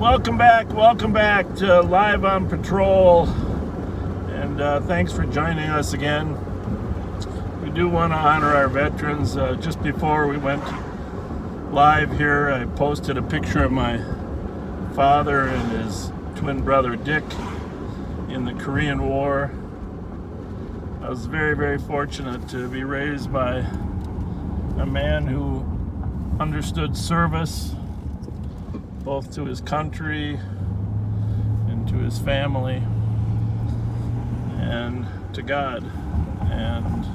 Welcome back to Live on Patrol, and thanks for joining us again. We do want to honor our veterans. Just before we went live here, I posted a picture of my father and his twin brother Dick in the Korean War. I was very, very fortunate to be raised by a man who understood service, both to his country and to his family and to God. And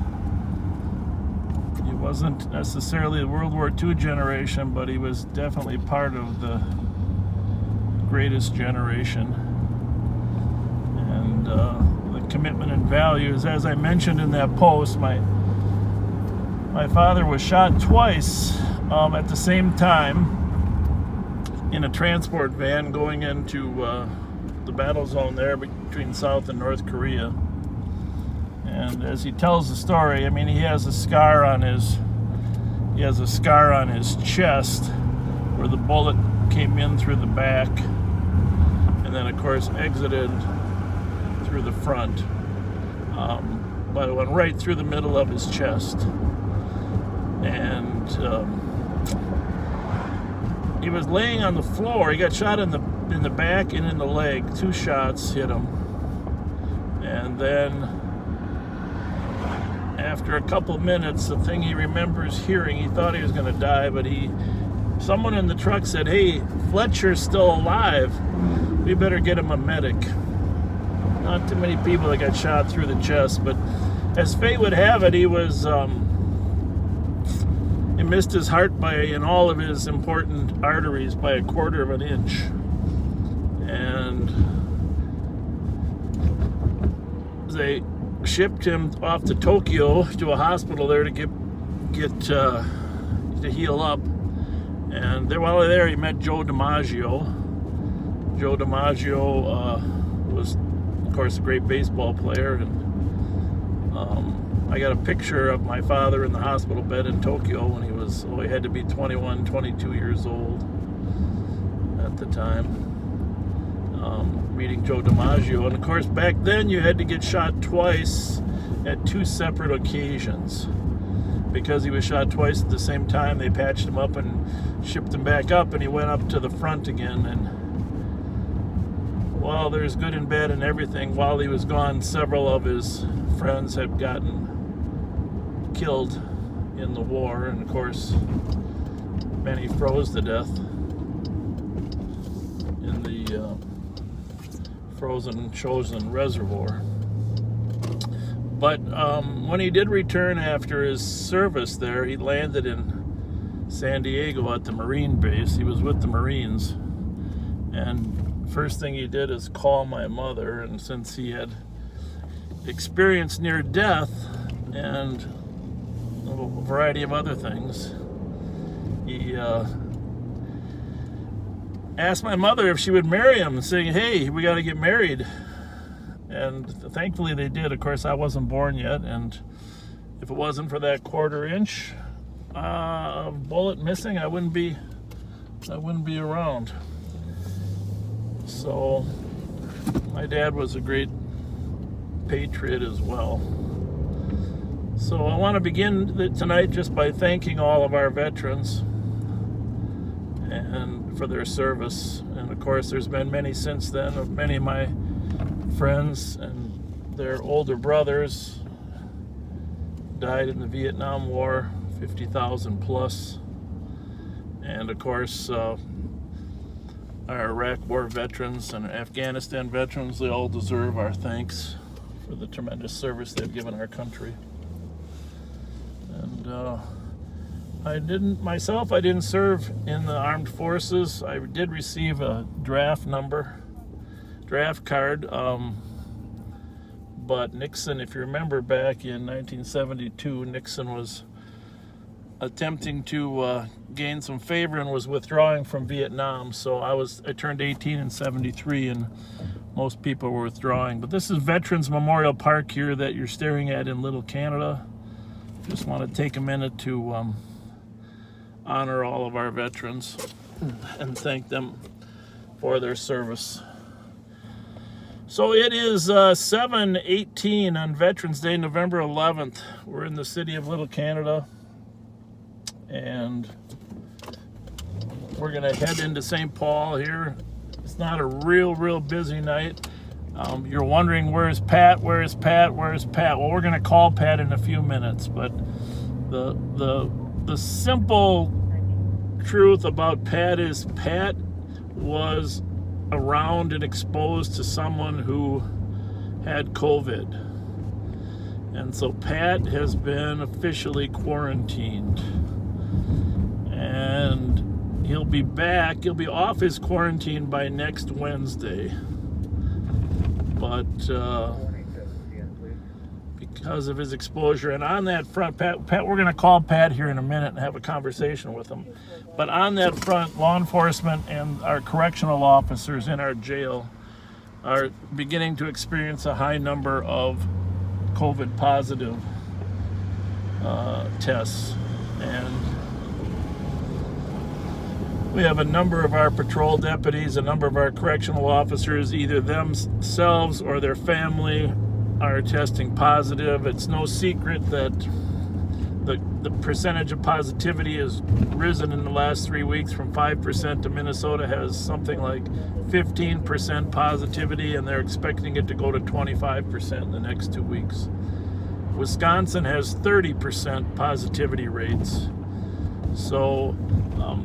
he wasn't necessarily the World War II generation, but he was definitely part of the greatest generation. And the commitment and values, as I mentioned in that post, my father was shot twice at the same time in a transport van going into the battle zone there between South and North Korea. And as he tells the story, I mean, he has a scar on his chest where the bullet came in through the back and then of course exited through the front, but it went right through the middle of his chest. And he was laying on the floor. He got shot in the back and in the leg. 2 shots hit him. And then after a couple minutes, the thing he remembers hearing, he thought he was going to die, but someone in the truck said, "Hey, Fletcher's still alive. We better get him a medic." Not too many people that got shot through the chest, but as fate would have it, he missed his heart in all of his important arteries by 1/4 of an inch. And they shipped him off to Tokyo to a hospital there to get to heal up. And while there, he met Joe DiMaggio. Joe DiMaggio was, of course, a great baseball player, and I got a picture of my father in the hospital bed in Tokyo when he had to be 21, 22 years old at the time, meeting Joe DiMaggio. And of course, back then you had to get shot twice at 2 separate occasions. Because he was shot twice at the same time, they patched him up and shipped him back up, and he went up to the front again. And while there's good and bad and everything, while he was gone, several of his friends had gotten killed in the war, and of course many froze to death in the frozen Chosin Reservoir. But when he did return after his service there, he landed in San Diego at the Marine base. He was with the Marines, and first thing he did is call my mother. And since he had experienced near death and a variety of other things, he asked my mother if she would marry him, saying, "Hey, we got to get married." And thankfully they did. Of course, I wasn't born yet, and if it wasn't for that 1/4 inch bullet missing, I wouldn't be around. So my dad was a great patriot as well. So I want to begin tonight just by thanking all of our veterans and for their service. And of course, there's been many since then, of many of my friends and their older brothers died in the Vietnam War, 50,000 plus. And of course, our Iraq War veterans and Afghanistan veterans, they all deserve our thanks for the tremendous service they've given our country. And I didn't serve in the armed forces. I did receive a draft card, but Nixon, if you remember back in 1972, Nixon was attempting to gain some favor and was withdrawing from Vietnam. So I turned 18 in 73, and most people were withdrawing. But this is Veterans Memorial Park here that you're staring at in Little Canada. Just want to take a minute to honor all of our veterans and thank them for their service. So it is 7/18 on Veterans Day, November 11th. We're in the city of Little Canada, and we're going to head into St. Paul here. It's not a real busy night. You're wondering, where's Pat? Where's Pat? Where's Pat? Well, we're going to call Pat in a few minutes, but the simple truth about Pat is Pat was around and exposed to someone who had COVID. And so Pat has been officially quarantined. And he'll be back. He'll be off his quarantine by next Wednesday. But because of his exposure, and on that front, Pat, we're going to call Pat here in a minute and have a conversation with him. But on that front, law enforcement and our correctional officers in our jail are beginning to experience a high number of COVID positive tests. And we have a number of our patrol deputies, a number of our correctional officers, either themselves or their family, are testing positive. It's no secret that the percentage of positivity has risen in the last 3 weeks from 5% to Minnesota has something like 15% positivity, and they're expecting it to go to 25% in the next 2 weeks. Wisconsin has 30% positivity rates. So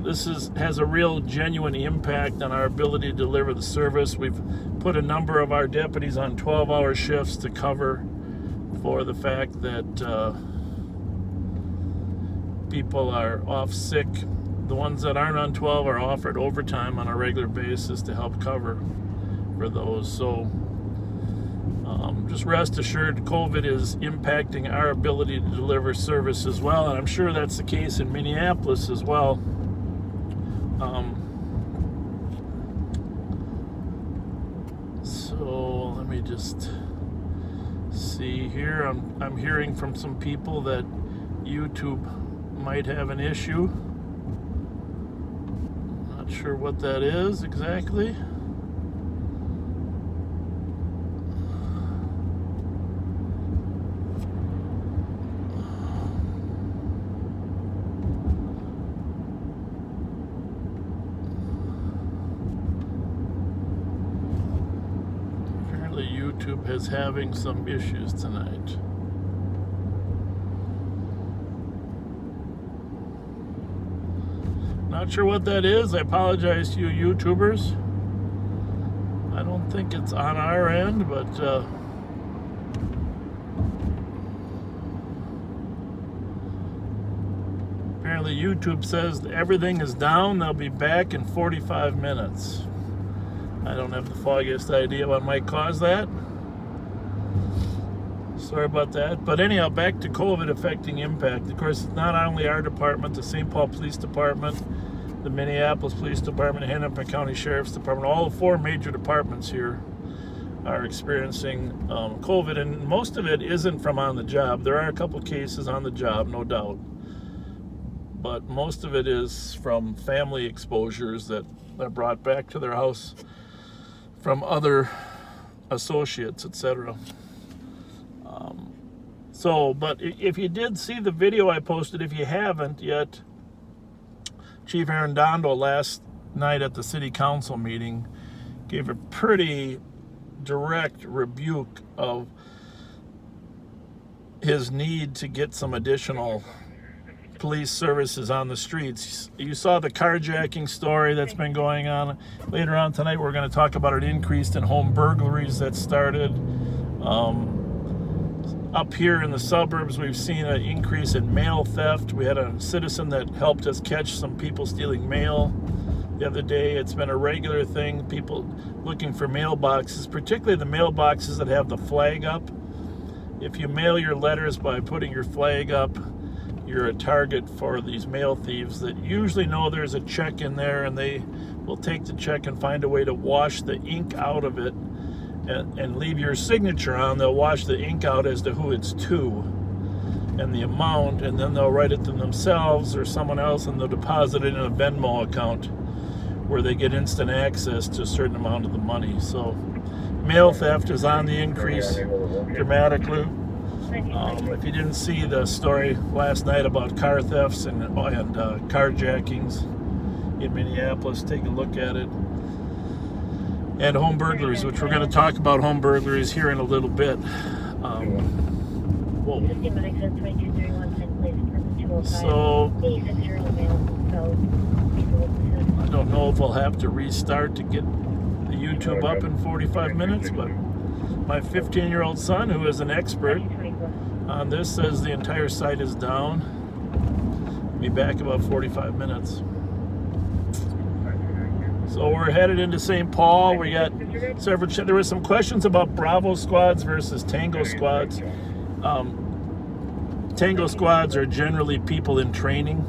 this has a real genuine impact on our ability to deliver the service. We've put a number of our deputies on 12-hour shifts to cover for the fact that people are off sick. The ones that aren't on 12 are offered overtime on a regular basis to help cover for those. So just rest assured, COVID is impacting our ability to deliver service as well, and I'm sure that's the case in Minneapolis as well. So let me just see here. I'm hearing from some people that YouTube might have an issue. Not sure what that is exactly. YouTube is having some issues tonight. Not sure what that is. I apologize to you YouTubers. I don't think it's on our end, but apparently YouTube says everything is down. They'll be back in 45 minutes. I don't have the foggiest idea what might cause that. Sorry about that. But anyhow, back to COVID affecting impact. Of course, it's not only our department, the St. Paul Police Department, the Minneapolis Police Department, the Hennepin County Sheriff's Department, all the 4 major departments here are experiencing COVID, and most of it isn't from on the job. There are a couple cases on the job, no doubt. But most of it is from family exposures that are brought back to their house from other associates, etc. But if you did see the video I posted, if you haven't yet, Chief Arredondo last night at the city council meeting gave a pretty direct rebuke of his need to get some additional police services on the streets. You saw the carjacking story that's been going on. Later on tonight, we're going to talk about an increase in home burglaries that started. Up here in the suburbs, we've seen an increase in mail theft. We had a citizen that helped us catch some people stealing mail the other day. It's been a regular thing, people looking for mailboxes, particularly the mailboxes that have the flag up. If you mail your letters by putting your flag up, you're a target for these mail thieves that usually know there's a check in there, and they will take the check and find a way to wash the ink out of it and leave your signature on. They'll wash the ink out as to who it's to and the amount, and then they'll write it to themselves or someone else, and they'll deposit it in a Venmo account. where they get instant access to a certain amount of the money. So mail theft is on the increase dramatically. If you didn't see the story last night about car thefts and carjackings in Minneapolis, take a look at it. And home burglaries, which we're going to talk about home burglaries here in a little bit. So I don't know if we'll have to restart to get the YouTube up in 45 minutes, but my 15-year-old son, who is an expert on this, says the entire site is down. Be back about 45 minutes. So we're headed into St. Paul. We got several. There were some questions about Bravo squads versus Tango squads. Tango squads are generally people in training,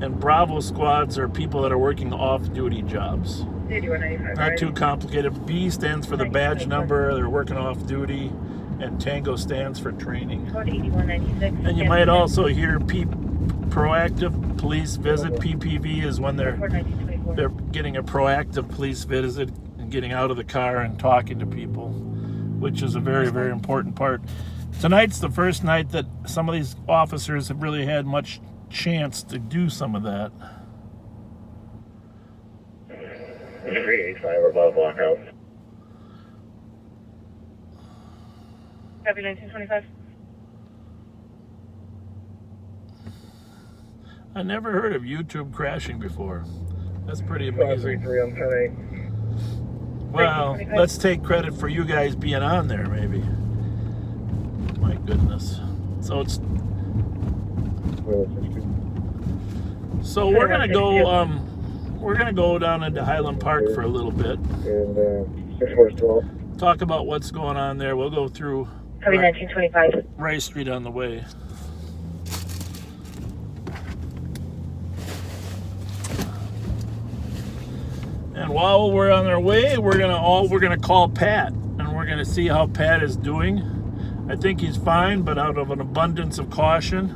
and Bravo squads are people that are working off-duty jobs. Not too complicated. B stands for the badge number. They're working off-duty, and Tango stands for training. And you might also hear proactive police visit. PPV is when they're getting a proactive police visit and getting out of the car and talking to people, which is a very, very important part. Tonight's the first night that some of these officers have really had much chance to do some of that. 385 above blockhouse. Copy 1925. I never heard of YouTube crashing before. That's pretty amazing. 33 on 10-8. Well, let's take credit for you guys being on there, maybe. My goodness. So it's. So we're gonna go. We're gonna go down into Highland Park for a little bit. And 6412. Talk about what's going on there. We'll go through. Copy 1925. Rice Street on the way. And while we're on our way, we're gonna call Pat, and we're gonna see how Pat is doing. I think he's fine, but out of an abundance of caution,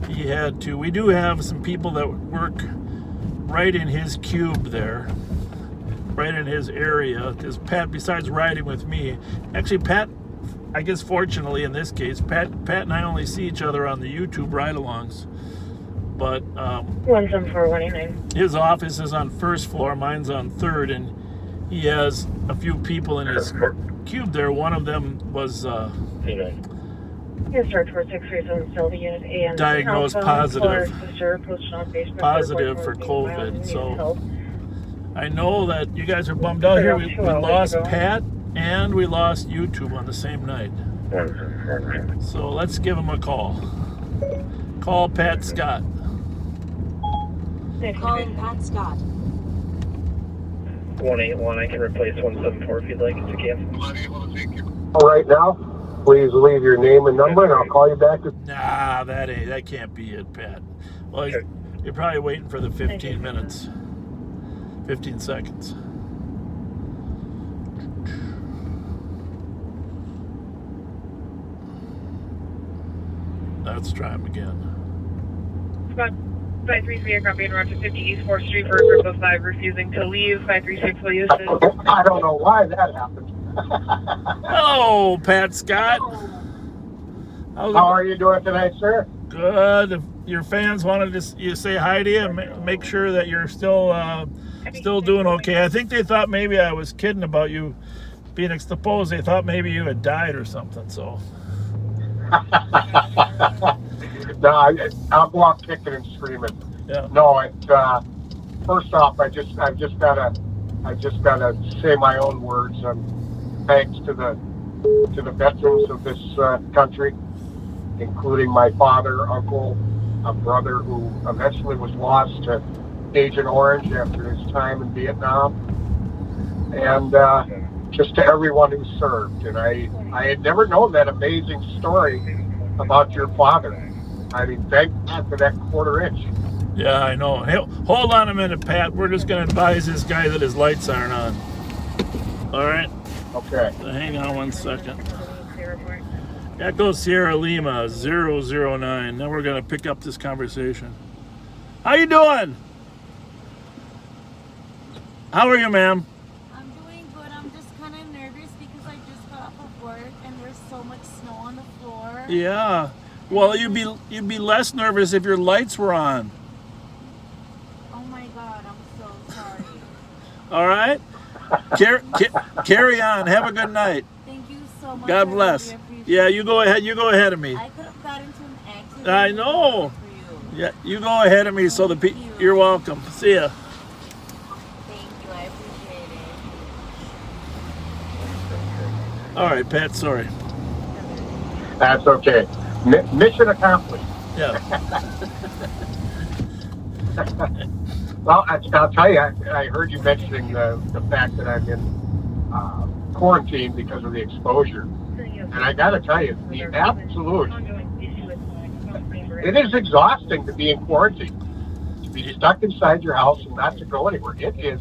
he had to. We do have some people that work right in his cube there, right in his area. Because Pat, besides riding with me, actually Pat, I guess fortunately in this case, Pat and I only see each other on the YouTube ride-alongs. But 174-189. his office is on first floor, mine's on third, and he has a few people in his cube there. One of them was Start for 637 Sylvia Unit A and diagnosed positive positive for COVID. So I know that you guys are bummed out here. We lost Pat and we lost YouTube on the same night. So let's give him a call. Call Pat Scott. Calling Pat Scott. 181, I can replace 174 if you'd like to cancel. All right now, please leave your name and number, and I'll call you back. Nah, that can't be it, Pat. Well, you're probably waiting for the 15 minutes, 15 seconds. Let's try him again. Squad 533 aircraft being Roger 50 East 4th Street for a group of 5 refusing to leave. 536 will use it. I don't know why that happened. Hello, Pat Scott. How are you doing tonight, sir? Good. If your fans wanted to you say hi to you and make sure that you're still doing okay. I think they thought maybe I was kidding about you being exposed. They thought maybe you had died or something. So. No, I'm walk kicking and screaming. Yeah. No, first off, I just gotta say my own words. Thanks to the veterans of this country, including my father, uncle, a brother who eventually was lost to Agent Orange after his time in Vietnam, and just to everyone who served. And I had never known that amazing story about your father. I mean, thank God for that quarter-inch. Yeah, I know. Hey, hold on a minute, Pat. We're just going to advise this guy that his lights aren't on. All right? Okay. So hang on one second. Echo Sierra Lima 009. Then we're going to pick up this conversation. How you doing? How are you, ma'am? I'm doing good. I'm just kind of nervous because I just got off of work and there's so much snow on the floor. Yeah. Well, you'd be less nervous if your lights were on. Oh my God, I'm so sorry. All right. Carry on. Have a good night. Thank you so much. God I bless. really appreciate Yeah, you go ahead. You go ahead of me. I could have got into an accident. I know. For you. Yeah, you go ahead of me. So Thank you. you're welcome. See ya. Thank you. I appreciate it. All right, Pat. Sorry. That's okay. Mission accomplished. Yeah. Well, I'll tell you, I heard you mentioning the fact that I'm in quarantine because of the exposure. And I got to tell you, it is exhausting to be in quarantine, to be stuck inside your house and not to go anywhere. It is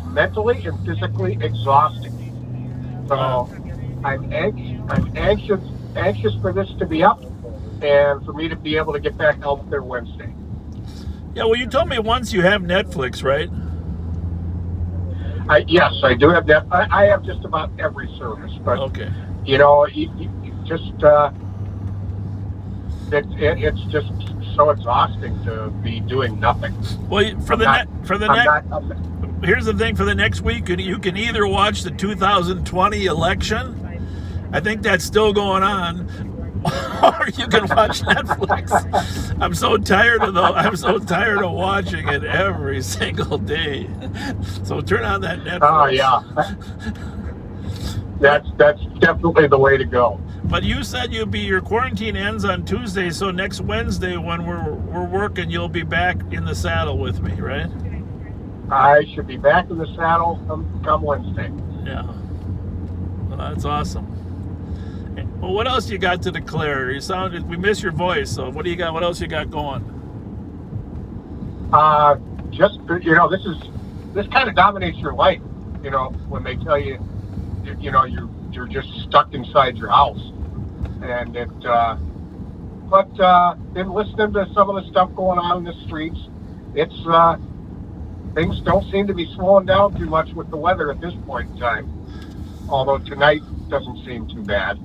mentally and physically exhausting. So I'm anxious for this to be up and for me to be able to get back out there Wednesday. Yeah. Well, you told me once you have Netflix, right? Yes, I do have that. I have just about every service, but Okay. you just it's just so exhausting to be doing nothing. Well, here's the thing: for the next week, you can either watch the 2020 election. I think that's still going on. Or you can watch Netflix. I'm so tired of watching it every single day. So turn on that Netflix. Oh yeah, that's definitely the way to go. But you said your quarantine ends on Tuesday, so next Wednesday when we're working, you'll be back in the saddle with me, right? I should be back in the saddle come Wednesday. Yeah. Well, that's awesome. Well, what else you got to declare? We miss your voice. So what do you got? What else you got going? Just this kind of dominates your life. When they tell you, you're just stuck inside your house, and but in listening to some of the stuff going on in the streets, it's things don't seem to be slowing down too much with the weather at this point in time. Although tonight doesn't seem too bad.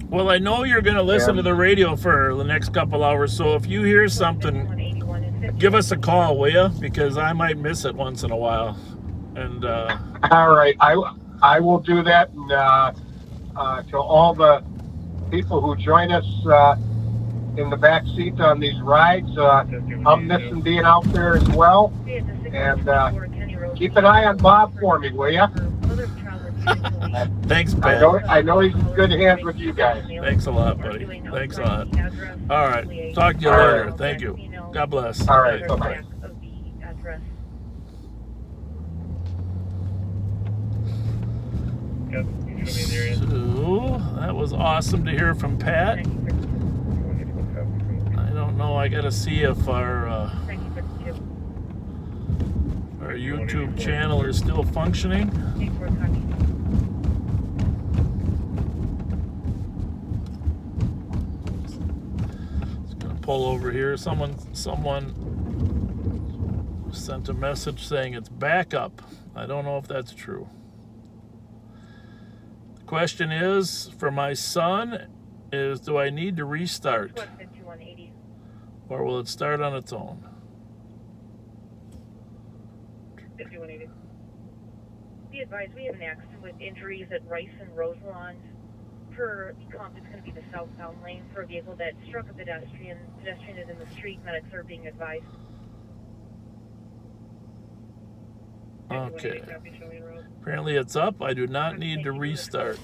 Well, I know you're going to listen to the radio for the next couple hours, so if you hear something, give us a call, will you? Because I might miss it once in a while. And all right, I will do that. And to all the people who join us in the back seat on these rides, I'm missing being out there as well. And keep an eye on Bob for me, will you? Thanks, Pat. I know he's in good hands with you guys. Thanks a lot, buddy. Thanks a lot. All right. Talk to you later. Thank you. God bless. All right. Bye-bye. So, that was awesome to hear from Pat. I don't know. I got to see if our YouTube channel is still functioning. Pull over here. Someone sent a message saying it's back up. I don't know if that's true. The question is, for my son, do I need to restart? Or will it start on its own? 5180. Be advised, we have an accident with injuries at Rice and Roselawn. Per comp, it's going to be the southbound lane for a vehicle that struck a pedestrian. Pedestrian is in the street. Medics are being advised. Okay. Apparently it's up. I do not need to restart.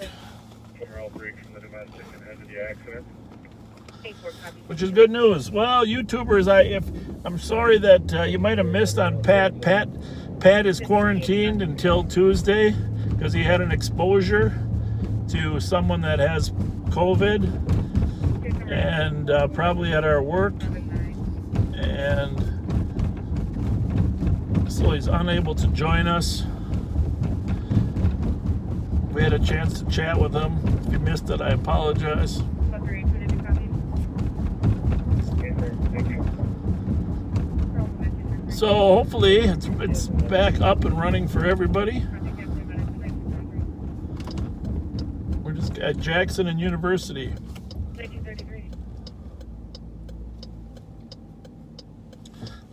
Which is good news. Well, YouTubers, I'm sorry that you might have missed on Pat. Pat is quarantined until Tuesday because he had an exposure to someone that has COVID and probably at our work, and so he's unable to join us. We had a chance to chat with him. If you missed it, I apologize. So hopefully it's back up and running for everybody. We're just at Jackson and University. 1933.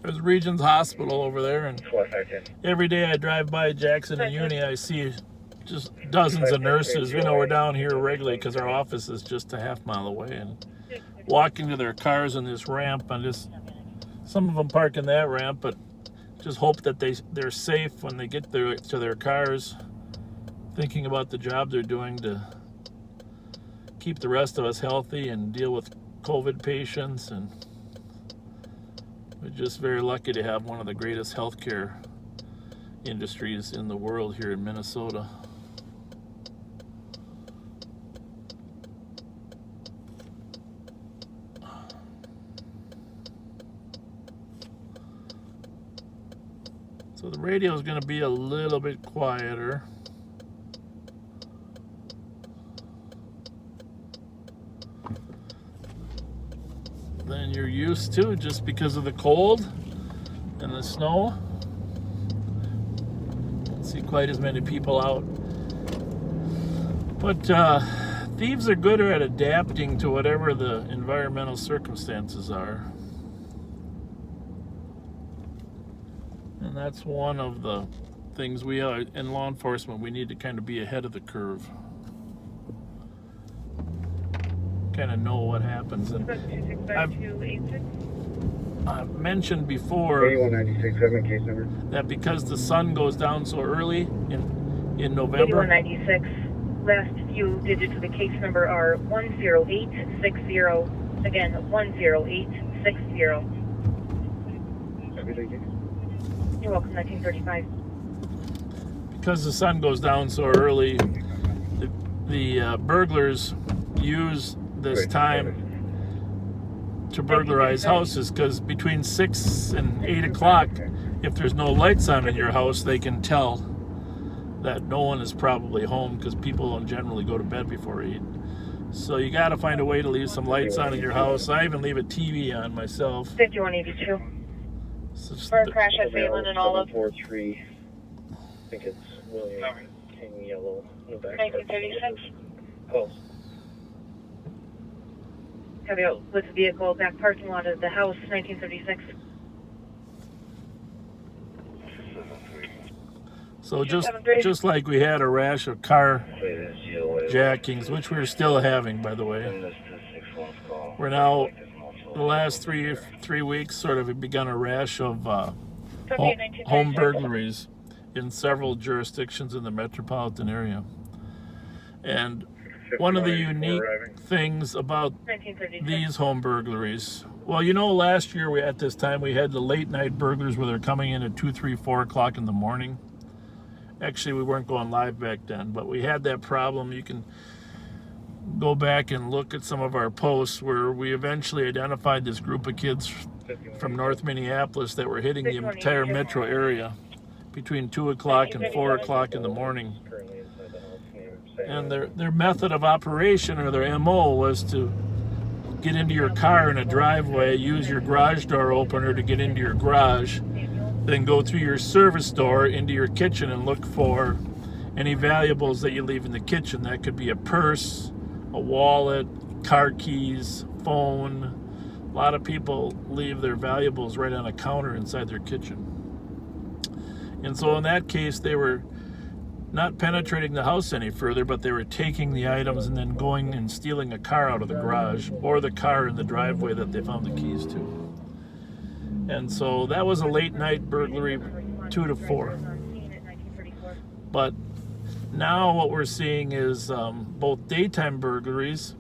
There's Regions Hospital over there, and West side 10. every day I drive by Jackson and Uni, I see just dozens of nurses. You know, we're down here regularly because our office is just a half mile away, and walking to their cars on this ramp, and just some of them park in that ramp, but just hope that they're safe when they get to their cars, thinking about the job they're doing to keep the rest of us healthy and deal with COVID patients. And we're just very lucky to have one of the greatest healthcare industries in the world here in Minnesota. So the radio is going to be a little bit quieter. Than you're used to, just because of the cold and the snow. Don't see quite as many people out. But thieves are good at adapting to whatever the environmental circumstances are. And that's one of the things we are in law enforcement. We need to kind of be ahead of the curve. Kind of know what happens. And I've mentioned before 8196, case number. that because the sun goes down so early in November. 8196. Last few digits of the case number are 10860. Again, 10860. You're welcome, 1935. Because the sun goes down so early, the burglars use this time to burglarize houses, because between 6 and 8 o'clock, if there's no lights on in your house, they can tell that no one is probably home, because people don't generally go to bed before 8. So you got to find a way to leave some lights on in your house. I even leave a TV on myself. 5182. So just For a crash at Phelan and Olive. 743. I think it's William King Yellow. 1936. Oh. Heavy out with the vehicle, back parking lot of the house, 1936. So just like we had a rash of car jackings, which we're still having, by the way, we're now, the last three weeks, sort of begun a rash of home burglaries in several jurisdictions in the metropolitan area. And one of the unique things about these home burglaries, well, you know, last year at this time we had the late night burglars where they're coming in at 2, 3, 4 o'clock in the morning. Actually, we weren't going live back then, but we had that problem. You can go back and look at some of our posts where we eventually identified this group of kids from North Minneapolis that were hitting the entire metro area between 2 o'clock and 4 o'clock in the morning. And their method of operation, or their MO, was to get into your car in a driveway, use your garage door opener to get into your garage, then go through your service door into your kitchen and look for any valuables that you leave in the kitchen. That could be a purse, a wallet, car keys, phone. A lot of people leave their valuables right on a counter inside their kitchen. And so in that case, they were not penetrating the house any further, but they were taking the items and then going and stealing a car out of the garage, or the car in the driveway that they found the keys to. And so that was a late night burglary, 2 to 4. But now what we're seeing is both daytime burglaries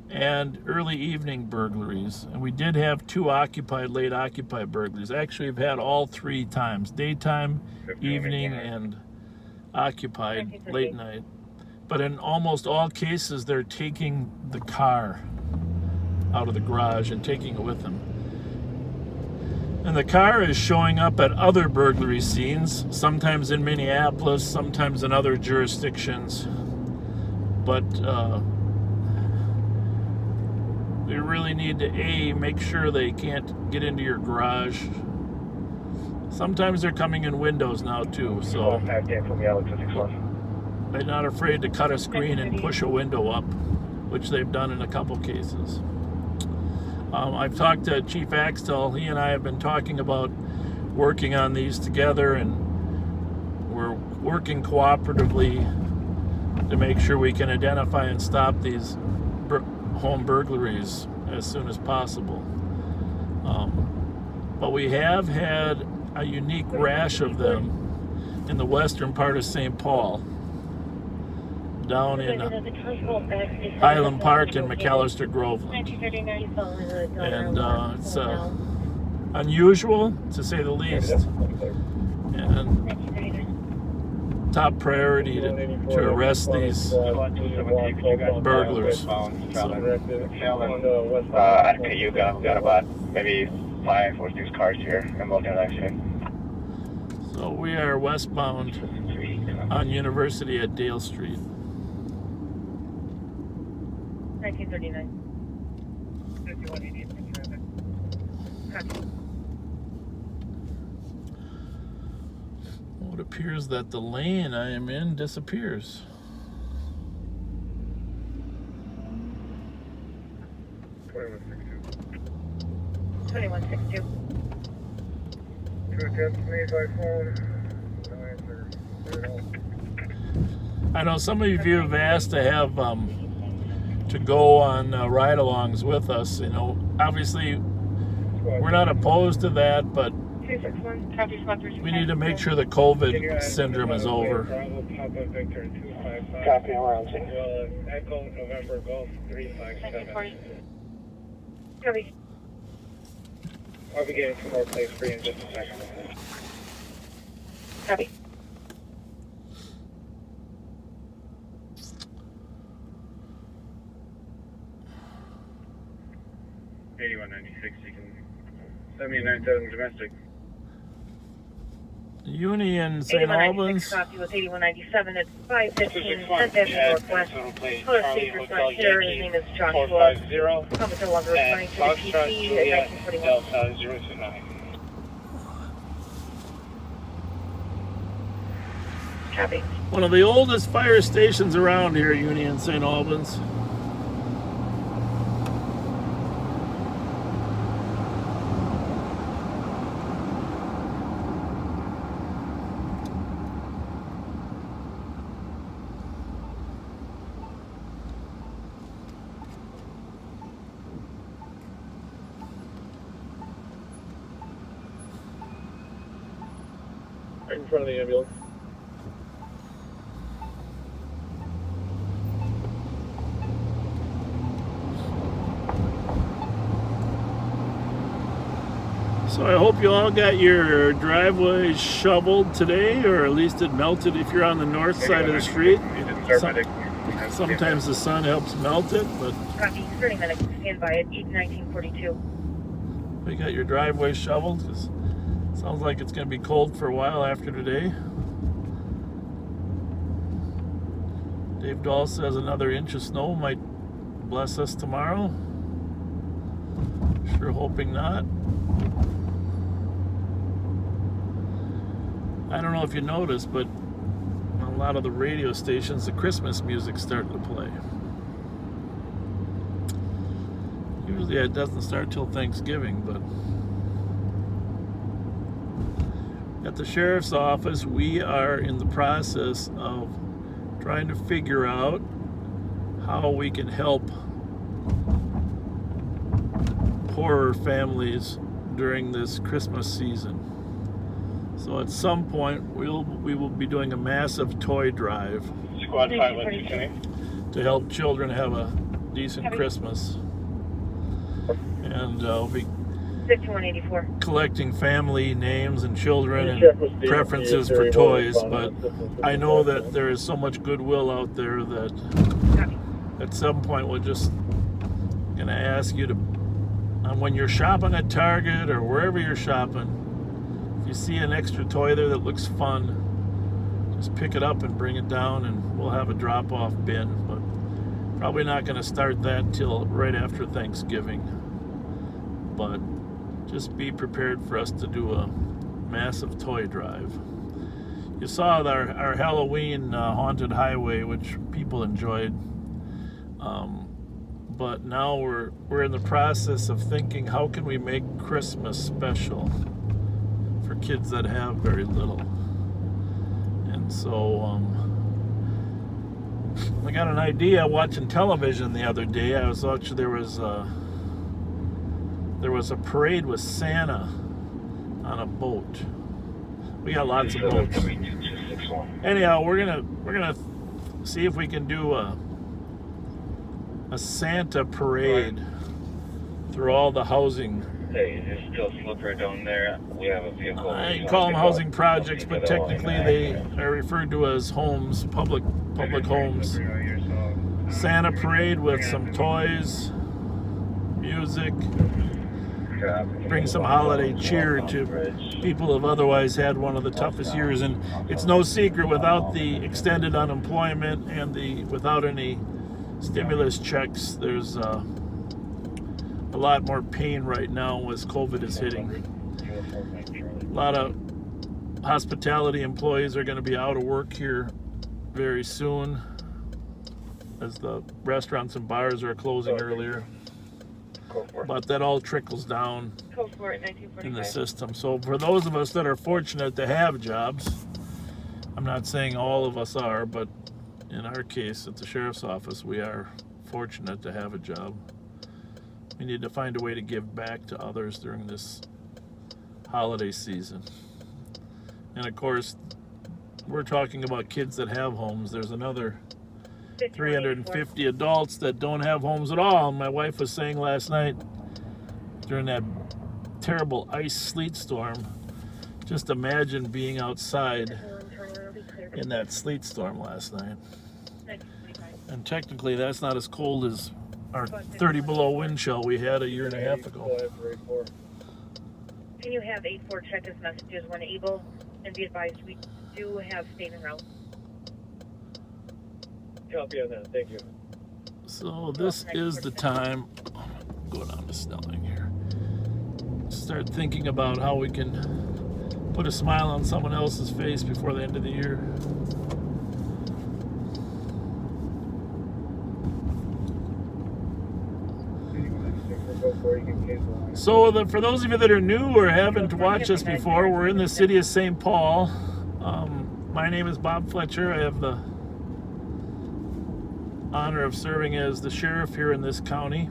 and early evening burglaries. And we did have 2 late occupied burglaries. Actually, we've had all 3 times: daytime, evening, and occupied late night. But in almost all cases, they're taking the car out of the garage and taking it with them. And the car is showing up at other burglary scenes, sometimes in Minneapolis, sometimes in other jurisdictions. But we really need to, make sure they can't get into your garage, Sometimes they're coming in windows now too, so 510 from Alex 61. they're not afraid to cut a screen and push a window up, which they've done in a couple cases. I've talked to Chief Axtell. He and I have been talking about working on these together, and we're working cooperatively to make sure we can identify and stop these home burglaries as soon as possible. But we have had a unique rash of them in the western part of St. Paul, down in Highland Park in McAllister Groveland. And it's unusual, to say the least, and top priority to arrest these burglars. Okay, you got about maybe 5 or 6 cars here involved in an accident. So we are westbound on University at Dale Street. 1939. 5188. Copy. Well, it appears that the lane I am in disappears. Twenty-one 62. Two attempts made by phone. No answer. I know some of you have asked to have to go on ride-alongs with us. You know, obviously we're not opposed to that, but 261. we need to make sure the COVID syndrome is over. Copy, around 6. Echo November Golf 357. Copy. I'll be getting some more plays for you in just a second. Copy. $81.96. You can send me a 9,000 domestic. Uni in St. Albans. Copy with 8197 at 515 10th Avenue Northwest. Color Safe response here. His name is Joshua. 450 Competent lumber responding to the PT at 1941. Delta 029. Copy. One of the oldest fire stations around here, Uni in St. Albans. Right in front of the ambulance. So I hope you all got your driveways shoveled today, or at least it melted if you're on the north side of the street. Sometimes the sun helps melt it, but Copy. 30 minutes. Stand by at 1942. we got your driveway shoveled. 'Cause it sounds like it's going to be cold for a while after today. Dave Dahl says another inch of snow might bless us tomorrow. Sure hoping not. I don't know if you noticed, but on a lot of the radio stations, the Christmas music's starting to play. Usually it doesn't start till Thanksgiving, but at the sheriff's office, we are in the process of trying to figure out how we can help poorer families during this Christmas season. So at some point, we will be doing a massive toy drive Squad 5 to help children have a decent Christmas. And we'll be 5184. collecting family names and children and preferences for toys, but I know that there is so much goodwill out there that Copy. at some point we're just going to ask you to, when you're shopping at Target or wherever you're shopping, if you see an extra toy there that looks fun, just pick it up and bring it down, and we'll have a drop-off bin. But probably not going to start that till right after Thanksgiving. But just be prepared for us to do a massive toy drive. You saw our Halloween haunted highway, which people enjoyed. But now we're in the process of thinking, how can we make Christmas special for kids that have very little? And so I got an idea watching television the other day. I was watching, there was a parade with Santa on a boat. We got lots of boats. Anyhow, we're gonna see if we can do a Santa parade through all the housing. Hey, it's still slippery down there. We have a vehicle. I call them housing projects, but technically they are referred to as homes, public homes. Santa parade with some toys, music, bring some holiday cheer to people who have otherwise had one of the toughest years. And it's no secret, without the extended unemployment and without any stimulus checks, there's a lot more pain right now as COVID is hitting. A lot of hospitality employees are going to be out of work here very soon, as the restaurants and bars are closing earlier. But that all trickles down in the system. So for those of us that are fortunate to have jobs, I'm not saying all of us are, but in our case at the sheriff's office, we are fortunate to have a job. We need to find a way to give back to others during this holiday season. And of course, we're talking about kids that have homes. There's another 350 adults that don't have homes at all. And my wife was saying last night, during that terrible ice sleet storm, just imagine being outside in that sleet storm last night. And technically that's not as cold as our 30 below wind chill we had a year and a half ago. Can you have 84 check his messages when able, and be advised we do have state and route. Copy on that, thank you. So this is the time, go down to Snelling here, start thinking about how we can put a smile on someone else's face before the end of the year. So for those of you that are new or haven't watched us before, we're in the city of St. Paul. My name is Bob Fletcher. I have the honor of serving as the sheriff here in this county.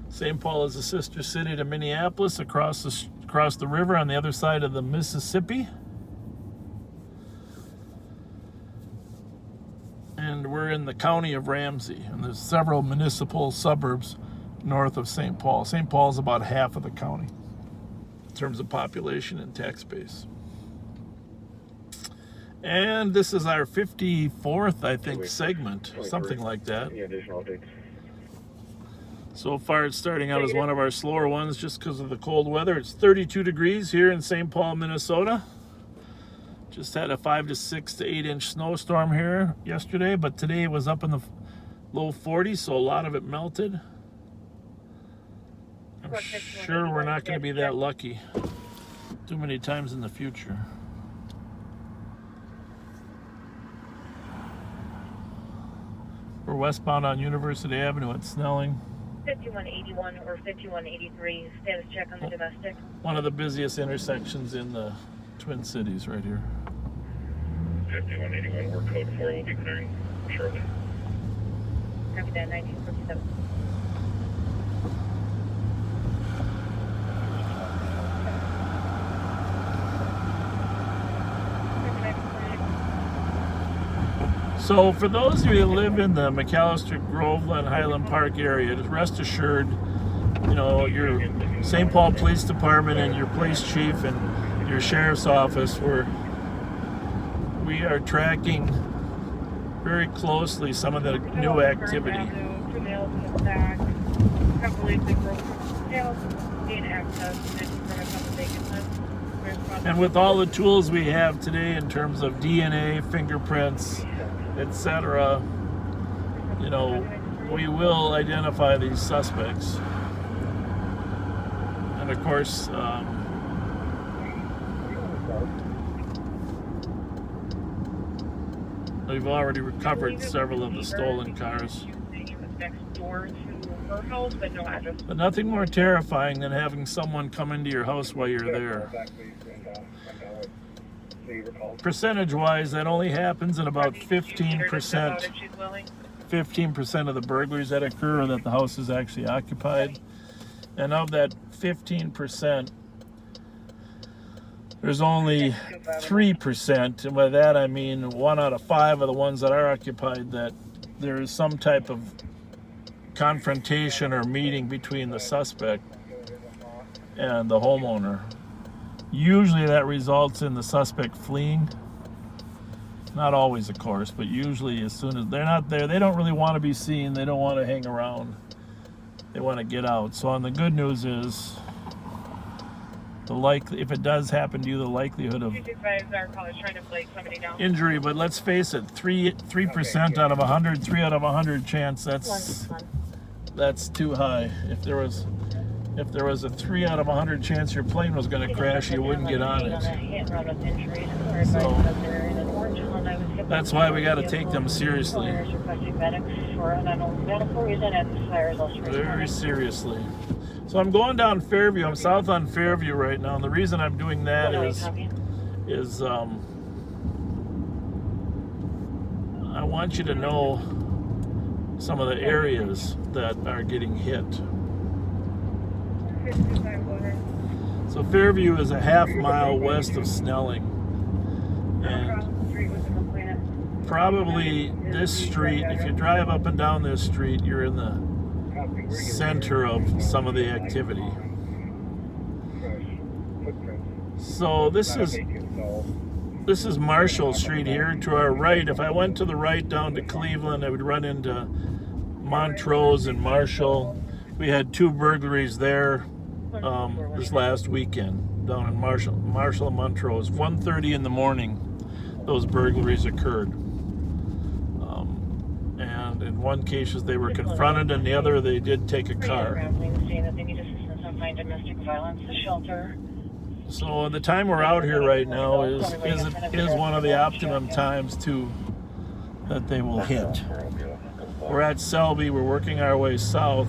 St. Paul is a sister city to Minneapolis, across the river on the other side of the Mississippi. And we're in the county of Ramsey, and there's several municipal suburbs north of St. Paul. St. Paul is about half of the county in terms of population and tax base. And this is our 54th, I think, segment, something like that. So far, it's starting out as one of our slower ones just because of the cold weather. It's 32 degrees here in St. Paul, Minnesota. Just had a 5 to 6 to 8 inch snowstorm here yesterday, but today it was up in the low 40s, so a lot of it melted. I'm sure we're not going to be that lucky too many times in the future. We're westbound on University Avenue at Snelling. 5181 or 5183, status check on the domestic. One of the busiest intersections in the Twin Cities right here. 5181, we're code 4, we'll be clearing shortly. Copy that, 1947. So for those of you who live in the McAllister, Groveland, Highland Park area, just rest assured, you know, your St. Paul Police Department and your police chief and your sheriff's office, we are tracking very closely some of the new activity. And with all the tools we have today in terms of DNA, fingerprints, etc., you know, we will identify these suspects. And of course, we've already recovered several of the stolen cars. Next door to her house, but no address. But nothing more terrifying than having someone come into your house while you're there. Percentage-wise, that only happens in about 15%. 15% of the burglaries that occur are that the house is actually occupied. And of that 15%, there's only 3%, and by that I mean 1 out of 5 of the ones that are occupied, that there is some type of confrontation or meeting between the suspect and the homeowner. Usually that results in the suspect fleeing. Not always, of course, but usually as soon as they're not there, they don't really want to be seen. They don't want to hang around. They want to get out. So, and the good news is, if it does happen to you, the likelihood of injury, but let's face it, 3% out of 100, 3 out of 100 chance, that's too high. If there was a 3 out of 100 chance your plane was going to crash, you wouldn't get on it. So that's why we got to take them seriously. Very seriously. So I'm going down Fairview. I'm south on Fairview right now, and the reason I'm doing that is I want you to know some of the areas that are getting hit. So Fairview is a half-mile west of Snelling, and probably this street, if you drive up and down this street, you're in the center of some of the activity. So this is Marshall Street here. To our right, if I went to the right down to Cleveland, I would run into Montrose and Marshall. We had 2 burglaries there this last weekend down in Marshall and Montrose. 1:30 in the morning, those burglaries occurred. And in one case they were confronted, and the other they did take a car. So the time we're out here right now is one of the optimum times that they will hit. We're at Selby. We're working our way south.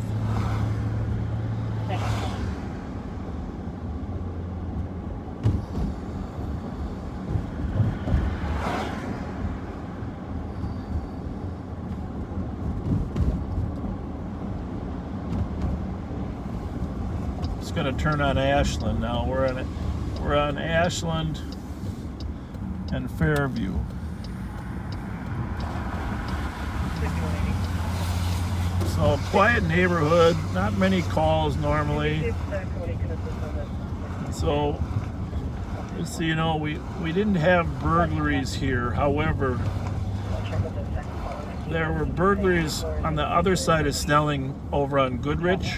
Going to turn on Ashland now. We're on Ashland and Fairview. So quiet neighborhood, not many calls normally. So you know, we didn't have burglaries here. However, there were burglaries on the other side of Snelling over on Goodrich.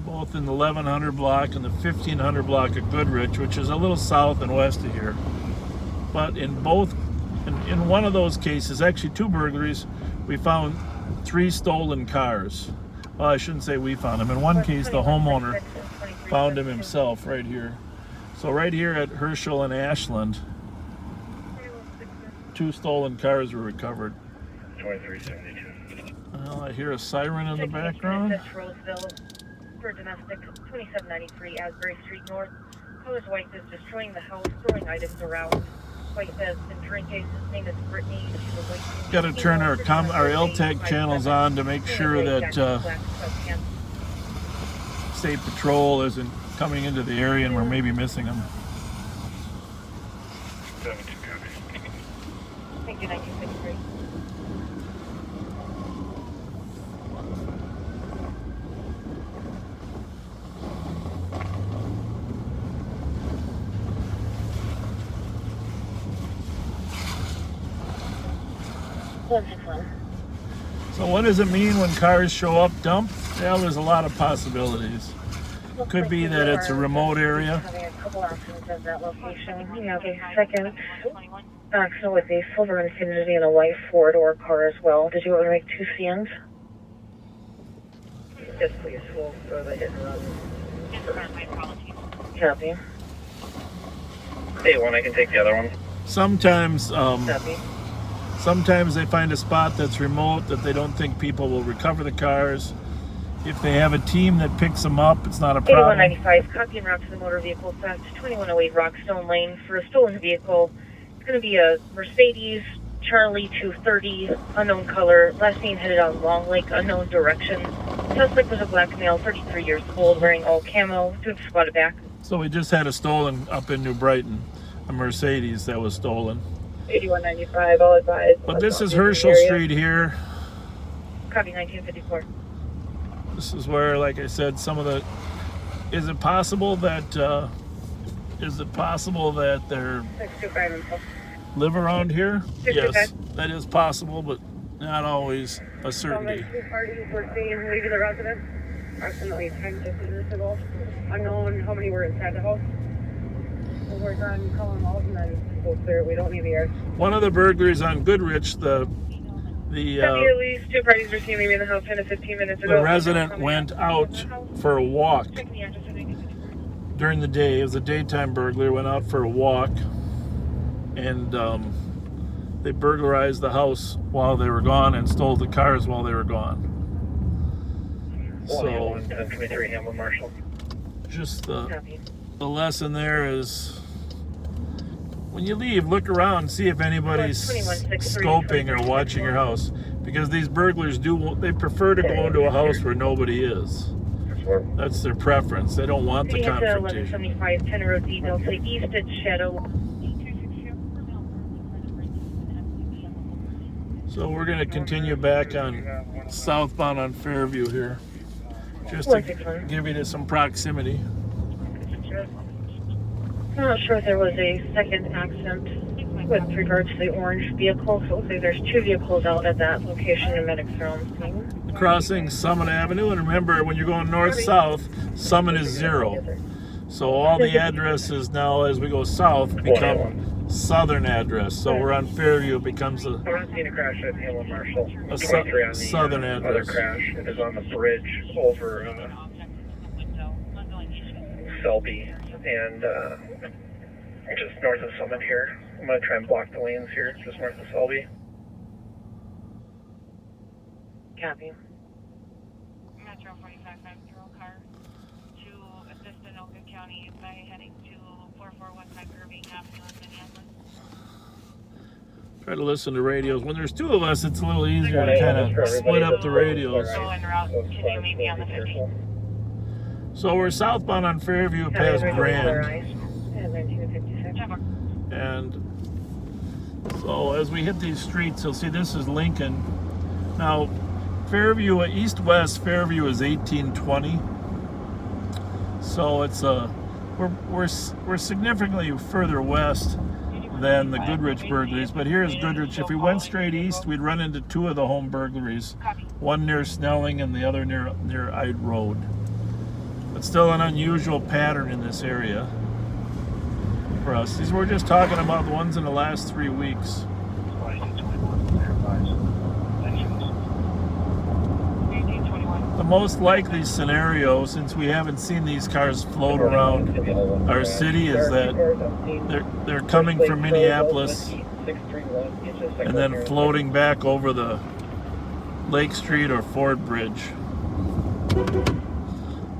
Both in the 1100 block and the 1500 block of Goodrich, which is a little south and west of here. But in one of those cases, actually 2 burglaries, we found 3 stolen cars. Well, I shouldn't say we found them. In one case, the homeowner found them himself right here. So right here at Herschel and Ashland, 2 stolen cars were recovered. 2372. Well, I hear a siren in the background. For domestic, 2793 Asbury Street North. Color's wife is destroying the house, throwing items around. Wife has been drinking. His name is Brittany. Got to turn our LTAG channels on to make sure that State Patrol isn't coming into the area and we're maybe missing them. 72 copy. Thank you, 1963. So what does it mean when cars show up dumped? Well, there's a lot of possibilities. Could be that it's a remote area. Having a couple options of that location. Okay, second. Accident with a silver Infinity and a white four-door car as well. Did you want to make 2 CNs? Yes, please. We'll go the hit and run. Copy. Hey, one, I can take the other one. Sometimes, Copy. sometimes they find a spot that's remote that they don't think people will recover the cars. If they have a team that picks them up, it's not a problem. 8195, copy and route to the motor vehicle theft, 2108 Rockstone Lane for a stolen vehicle. It's going to be a Mercedes Charlie 230, unknown color, last seen headed on Long Lake, unknown direction. Suspect was a black male, 33 years old, wearing all camo. Do have squatted back. So we just had a stolen up in New Brighton, a Mercedes that was stolen. 8195, all advised. But this is Herschel Street here. Copy 1954. This is where, like I said, some of the. Is it possible that they're 625 info. live around here? 625. Yes, that is possible, but not always a certainty. Two parties were seen leaving the residence. Approximately 10 to 15 minutes ago. Unknown how many were inside the house. We'll work on calling them out and then we'll clear it. We don't need the air. One of the burglaries on Goodrich, At least 2 parties were seen leaving the house 10 to 15 minutes ago. the resident went out for a walk during the day. It was a daytime burglary. Went out for a walk, and they burglarized the house while they were gone and stole the cars while they were gone. So 1023 Hamlin Marshall. just the lesson there is, when you leave, look around, see if anybody's scoping or watching your house, because these burglars they prefer to go into a house where nobody is. That's their preference. They don't want the confrontation. 1175 10 Road D, they'll say east at Shadow. So we're going to continue back on southbound on Fairview here, just to give you some proximity. I'm not sure if there was a second accident with regards to the orange vehicle, so it looks like there's 2 vehicles out at that location and medics are on scene. Crossing Summit Avenue, and remember, when you're going north-south, Summit is 0. So all the addresses now, as we go south, become southern address. So we're on Fairview, it becomes I'm not seeing a crash at Hamlin Marshall. a 23 on the southern other address. crash. It is on the bridge over Selby and just north of Summit here. I'm going to try and block the lanes here, just north of Selby. Copy. Metro 4550 car to assist in Oakland County by heading to 4415 Irving Avenue in Minneapolis. Try to listen to radios. When there's 2 of us, it's a little easier to kind of split up the radios. So en route, can you meet me on the 50? So we're southbound on Fairview past Grand. And 1956. And so as we hit these streets, you'll see this is Lincoln. Now, Fairview, east-west Fairview is 1820. So it's we're significantly further west than the Goodrich burglaries. But here's Goodrich. If we went straight east, we'd run into 2 of the home burglaries. One near Snelling and the other near Ide Road. But still an unusual pattern in this area for us. These we're just talking about the ones in the last 3 weeks. The most likely scenario, since we haven't seen these cars float around our city, is that they're coming from Minneapolis and then floating back over the Lake Street or Ford Bridge.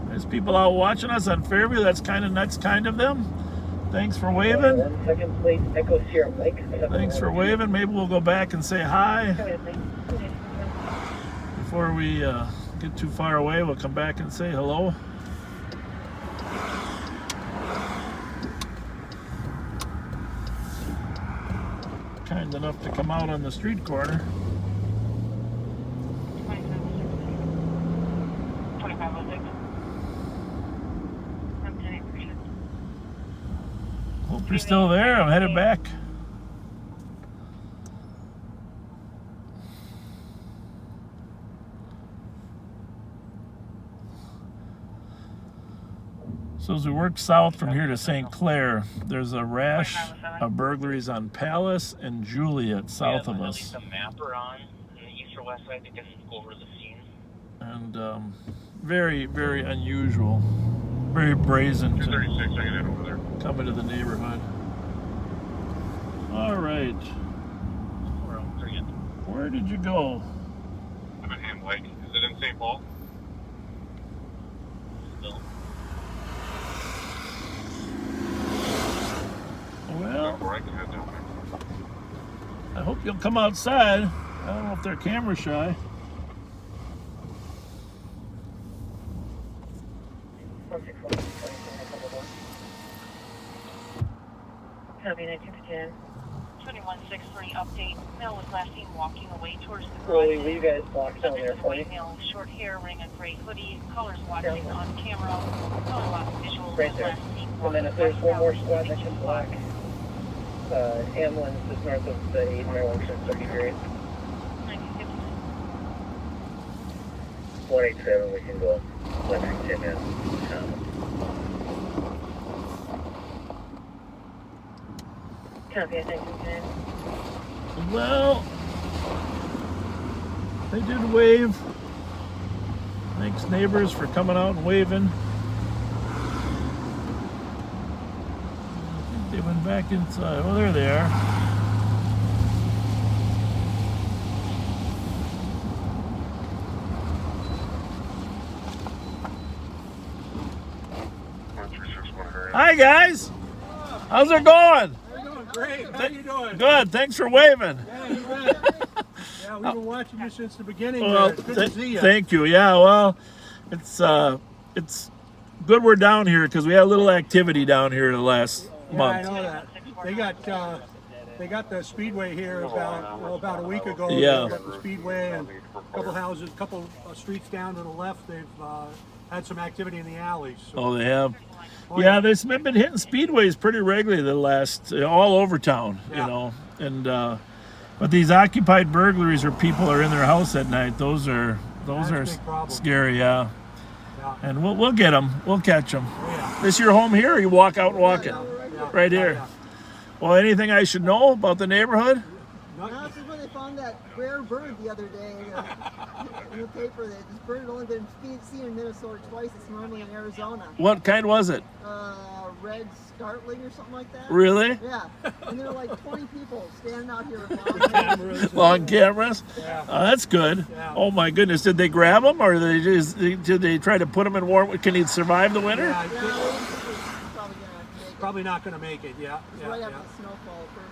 There's people out watching us on Fairview. That's kind of them. Thanks for waving. Thanks for waving. Maybe we'll go back and say hi. Before we get too far away, we'll come back and say hello. Kind enough to come out on the street corner. 2506. Hope you're still there. I'm headed back. So as we work south from here to St. Clair, there's a rash burglaries on Palace and Juliet, south of us. Some mapper on the east or west side to get over the scene. And very, very unusual. Very brazen to 236, I can head over there. come into the neighborhood. All right. Where did you go? I'm at Ham Lake. Is it in St. Paul? Still. Well, Or I can head down there. I hope you'll come outside. I don't know if they're camera shy. Copy 1910. 2163 update. Male was last seen walking away towards the Rolly, garage. will you guys block down there for me? Male, short hair, wearing a gray hoodie, colors watching on camera, color lock visuals. Right was there. last seen And then if there's one more squad that can block, ambulance is north of the 8 Maryland should be great. 187, we can go. Let's Tim in. Copy 1910. Well, they did wave. Thanks, neighbors, for coming out and waving. I think they went back inside. Well, there they are. Hi, guys. How's it going? Great. How you doing? Good. Thanks for waving. Yeah, you bet. Yeah, we've been watching you since the beginning. Well, It's good to see you. thank you. Yeah, well, it's good we're down here because we had a little activity down here the last Yeah, month. I know that. They got the speedway here about a week ago. Yeah. They got the speedway and a couple houses, a couple streets down to the left. They've had some activity in the alleys. So. Oh, they have. Oh, Yeah, they've been hitting speedways pretty regularly the last all over town, you Yeah. know. And but these occupied burglaries where people are in their house at night, those are That's a big problem. scary, yeah. Yeah. And we'll get them. We'll catch them. Oh, yeah. This your home here, or you walk out and walk it? Yeah. Right here. Yeah. Well, anything I should know about the neighborhood? Not- This is where they found that rare bird the other day in the paper. That this bird had only been seen in Minnesota twice. It's normally in Arizona. What kind was it? Red scartling or something like that. Really? Yeah. And there were like 20 people standing out here with long cameras. Long cameras? Yeah. That's good. Yeah. Oh my goodness! Did they grab him, or did they try to put him in warm? Can he survive the winter? Yeah, I Yeah, think it's probably not going to make it. Yeah. It's Yeah. right Yeah. after the snowfall first.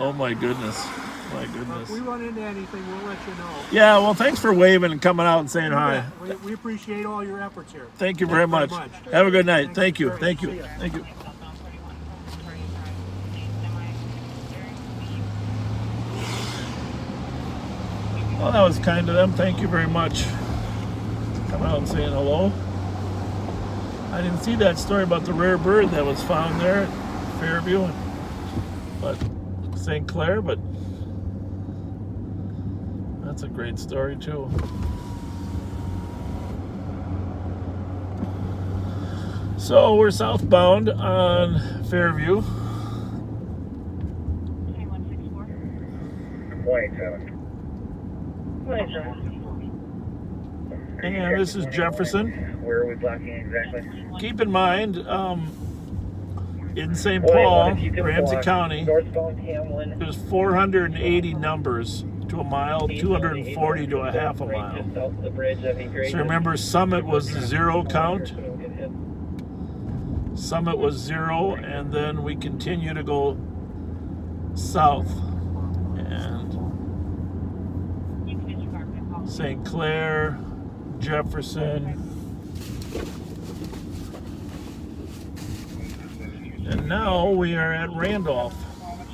Oh my goodness! My If goodness! we run into anything, we'll let you know. Yeah. Well, thanks for waving and coming out and saying hi. Yeah, we appreciate all your efforts here. Thank you very much. Have a good night. Thank you. Thank you. Thank you. Well, that was kind of them. Thank you very much. Coming out and saying hello. I didn't see that story about the rare bird that was found there at Fairview, but St. Clair, but that's a great story too. So we're southbound on Fairview. 2164. 187. And this is Jefferson. Where are we blocking exactly? Keep in mind, in St. Well, Paul, if you can Ramsey block County, Northbound Hamlin. there's 480 numbers to a mile, 240 to a half a mile. Just south of the bridge, that'd be great. So remember, Summit was the 0 count. Summit was 0, and then we continue to go south. And You can disregard my call. St. Clair, Jefferson, and now we are at Randolph.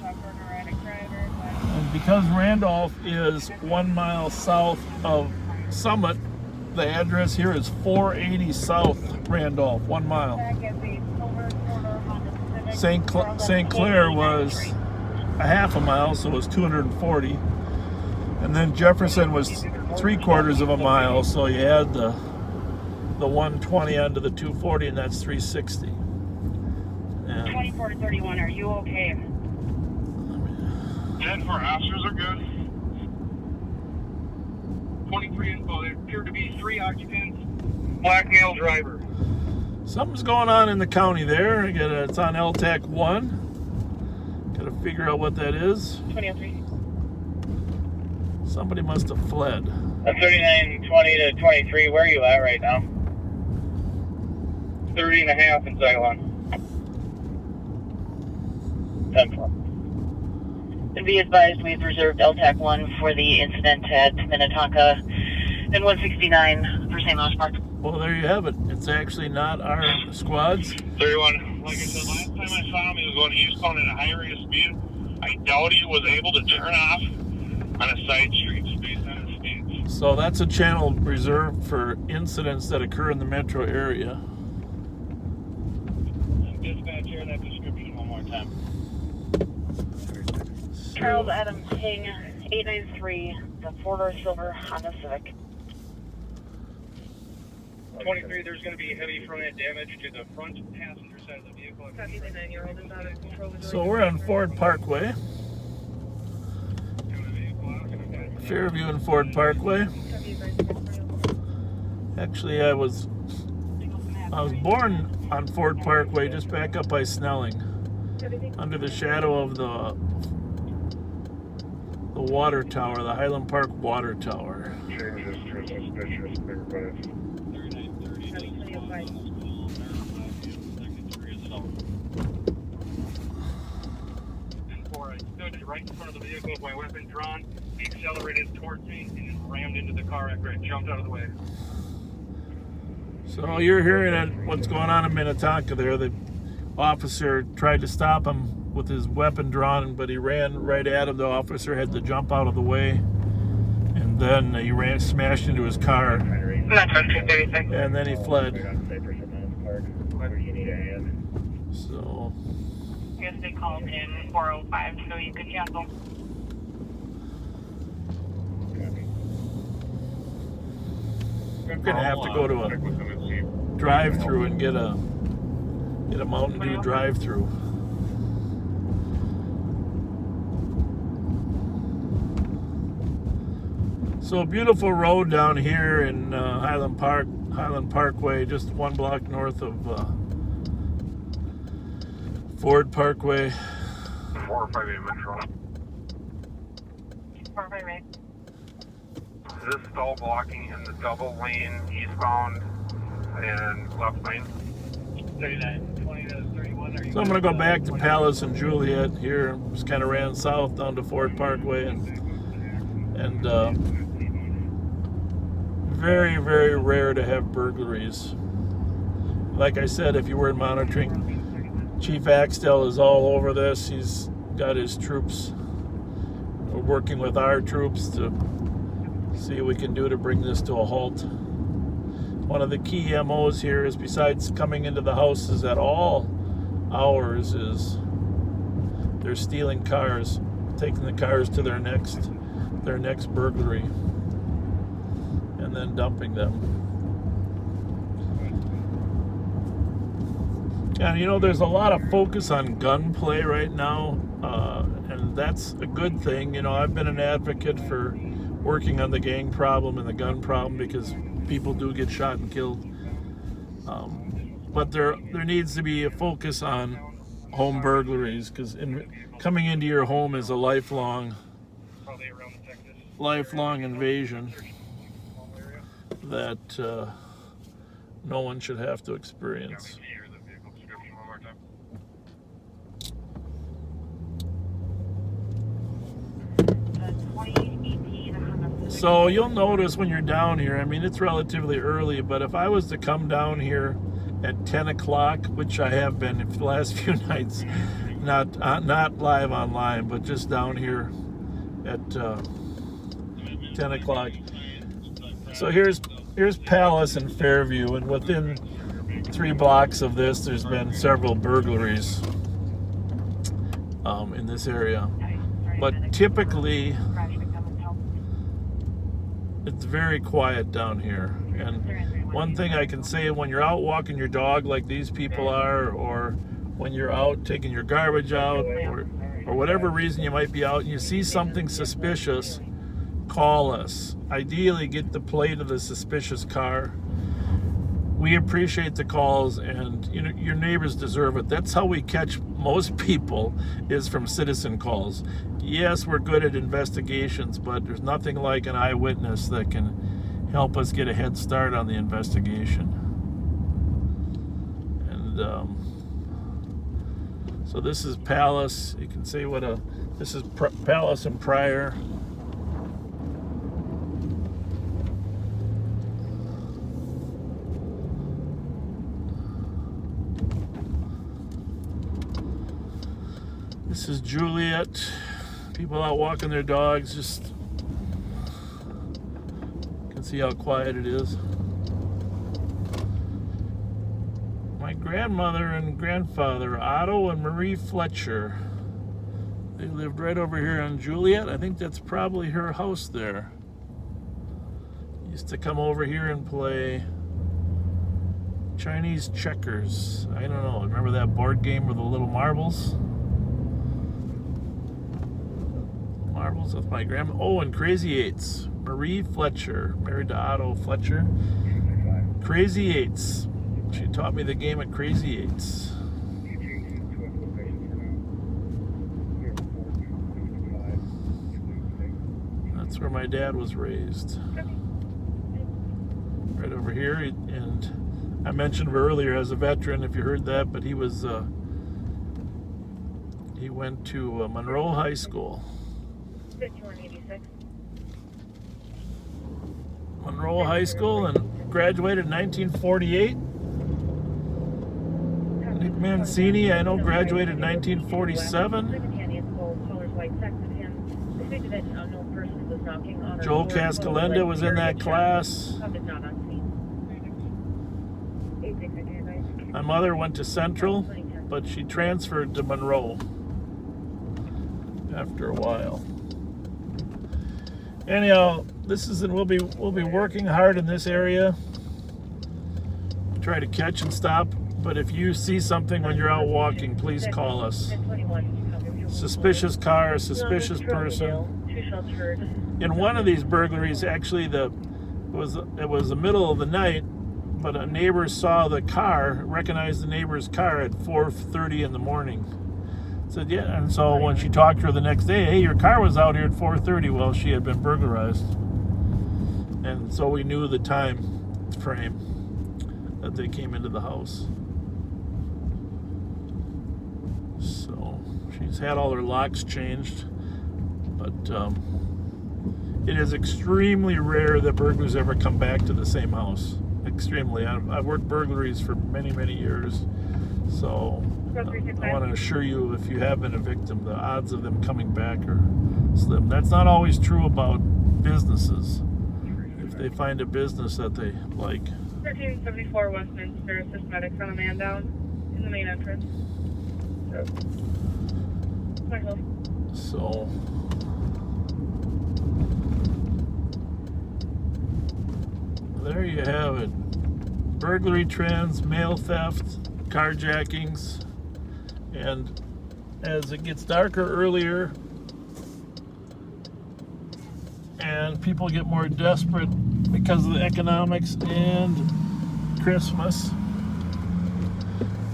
And because Randolph is 1 mile south of Summit, the address here is 480 South Randolph, 1 mile. St. Clair was a half a mile, so it was 240. And then Jefferson was 3/4 of a mile, so you add the 120 onto the 240, and that's 360. And 24 to 31, are you okay? 10-4 officers are good. 23 info. There appear to be 3 occupants. Black male driver. Something's going on in the county there. It's on LTAC 1. Got to figure out what that is. 2003. Somebody must have fled. 3920 to 23. Where are you at right now? 30 and a half in Ceylon. 10-4. And be advised, we've reserved LTAC 1 for the incident at Minnetonka and 169 for St. Louis Park. Well, there you have it. It's actually not our squads. 31. Like I said, last time I saw him, he was going eastbound at a high rate of speed. I doubt he was able to turn off on a side street based on his speed. So that's a channel reserved for incidents that occur in the metro area. Dispatch, hear that description one more time. Charles Adams King, 893, the 4-door silver Honda Civic. 23, there's going to be heavy front end damage to the front passenger side of the vehicle. Copy, the 9-year-old is out of control. So we're on Ford Parkway. Fairview and Ford Parkway. Actually, I was born on Ford Parkway, just back up by Snelling, under the shadow of the water tower, the Highland Park water tower. Changes to suspicious big bus. I stood right in front of the vehicle with my weapon drawn. He accelerated towards me and then rammed into the car after I jumped out of the way. So you're hearing what's going on in Minnetonka there. The officer tried to stop him with his weapon drawn, but he ran right at him. The officer had to jump out of the way, and then he smashed into his car, and then he fled. So I guess they called in 405 so you could cancel. I'm gonna have to go to a drive-through and get a Mountain Dew drive-through. So a beautiful road down here in Highland Parkway, just 1 block north of Ford Parkway. 458 Metro. 458. This stall blocking in the double lane eastbound and left lane. 39, 20 to 31. So I'm going to go back to Palace and Juliet here. Just kind of ran south down to Ford Parkway, and very, very rare to have burglaries. Like I said, if you weren't monitoring, Chief Axtell is all over this. He's got his troops. We're working with our troops to see what we can do to bring this to a halt. One of the key MOs here is, besides coming into the houses at all hours, is they're stealing cars, taking the cars to their next burglary, and then dumping them. And you know, there's a lot of focus on gunplay right now, and that's a good thing. You know, I've been an advocate for working on the gang problem and the gun problem, because people do get shot and killed. But there needs to be a focus on home burglaries, because coming into your home is a lifelong invasion that no one should have to experience. So you'll notice when you're down here, I mean, it's relatively early, but if I was to come down here at 10 o'clock, which I have been for the last few nights, not live online, but just down here at 10 o'clock. So here's Palace and Fairview, and within 3 blocks of this, there's been several burglaries in this area. But typically, it's very quiet down here. And one thing I can say, when you're out walking your dog like these people are, or when you're out taking your garbage out, or or whatever reason you might be out and you see something suspicious, call us. Ideally, get the plate of the suspicious car. We appreciate the calls, and you know, your neighbors deserve it. That's how we catch most people, is from citizen calls. Yes, we're good at investigations, but there's nothing like an eyewitness that can help us get a head start on the investigation. And so this is Palace. You can see this is Palace and Pryor. This is Juliet. People out walking their dogs. Just you can see how quiet it is. My grandmother and grandfather, Otto and Marie Fletcher, they lived right over here on Juliet. I think that's probably her house there. Used to come over here and play Chinese checkers. I don't know. Remember that board game with the little marbles? Marbles with my grandma. Oh, and Crazy Eights. Marie Fletcher, married to Otto Fletcher. Crazy Eights. She taught me the game at Crazy Eights. That's where my dad was raised. Right over here. And I mentioned earlier, as a veteran, if you heard that, but he went to Monroe High School. 5186. Monroe High School, and graduated in 1948. Nick Mancini, I know, graduated in 1947. Joel Cascalenda was in that class. My mother went to Central, but she transferred to Monroe after a while. Anyhow, we'll be working hard in this area. Try to catch and stop. But if you see something when you're out walking, please call us. Suspicious car, suspicious person. In one of these burglaries, actually, it was the middle of the night, but a neighbor saw the car, recognized the neighbor's car at 4:30 in the morning. Said, yeah, and so when she talked to her the next day, hey, your car was out here at 4:30. Well, she had been burglarized. And so we knew the time frame that they came into the house. So she's had all her locks changed, but it is extremely rare that burglars ever come back to the same house. Extremely. I've worked burglaries for many, many years, so I want to assure you, if you have been a victim, the odds of them coming back are slim. That's not always true about businesses. If they find a business that they like. 1374 Westminster, assist medics on a man down in the main entrance. So there you have it. Burglary trends, mail theft, carjackings, and as it gets darker earlier and people get more desperate because of the economics and Christmas,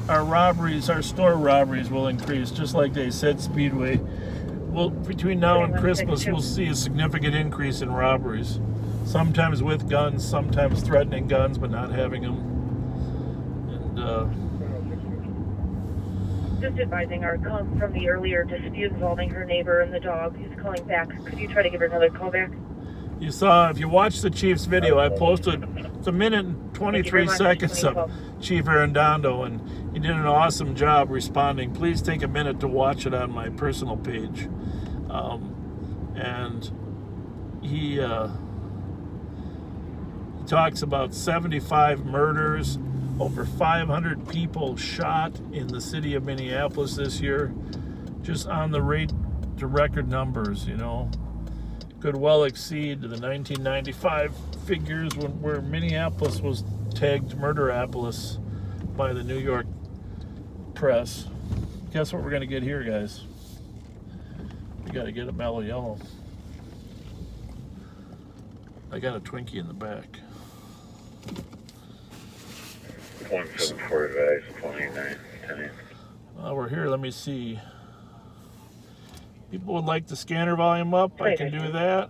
our store robberies will increase, just like they said Speedway. Well, between now and Christmas, we'll see a significant increase in robberies. Sometimes with guns, sometimes threatening guns, but not having them. And just advising our call from the earlier dispute involving her neighbor and the dog who's calling back. Could you try to give her another call back? You saw, if you watched the Chief's video, I posted, it's a minute and 23 seconds of Chief Arredondo, and he did an awesome job responding. Please take a minute to watch it on my personal page. And he talks about 75 murders, over 500 people shot in the city of Minneapolis this year, just on the rate to record numbers, you know. Could well exceed the 1995 figures where Minneapolis was tagged Murderapolis by the New York press. Guess what we're going to get here, guys? You gotta get a mellow yellow. I got a Twinkie in the back. 174 advice, 29, 10. We're here, let me see. People would like the scanner volume up, I can do that.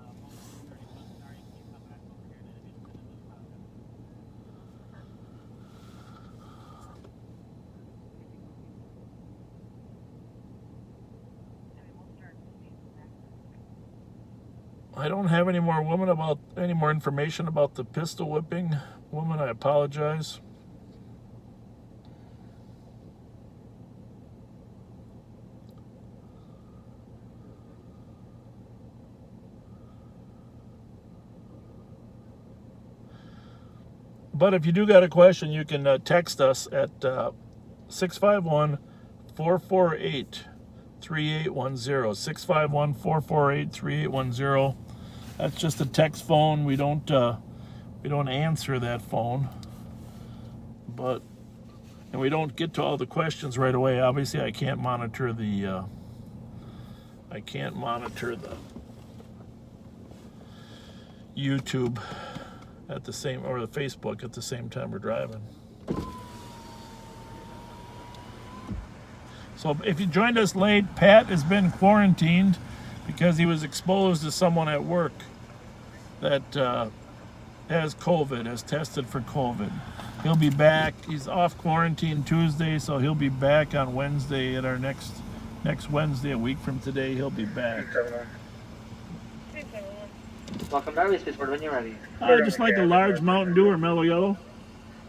I don't have any more information about the pistol whipping. Woman, I apologize. But if you do got a question, you can text us at 651-448-3810. 651-448-3810. That's just a text phone. We don't answer that phone, and we don't get to all the questions right away. Obviously, I can't monitor the YouTube at the same, or the Facebook at the same time we're driving. So if you joined us late, Pat has been quarantined because he was exposed to someone at work that has COVID, has tested for COVID. He'll be back. He's off quarantine Tuesday, so he'll be back on Wednesday at our next Wednesday, a week from today. He'll be back. Welcome, Dreary. Space Board when you're ready. I'd just like a large Mountain Dew or mellow yellow.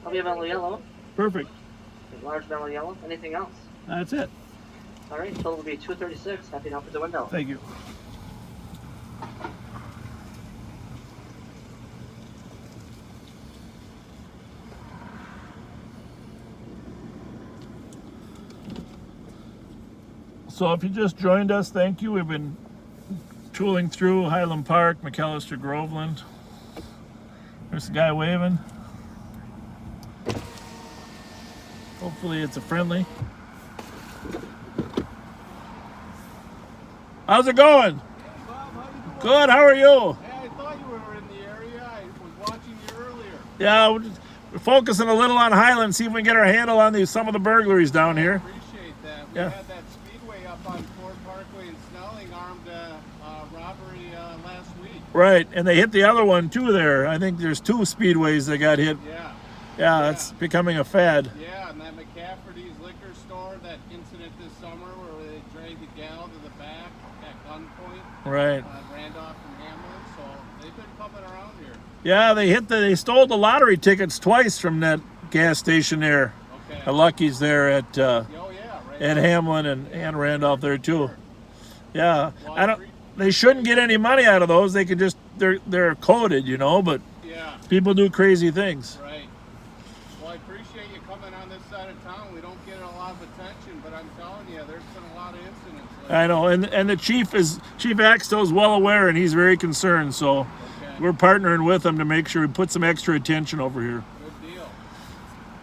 I'll be a mellow yellow. Perfect. Large mellow yellow. Anything else? That's it. All right, total will be 236. Happy to help with the window. Thank you. So if you just joined us, thank you. We've been tooling through Highland Park, McAllister, Groveland. There's a guy waving. Hopefully it's a friendly. How's it going? Bob, how you doing? Good, how are you? Yeah, I thought you were in the area. I was watching you earlier. Yeah, we're focusing a little on Highland, see if we can get our handle on some of the burglaries down here. I appreciate that. We had that speedway up on Ford Parkway in Snelling, armed robbery last week. Right, and they hit the other one too there. I think there's 2 speedways that got hit. Yeah, it's becoming a fad. Yeah, and that McCafferty's liquor store, that incident this summer where they dragged the gal to the back at gunpoint. Right. Randolph and Hamlin, so they've been coming around here. Yeah, they stole the lottery tickets twice from that gas station there. Okay. The Lucky's there at Hamlin and Randolph there too. Yeah, they shouldn't get any money out of those. They could just they're coded, but people do crazy things. Right. Well, I appreciate you coming on this side of town. We don't get a lot of attention, but I'm telling you, there's been a lot of incidents lately. I know, and the Chief Axtell is well aware, and he's very concerned. So we're partnering with him to make sure we put some extra attention over here. Good deal.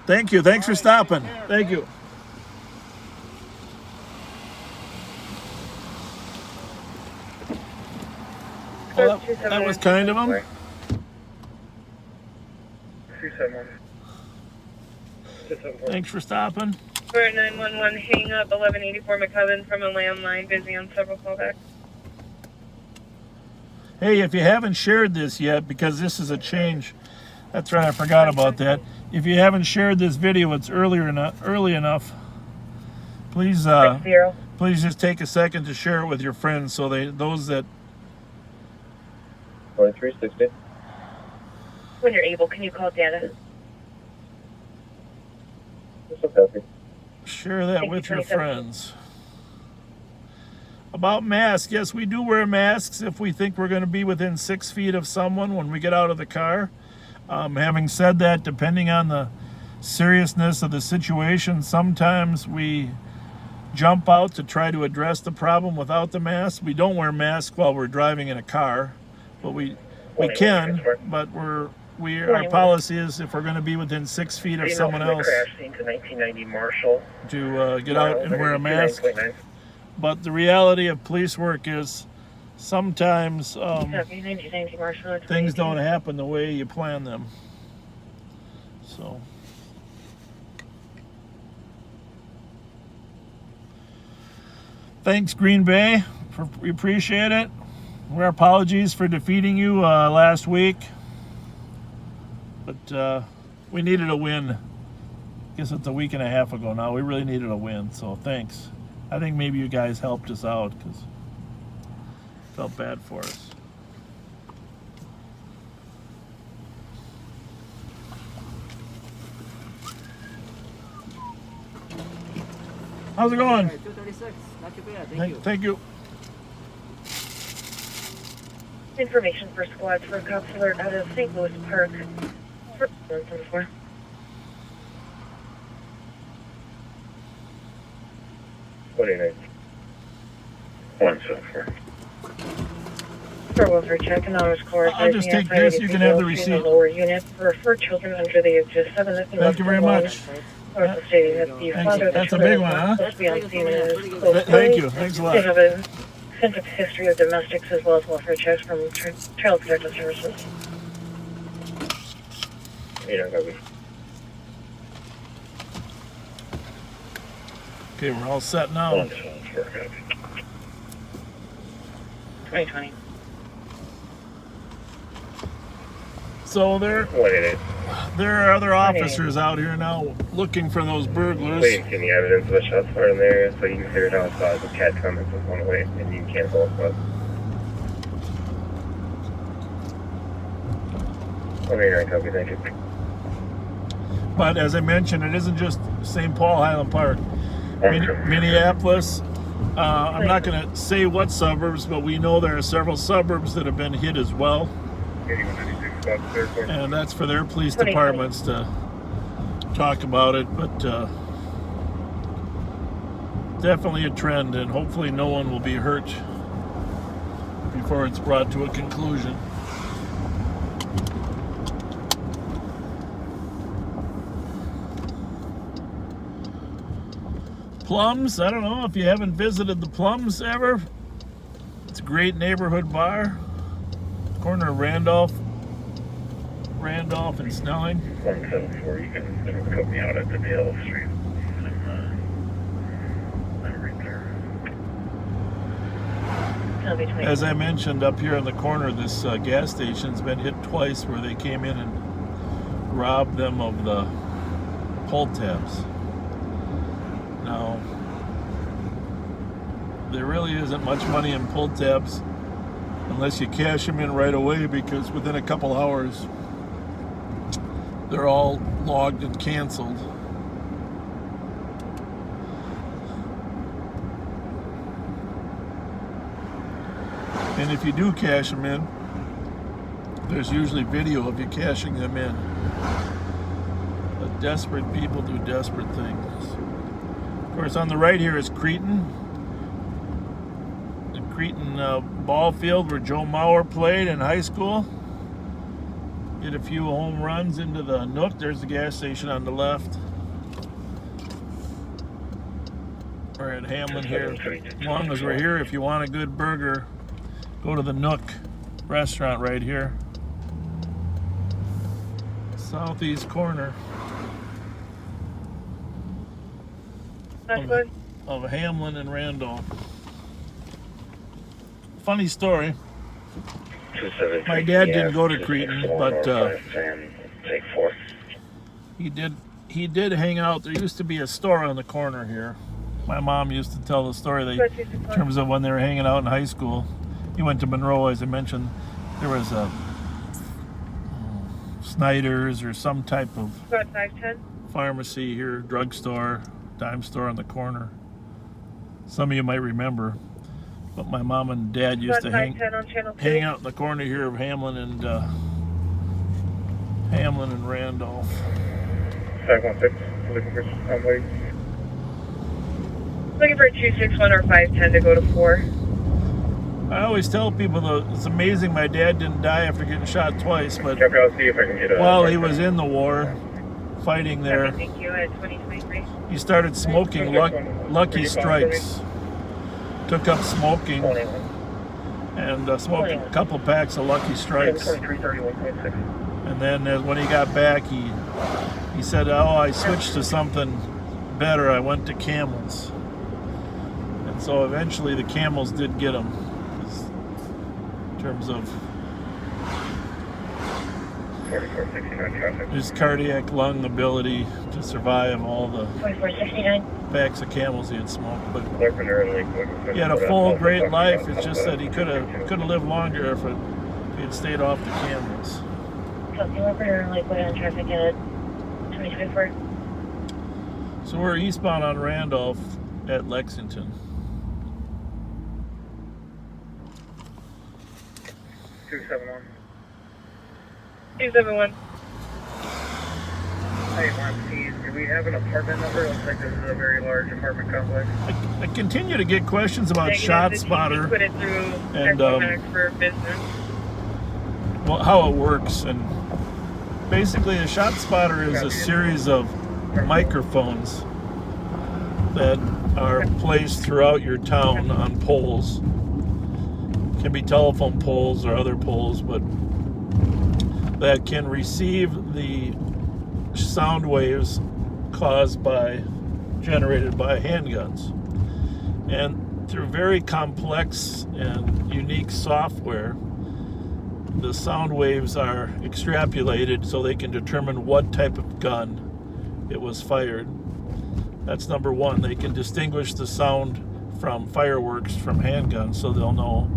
Thank you. Thanks for stopping. Thank you. Well, that was kind of him. 371. Thanks for stopping. We're at 911, hang up 1184 McCubbin from a landline, busy on several callbacks. Hey, if you haven't shared this yet, because this is a change, that's right, I forgot about that. If you haven't shared this video, it's early enough. Please, please just take a second to share it with your friends, so those that. 4360. When you're able, can you call data? Share that with your friends. About masks, yes, we do wear masks if we think we're going to be within 6 feet of someone when we get out of the car. Having said that, depending on the seriousness of the situation, sometimes we jump out to try to address the problem without the mask. We don't wear masks while we're driving in a car, but we can. But our policy is if we're going to be within 6 feet of someone else, Crash scene to 1990 Marshall. to get out and wear a mask. But the reality of police work is sometimes things don't happen the way you plan them. So thanks, Green Bay. We appreciate it. Our apologies for defeating you last week. But we needed a win. I guess it's a week and a half ago now. We really needed a win, so thanks. I think maybe you guys helped us out because it felt bad for us. How's it going? 236. Not too bad. Thank you. Thank you. Information for squads for cops alert out of St. Louis Park. For 174. What do you need? 174. For welfare check and honors course. I'll just take this. You can have the receipt. Lower unit for children under the age of 7. Thank you very much. Also stating that the father of the That's a big one, huh? Must be on scene and is close. Thank you. Thanks a lot. They have a extensive history of domestics as well as welfare checks from Child Protective Services. Okay, we're all set now. 2020. So there are other officers out here now looking for those burglars. Wait, can you evidence of the shots fired in there so you can figure it out as the cat comments was one away and you can cancel it. Okay, right, copy, thank you. But as I mentioned, it isn't just St. Paul, Highland Park. Minneapolis, I'm not going to say what suburbs, but we know there are several suburbs that have been hit as well. And that's for their police departments to talk about it, but definitely a trend, and hopefully no one will be hurt before it's brought to a conclusion. Plums, I don't know if you haven't visited the Plums ever. It's a great neighborhood bar. Corner of Randolph and Snelling. 174, you can put me out at the Dale Street. I'm right there. As I mentioned, up here in the corner, this gas station's been hit twice where they came in and robbed them of the pull tabs. Now, there really isn't much money in pull tabs unless you cash them in right away, because within a couple hours they're all logged and canceled. And if you do cash them in, there's usually video of you cashing them in. But desperate people do desperate things. Of course, on the right here is Cretin. The Cretin ball field where Joe Mauer played in high school. Did a few home runs into the Nook. There's the gas station on the left. We're at Hamlin here. As long as we're here, if you want a good burger, go to the Nook restaurant right here. Southeast corner of Hamlin and Randolph. Funny story. My dad didn't go to Cretin, but he did hang out. There used to be a store on the corner here. My mom used to tell the story in terms of when they were hanging out in high school. He went to Monroe, as I mentioned. There was a Snyder's or some type of pharmacy here, drugstore, dime store on the corner. Some of you might remember. But my mom and dad used to hang out in the corner here of Hamlin and Randolph. 516, looking for somebody. Looking for 261 or 510 to go to 4. I always tell people, though, it's amazing my dad didn't die after getting shot twice, but I'll see if I can get while he was in the war, fighting there, Thank you at 2023. he started smoking Lucky Strikes. took up smoking 21. and smoked a couple packs of Lucky Strikes. 2331.6. And then when he got back, he said, "Oh, I switched to something better. I went to Camels." And so eventually the Camels did get him, in terms of 4469 traffic. his cardiac lung ability to survive all the 4469. packs of Camels he had smoked. But Lakewood. he had a full, great life. It's just that he could have lived longer if he had stayed off the Camels. Lakewood on traffic at 2024. So we're eastbound on Randolph at Lexington. 271. 271. Hey, Monty, do we have an apartment number? Looks like this is a very large apartment complex. I continue to get questions about ShotSpotter Put it through and for business. well, how it works. And basically, a ShotSpotter is a series of microphones that are placed throughout your town on poles. Can be telephone poles or other poles, but that can receive the sound waves generated by handguns. And through very complex and unique software, the sound waves are extrapolated so they can determine what type of gun it was fired. That's number one. They can distinguish the sound from fireworks from handguns, so they'll know.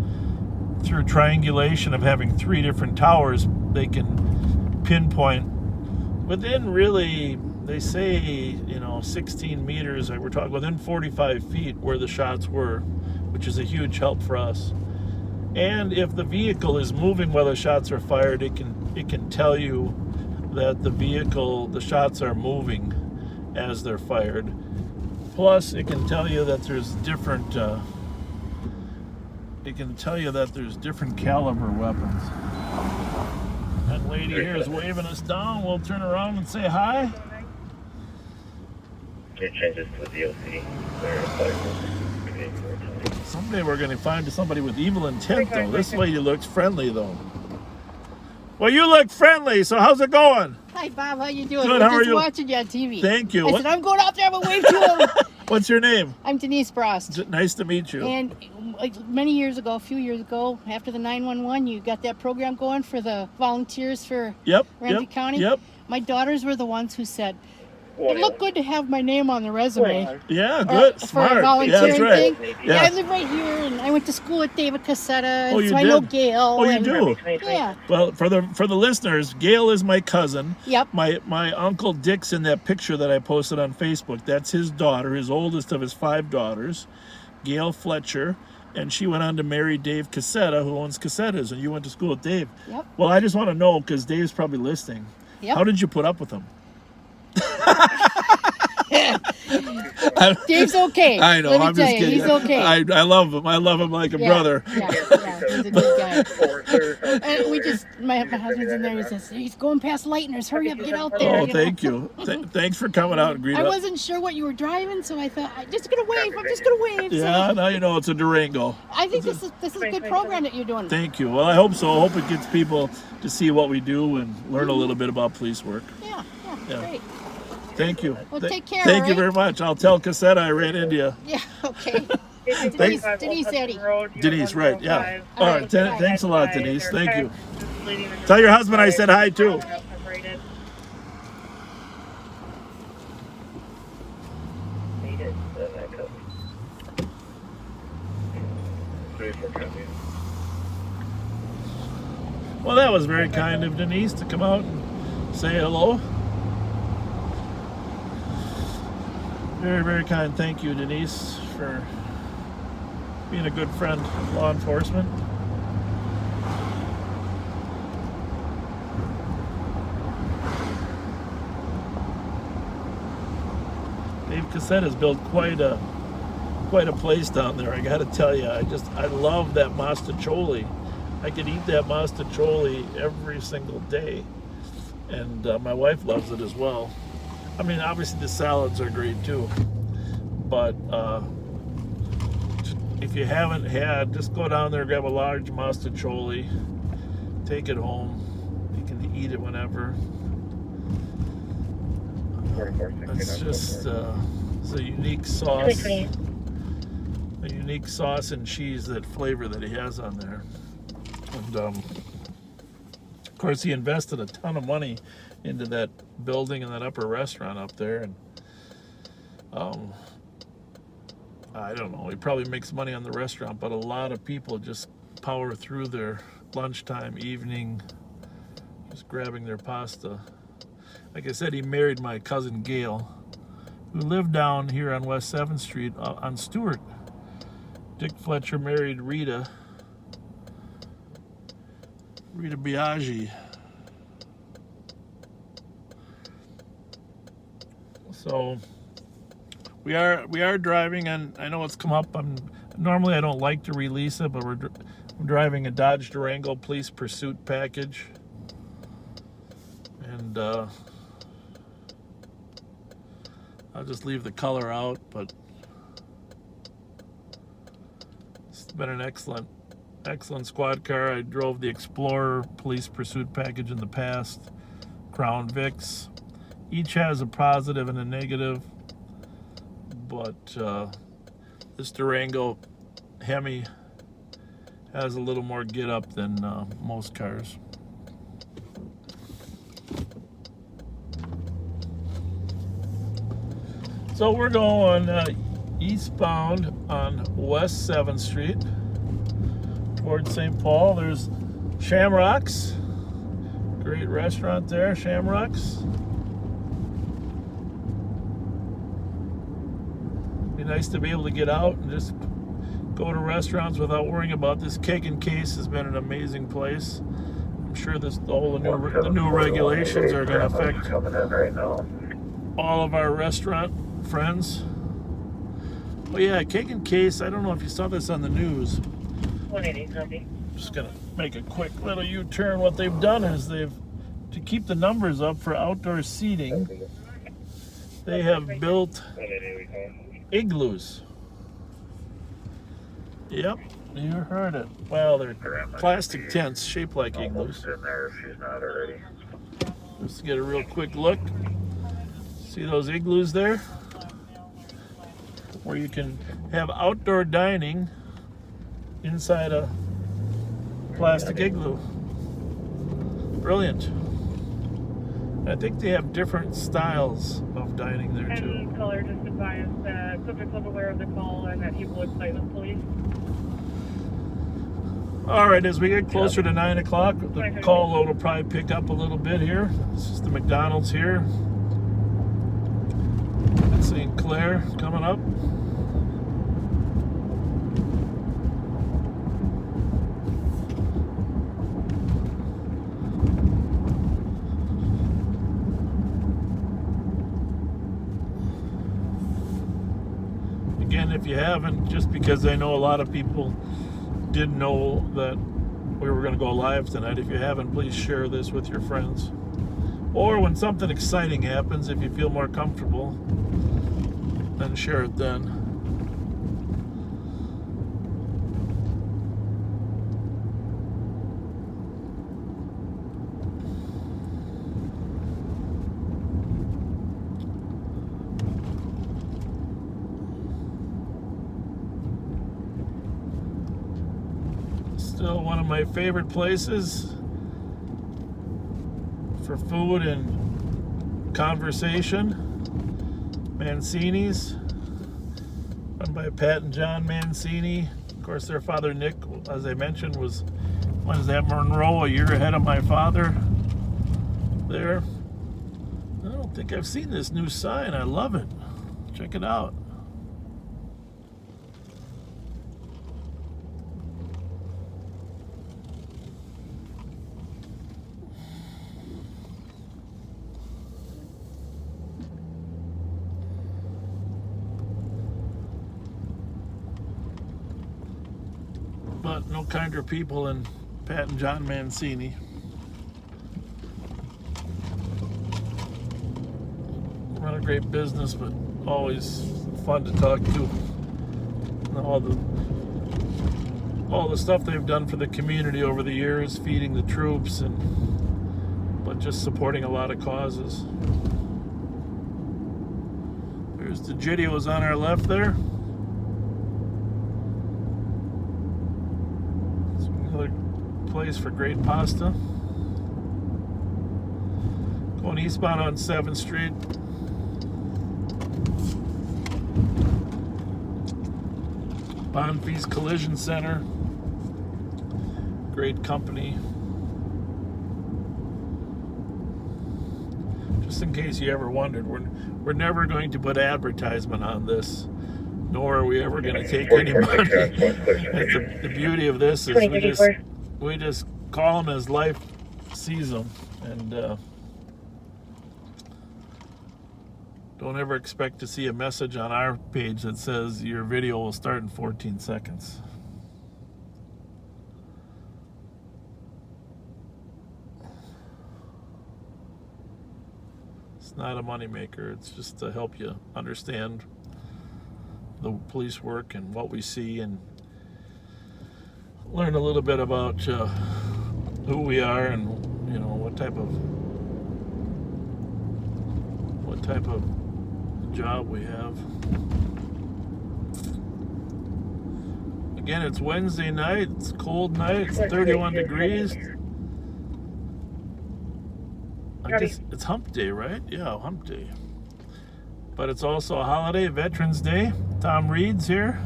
Through triangulation of having 3 different towers, they can pinpoint within, really, they say, 16 meters, we're talking within 45 feet where the shots were, which is a huge help for us. And if the vehicle is moving while the shots are fired, it can tell you that the shots are moving as they're fired. Plus, it can tell you that there's different caliber weapons. That lady here is waving us down. We'll turn around and say hi. Can you change this to the DOC? Someday we're going to find somebody with evil intent, though. This lady looks friendly, though. Well, you look friendly, so how's it going? Hi, Bob. How you doing? Good, We're how are just you? watching you on TV. Thank you. I said, I'm going out there, I'm going to wave to him. What's your name? I'm Denise Frost. Nice to meet you. And like a few years ago, after the 911, you got that program going for the volunteers for Ramsey County. Yep. My daughters were the ones who said, it looked good to have my name on the resume. Yeah, good. Smart. For a volunteering right. thing. Yeah. I live right here, and I went to school with David Cassetta, Oh, you so I did? know Gail. Oh, you and, do? Yeah. Well, for the listeners, Gail is my cousin. Yep. My uncle Dick's in that picture that I posted on Facebook. That's his daughter, his oldest of his 5 daughters, Gail Fletcher. And she went on to marry Dave Cassetta, who owns Cassettas, and you went to school with Dave. Yep. Well, I just want to know, because Dave's probably listening. Yep. How did you put up with him? Dave's okay. I know. I'm just kidding. He's okay. I love him. I love him like a brother. Yeah, he's a good guy. And my husband's in there. He says, he's going past Lightners. Hurry up, get out there. Oh, thank you. Thanks for coming out and greeting I us. wasn't sure what you were driving, so I thought, I'm just going to wave. Yeah, So now you know it's a Durango. I think this is a good program that you're doing. Thank you. Well, I hope so. I hope it gets people to see what we do and learn a little bit about police work. Yeah, great. Thank you. Well, take care. Thank you right? very much. I'll tell Cassetta I ran into you. Yeah, okay. Thanks. Denise Eddie. Denise, right, yeah. All All right, right, bye. thanks a lot, Denise. Thank you. Tell your husband I said hi, too. Well, that was very kind of Denise to come out and say hello. Very, very kind. Thank you, Denise, for being a good friend of law enforcement. Dave Cassetta has built quite a place down there. I got to tell you, I love that mastacholi. I could eat that mastacholi every single day, and my wife loves it as well. I mean, obviously the salads are great too, but if you haven't had, just go down there, grab a large mustacholi, take it home. You can eat it whenever. It's just it's a unique sauce. A unique sauce and cheese, that flavor that he has on there. And of course, he invested a ton of money into that building and that upper restaurant up there. And I don't know, he probably makes money on the restaurant, but a lot of people just power through their lunchtime, evening, just grabbing their pasta. Like I said, he married my cousin Gail, who lived down here on West 7th Street on Stewart. Dick Fletcher married Rita Biaggi. So we are driving, and I know it's come up. Normally I don't like to release it, but I'm driving a Dodge Durango police pursuit package, and I'll just leave the color out, but it's been an excellent squad car. I drove the Explorer police pursuit package in the past, Crown Vics. Each has a positive and a negative, but this Durango Hemi has a little more get up than most cars. So we're going eastbound on West 7th Street towards St. Paul. There's Shamrocks, great restaurant there, Shamrocks. Be nice to be able to get out and just go to restaurants without worrying about this. Cake and Case has been an amazing place. I'm sure the new regulations are going to affect all of our restaurant friends. Oh yeah, Cake and Case, I don't know if you saw this on the news. 180, copy. Just gonna make a quick little U-turn. What they've done is to keep the numbers up for outdoor seating, they have built igloos. Yep, you heard it. Well, they're plastic tents shaped like igloos. Just to get a real quick look. See those igloos there? Where you can have outdoor dining inside a plastic igloo. Brilliant. I think they have different styles of dining there too. And caller just advised that subject was aware of the call and that he will excite with police. All right, as we get closer to 9 o'clock, the call load will probably pick up a little bit here. This is the McDonald's here. St. Clair coming up. Again, if you haven't, just because I know a lot of people didn't know that we were going to go live tonight, if you haven't, please share this with your friends. Or when something exciting happens, if you feel more comfortable, then share it then. Still one of my favorite places for food and conversation. Mancini's, run by Pat and John Mancini. Of course, their father Nick, as I mentioned, was at Monroe, a year ahead of my father there. I don't think I've seen this new sign. I love it. Check it out. But no kinder people than Pat and John Mancini. Run a great business, but always fun to talk to. And all the all the stuff they've done for the community over the years, feeding the troops, but just supporting a lot of causes. There's the Gideos on our left there. It's another place for great pasta. Going eastbound on 7th Street. Bonfils Collision Center. Great company. Just in case you ever wondered, we're never going to put advertisement on this, nor are we ever going to take any money. The beauty of this is we just call them as life sees them, and don't ever expect to see a message on our page that says your video will start in 14 seconds. It's not a moneymaker. It's just to help you understand the police work and what we see, and learn a little bit about who we are and what type of job we have. Again, it's Wednesday night. It's a cold night. It's 31 degrees. I guess it's hump day, right? Yeah, hump day. But it's also a holiday, Veterans Day. Tom Reed's here.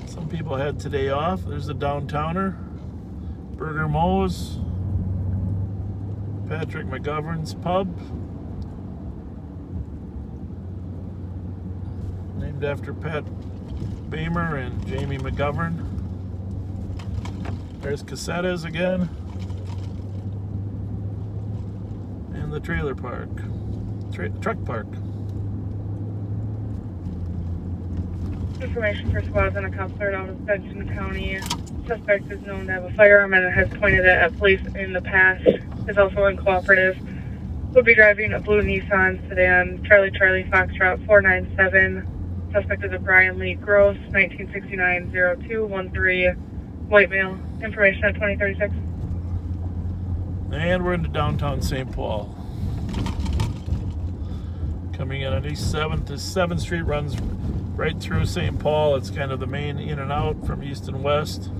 Some people had today off. There's the downtowner. Burger Mo's. Patrick McGovern's Pub. Named after Pat Bamer and Jamie McGovern. There's Casetas again. And the trailer park. Truck park. Information for squads on a cop alert out of Benson County. Suspect is known to have a firearm and has pointed it at police in the past. Is also uncooperative. Would be driving a blue Nissan sedan. Charlie Foxtrot 497. Suspect is a Brian Lee Gross, 1969-0213, white male. Information at 2036. And we're into downtown St. Paul. Coming in on East 7th. This 7th Street runs right through St. Paul. It's kind of the main in and out from east and west.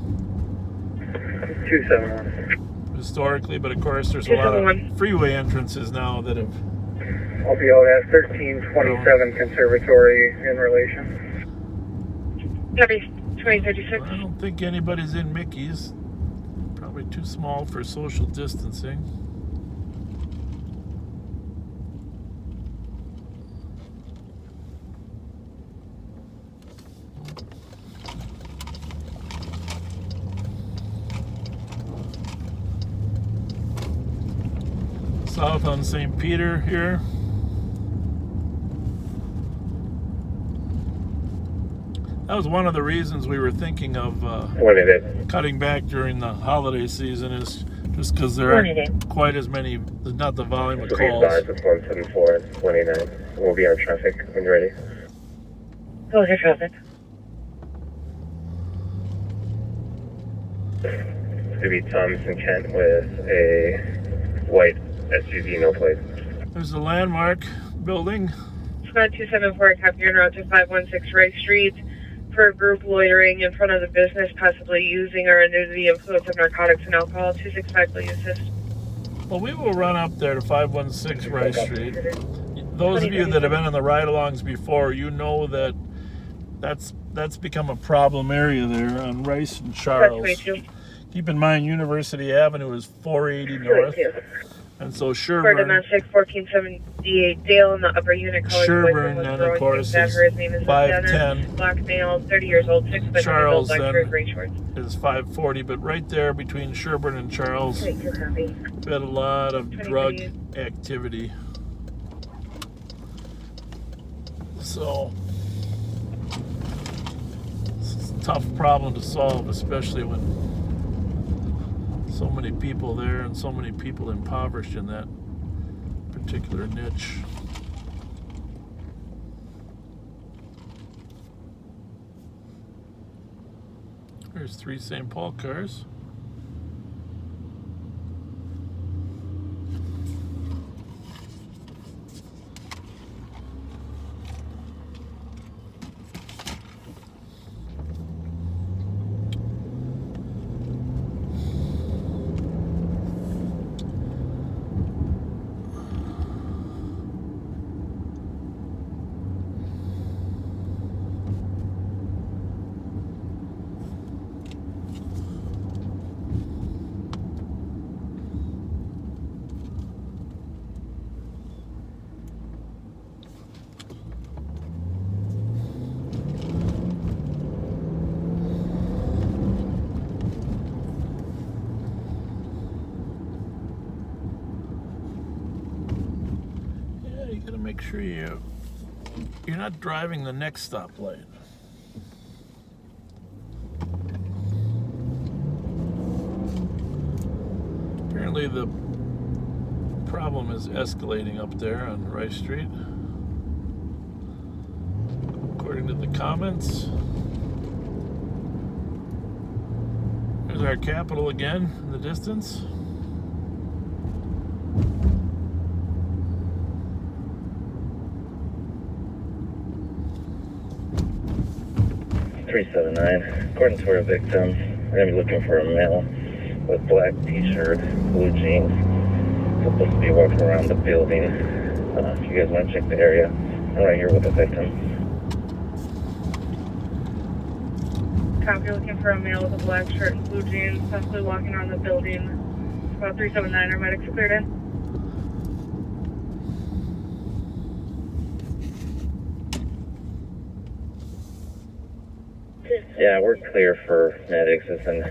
271. Historically, but of course there's a lot of freeway entrances now that have... I'll be out at 1327 Conservatory in relation. Copy, 2036. I don't think anybody's in Mickey's. Probably too small for social distancing. South on St. Peter here. That was one of the reasons we were thinking of cutting back during the holiday season, is just because there aren't quite as many, there's not the volume of calls. 174 and 29. We'll be on traffic when you're ready. Go ahead, traffic. It's going to be Thompson Kent with a white SUV, no plate. There's the Landmark building. Squad 274, copy en route to 516 Rice Street for a group loitering in front of the business, possibly using or under the influence of narcotics and alcohol. 265, will you assist? Well, we will run up there to 516 Rice Street. Those of you that have been in the ride-alongs before, you know that that's become a problem area there on Rice and Charles. Keep in mind, University Avenue is 480 north. And so Sherburne, for domestic 1478 Dale in the upper unit. Sherburne, then of course is 510. Black male, 30 years old, 6 foot. Charles black then gray shorts. is 540, but right there between Sherburne and Charles, we've had a lot of drug activity. So it's a tough problem to solve, especially when so many people there and so many people impoverished in that particular niche. There's 3 St. Paul cars. Make sure you're not driving the next stoplight. Apparently the problem is escalating up there on Rice Street, according to the comments. There's our Capitol again in the distance. 379. According to our victim, we're going to be looking for a male with black t-shirt, blue jeans. Supposed to be walking around the building. If you guys want to check the area, I'm right here with the victim. Copy, looking for a male with a black shirt and blue jeans, possibly walking around the building. About 379, our medics cleared in. Yeah, we're clear for medics. It's an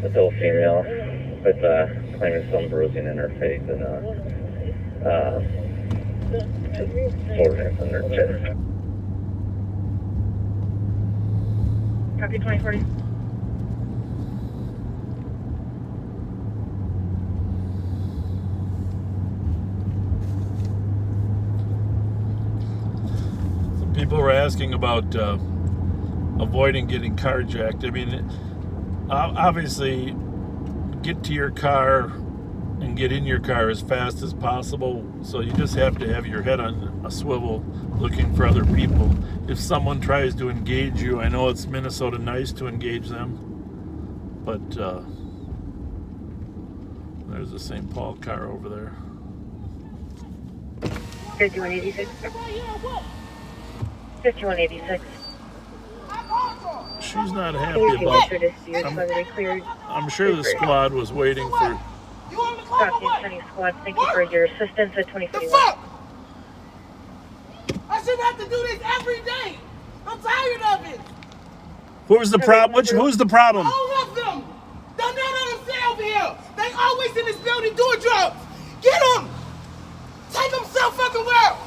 adult female with claiming some bruising in her face and soreness in her chest. Copy, 2040. Some people were asking about avoiding getting carjacked. I mean, obviously, get to your car and get in your car as fast as possible. So you just have to have your head on a swivel looking for other people. If someone tries to engage you, I know it's Minnesota nice to engage them, but there's a St. Paul car over there. 5186. 5186. She's not happy about it. I'm sure the squad was waiting for... Copy, County Squad. Thank you for your assistance at 2041. Fuck! I shouldn't have to do this every day. I'm tired of it. Who's the problem? Who's the problem? All of them. They're not on themselves here. They always in this building doing drugs. Get them. Take them so fucking well.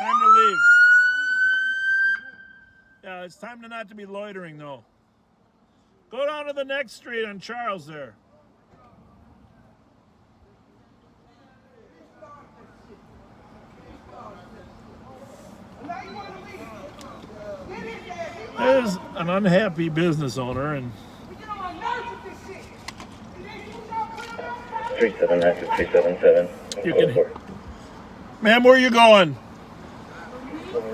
Time to leave. Yeah, it's time to not to be loitering, though. Go down to the next street on Charles there. There's an unhappy business owner, and 379 to 377. you can. Ma'am, where are you going?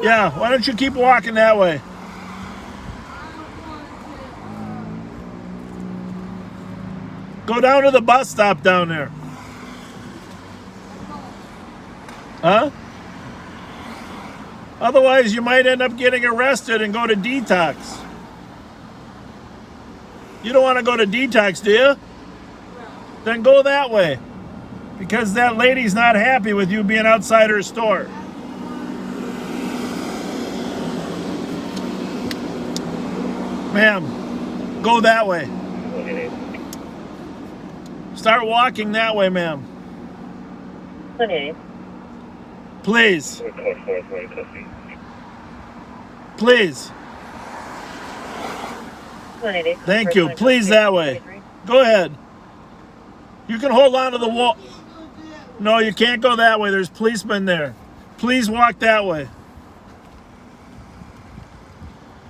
Yeah, why don't you keep walking that way? Go down to the bus stop down there. Huh? Otherwise, you might end up getting arrested and go to detox. You don't want to go to detox, do you? Then go that way. Because that lady's not happy with you being outside her store. Ma'am, go that way. Start walking that way, ma'am. Please. Please. Thank you. Please that way. Go ahead. You can hold on to the wall. No, you can't go that way. There's policemen there. Please walk that way.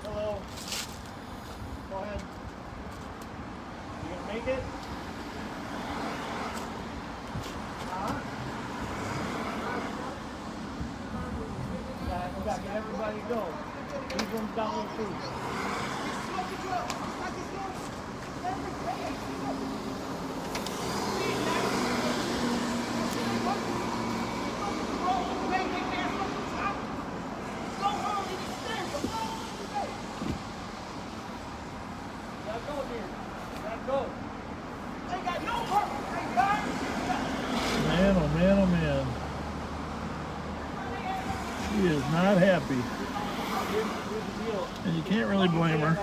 Hello. Go ahead. You gonna make it? We gotta get everybody to go. Leave them down with food. Man, oh man, oh man. She is not happy. And you can't really blame her.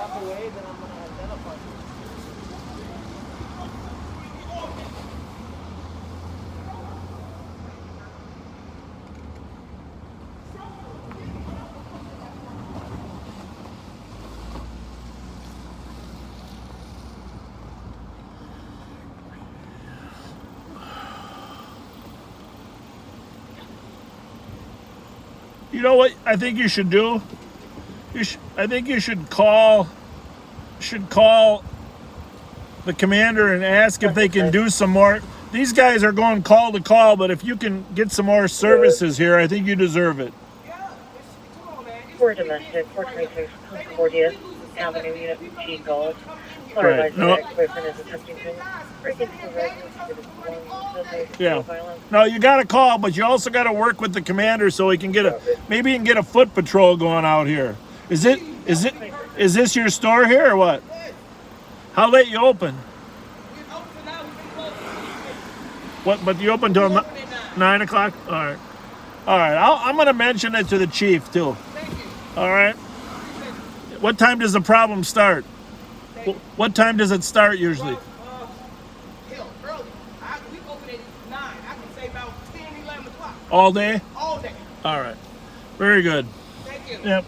You know what I think you should do? I think you should call the commander and ask if they can do some more. These guys are going call to call, but if you can get some more services here, I think you deserve it. For domestic, 426 Concordia Avenue, Unit G Golf. Right. No. Ex-boyfriend is attempting to break into the residence due to Yeah. violence. No, you got to call, but you also got to work with the commander so he can get maybe he can get a foot patrol going out here. Is this your store here or what? How late you open? What? But you open till 9 o'clock? All right. All right. I'm going to mention it to the chief too. All right. What time does the problem start? What time does it start usually? Hell, early. We open at 9. I can say about 10, 11 o'clock. All day? All day. All right. Very good. Thank you. Yep.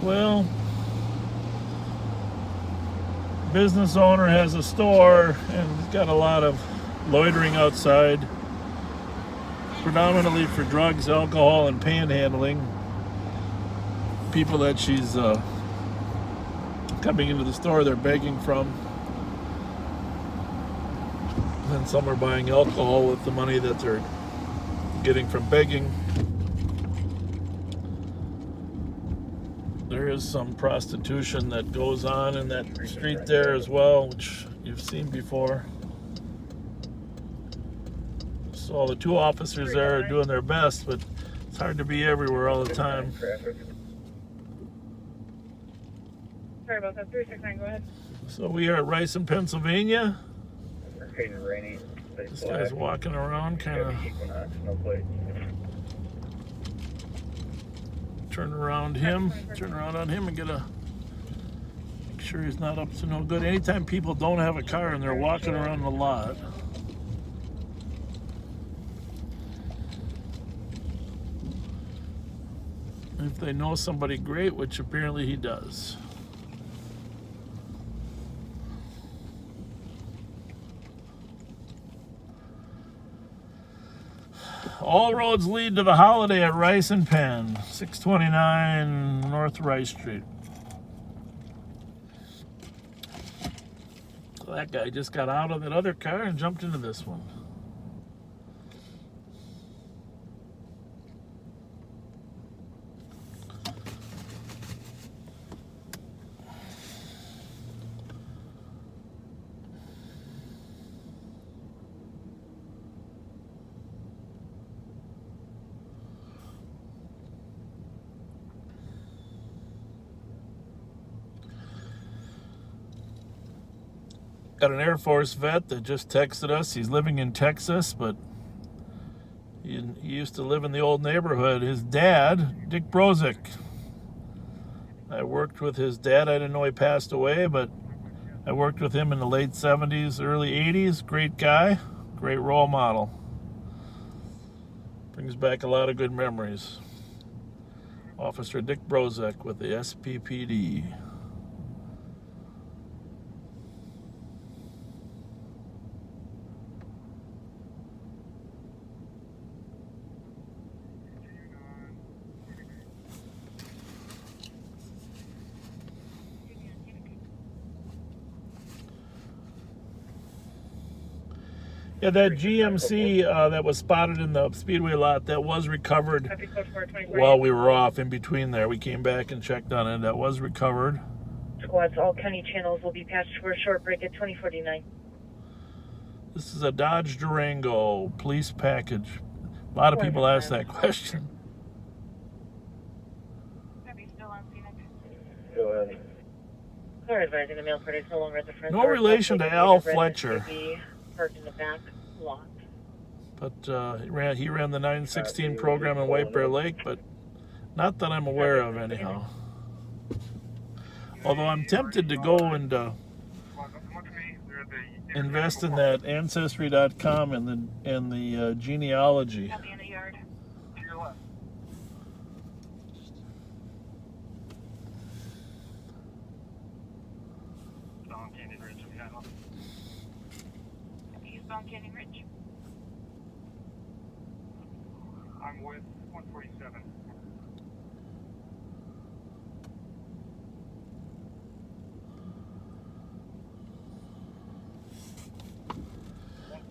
Well, business owner has a store and he's got a lot of loitering outside, predominantly for drugs, alcohol, and panhandling. People that she's coming into the store, they're begging from. And some are buying alcohol with the money that they're getting from begging. There is some prostitution that goes on in that street there as well, which you've seen before. So the two officers there are doing their best, but it's hard to be everywhere all the time. Sorry about that. 369, go ahead. So we are at Rice in Pennsylvania. Rainy. This guy's walking around kind of turn around on him and make sure he's not up to no good. Anytime people don't have a car and they're walking around the lot, if they know somebody great, which apparently he does. All roads lead to the Holiday at Rice and Penn, 629 North Rice Street. So that guy just got out of that other car and jumped into this one. Got an Air Force vet that just texted us. He's living in Texas, but he used to live in the old neighborhood. His dad, Dick Brozick. I worked with his dad. I didn't know he passed away, but I worked with him in the late 70s, early 80s. Great guy, great role model. Brings back a lot of good memories. Officer Dick Brozick with the SPPD. Yeah, that GMC that was spotted in the Speedway lot, that was recovered while we were off in between there. We came back and checked on it. That was recovered. Squads, all county channels will be patched for a short break at 2049. This is a Dodge Durango police package. A lot of people ask that question. Go ahead. Car advising the mail party is no longer at the front No door. relation to Al Fletcher. Parked in the back lot. But he ran the 916 program in White Bear Lake, but not that I'm aware of anyhow. Although I'm tempted to go and invest in that Ancestry.com and the genealogy. Eastbound Canyon Ridge. I'm with 147.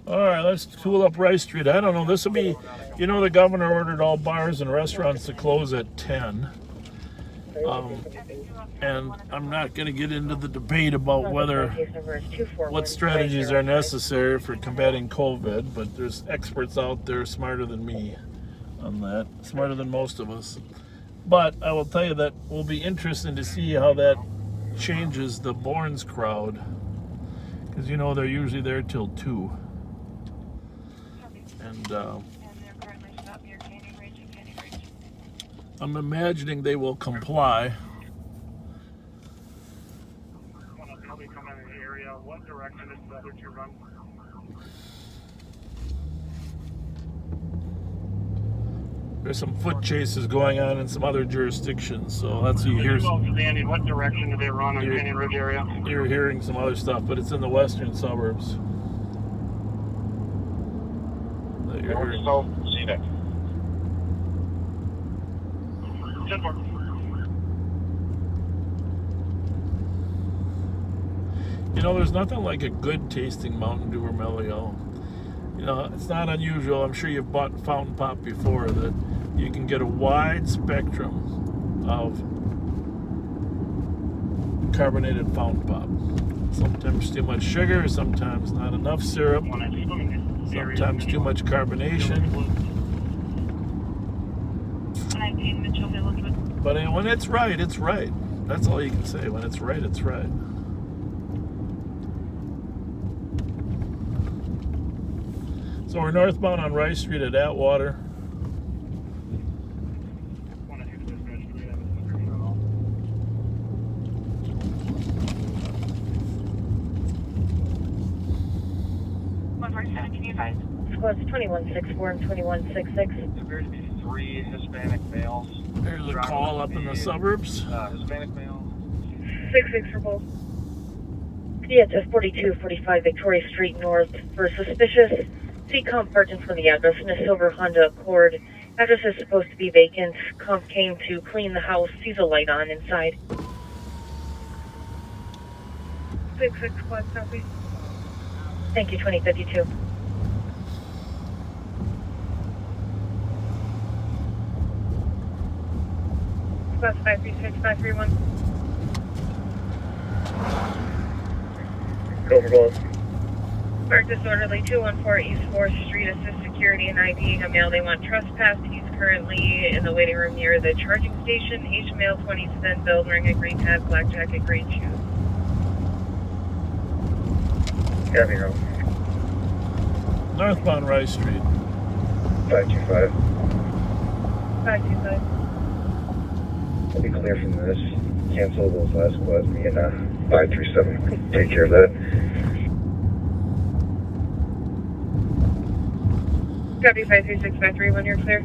All right, let's tool up Rice Street. I don't know, this will be, you know, the governor ordered all bars and restaurants to close at 10. And I'm not going to get into the debate about what strategies are necessary for combating COVID, but there's experts out there smarter than me on that, smarter than most of us. But I will tell you that will be interesting to see how that changes the Bournes crowd, because you know they're usually there till 2. And I'm imagining they will comply. What direction is the other two run? There's some foot chases going on in some other jurisdictions, so that's you hear. Andy, what direction do they run in Canyon Ridge area? You're hearing some other stuff, but it's in the western suburbs. That you're hearing. So, see that. 10-4. You know, there's nothing like a good tasting Mountain Dew or Mello. You know, it's not unusual. I'm sure you've bought Fountain Pop before, that you can get a wide spectrum of carbonated Fountain Pop. Sometimes too much sugar, sometimes not enough syrup, sometimes too much carbonation. But when it's right, it's right. That's all you can say. When it's right, it's right. So we're northbound on Rice Street at Atwater. Squads 2164 and 2166. There appears to be 3 Hispanic males. There's a call up in the suburbs. Hispanic male. 66 for both. Yeah, it's 4245 Victoria Street North for suspicious. C-Comp parked in front of the address in a silver Honda Accord. Address is supposed to be vacant. Comp came to clean the house, sees a light on inside. 66 squad copy. Thank you, 2052. Squad 536, 531. Go for both. Park disorderly 214 East 4th Street, assist security and IDing a male. They want trespass. He's currently in the waiting room near the charging station. Each male 20 cent bill, wearing a green hat, black jacket, green shoes. Copy, no. Northbound Rice Street. 525. 525. I'll be clear from this. Cancel those last squads. Me and 537. Take care of that. Copy 536, 531, you're clear.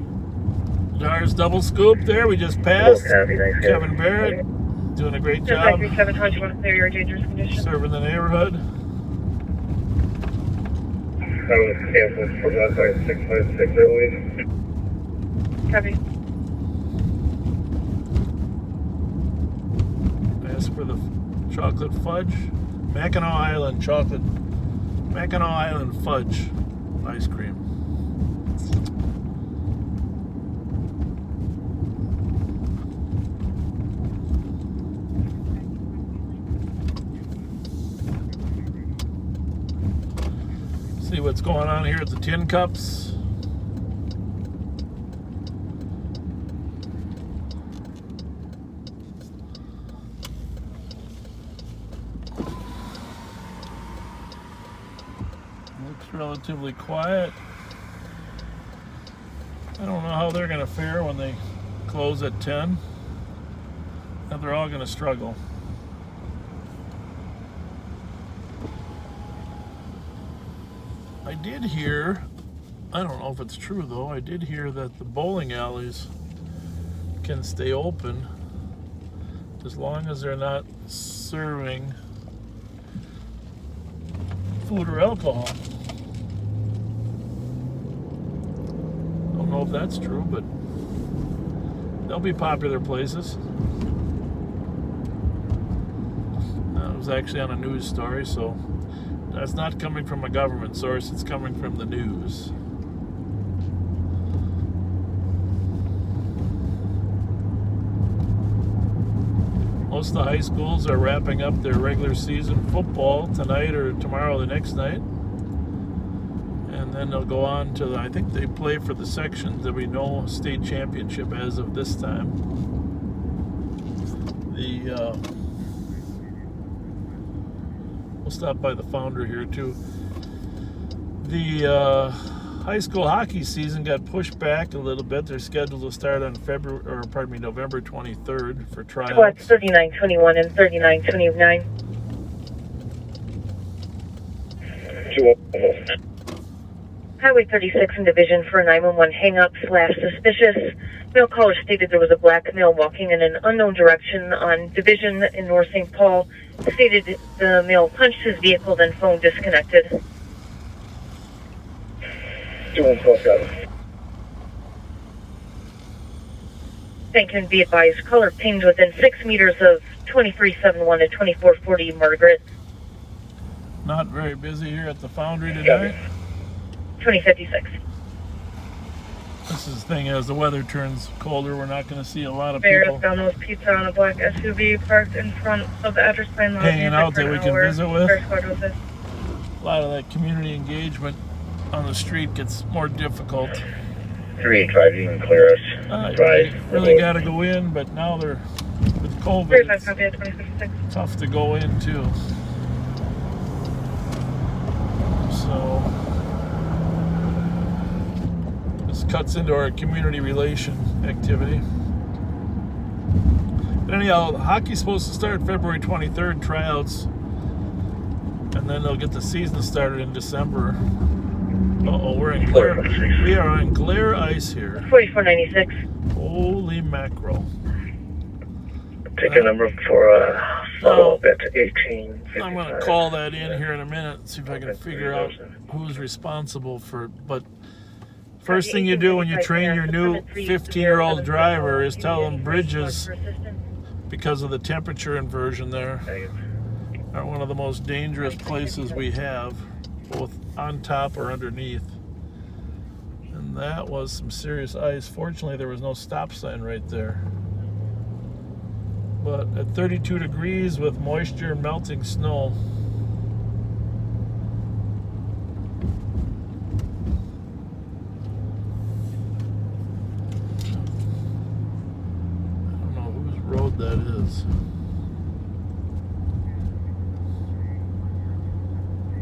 Ours double scoop there. We just passed. Copy, thanks, Kevin Barrett doing a great job. 537, how do you want to clear your dangerous condition? Serving the neighborhood. I was canceled for last night 656, I believe. Copy. Ask for the chocolate fudge. Mackinac Island chocolate. Mackinac Island fudge. ice cream. See what's going on here at the Tin Cups. Looks relatively quiet. I don't know how they're going to fare when they close at 10. And they're all going to struggle. I did hear, I don't know if it's true though, I did hear that the bowling alleys can stay open as long as they're not serving food or alcohol. Don't know if that's true, but they'll be popular places. It was actually on a news story, so that's not coming from a government source, it's coming from the news. Most of the high schools are wrapping up their regular season football tonight or tomorrow, the next night. And then they'll go on to, I think they play for the sections. There'll be no state championship as of this time. We'll stop by the founder here too. The high school hockey season got pushed back a little bit. They're scheduled to start on November 23rd for tryouts. Squads 3921 and 3929. Highway 36 in Division for a 911 hang-up/suspicious. Male caller stated there was a black male walking in an unknown direction on Division in North St. Paul. Stated the male punched his vehicle, then phone disconnected. Thank you and be advised, caller pinged within 6 meters of 2371 to 2440 Margaret. Not very busy here at the foundry tonight. 2056. This is the thing, as the weather turns colder, we're not going to see a lot of Bear people Domino's Pizza on a black SUV parked in front of the address sign lot. hanging out that we can visit with. Bear Squad with us. A lot of that community engagement on the street gets more difficult. 385, you can clear us. Really got to go in, but now they're with COVID. 35 copy at 2056. It's tough to go in too. So this cuts into our community relation activity. But anyhow, hockey's supposed to start February 23rd, tryouts, and then they'll get the season started in December. Uh-oh, we're in glare. We are on glare ice here. 4496. Holy mackerel. Take a number for follow-up at 18. I'm going to call that in here in a minute, see if I can figure out who's responsible for it. But first thing you do when you train your new 15-year-old driver is tell them bridges, because of the temperature inversion there, are one of the most dangerous places we have, both on top or underneath. And that was some serious ice. Fortunately, there was no stop sign right there. But at 32 degrees with moisture and melting snow, I don't know whose road that is.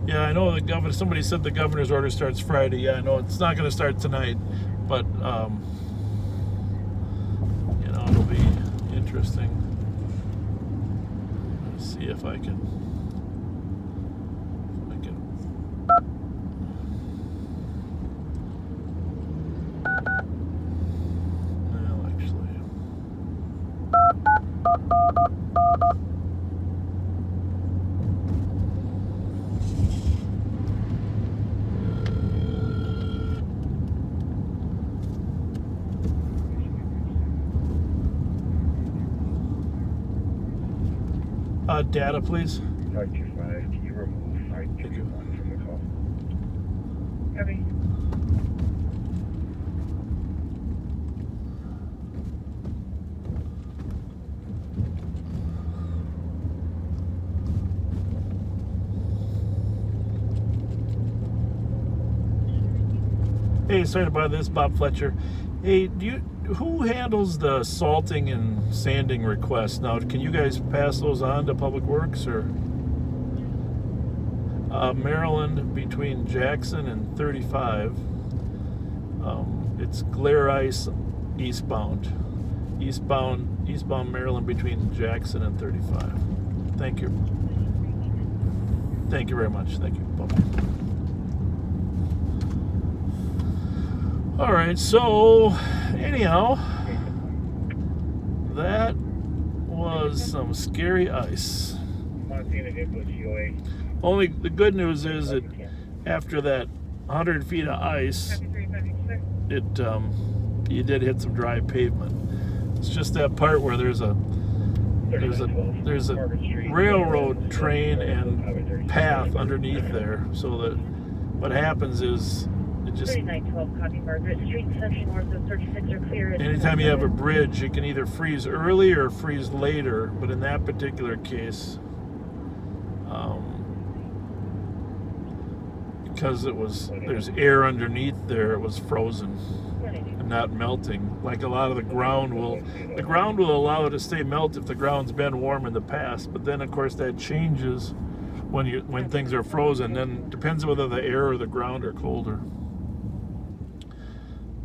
Yeah, I know the governor, somebody said the governor's order starts Friday. Yeah, I know it's not going to start tonight, but you know, it'll be interesting. Let's see if I can well, actually, data, please. 525, can you remove 531 from the call? Copy. Hey, sorry to bother this, Bob Fletcher. Hey, who handles the salting and sanding requests now? Can you guys pass those on to Public Works or? Maryland between Jackson and 35. It's glare ice eastbound. Eastbound Maryland between Jackson and 35. Thank you. Thank you very much. Thank you. Bye-bye. All right, so anyhow, that was some scary ice. Only the good news is that after that 100 feet of ice, you did hit some dry pavement. It's just that part where there's a railroad train and path underneath there, so that what happens is it just 3912 copy Margaret Street, Central North of 36 are clear. Anytime you have a bridge, it can either freeze early or freeze later, but in that particular case, because there's air underneath there, it was frozen and not melting. Like a lot of the ground will allow it to stay melted if the ground's been warm in the past, but then of course that changes when things are frozen. Then it depends on whether the air or the ground are colder.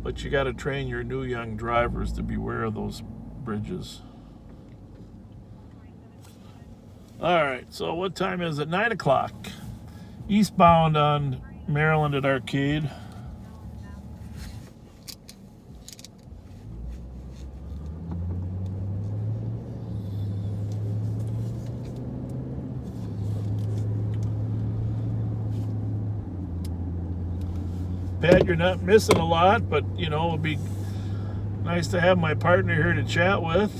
But you got to train your new young drivers to beware of those bridges. All right, so what time is it? 9 o'clock. Eastbound on Maryland at Arcade. Pat, you're not missing a lot, but you know, it'd be nice to have my partner here to chat with.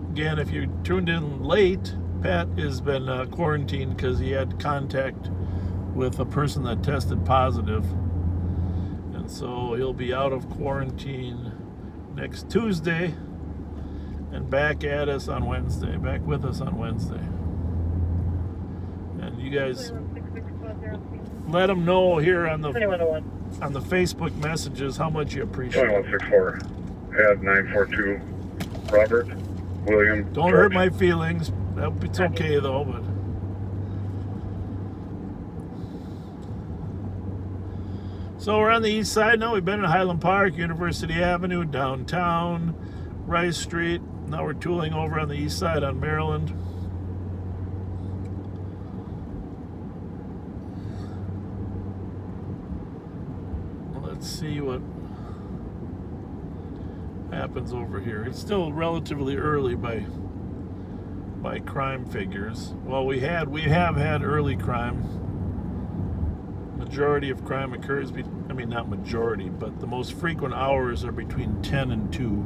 Again, if you tuned in late, Pat has been quarantined because he had contact with a person that tested positive. And so he'll be out of quarantine next Tuesday and back at us on Wednesday, back with us on Wednesday. And you guys let him know here on the Facebook messages how much you appreciate it. 2164, add 942, Robert. William. Don't hurt my feelings. It's okay though, but so we're on the east side now. We've been in Highland Park, University Avenue, downtown, Rice Street. Now we're tooling over on the east side on Maryland. Let's see what happens over here. It's still relatively early by crime figures. Well, we have had early crime. Majority of crime occurs not majority, but the most frequent hours are between 10 and 2.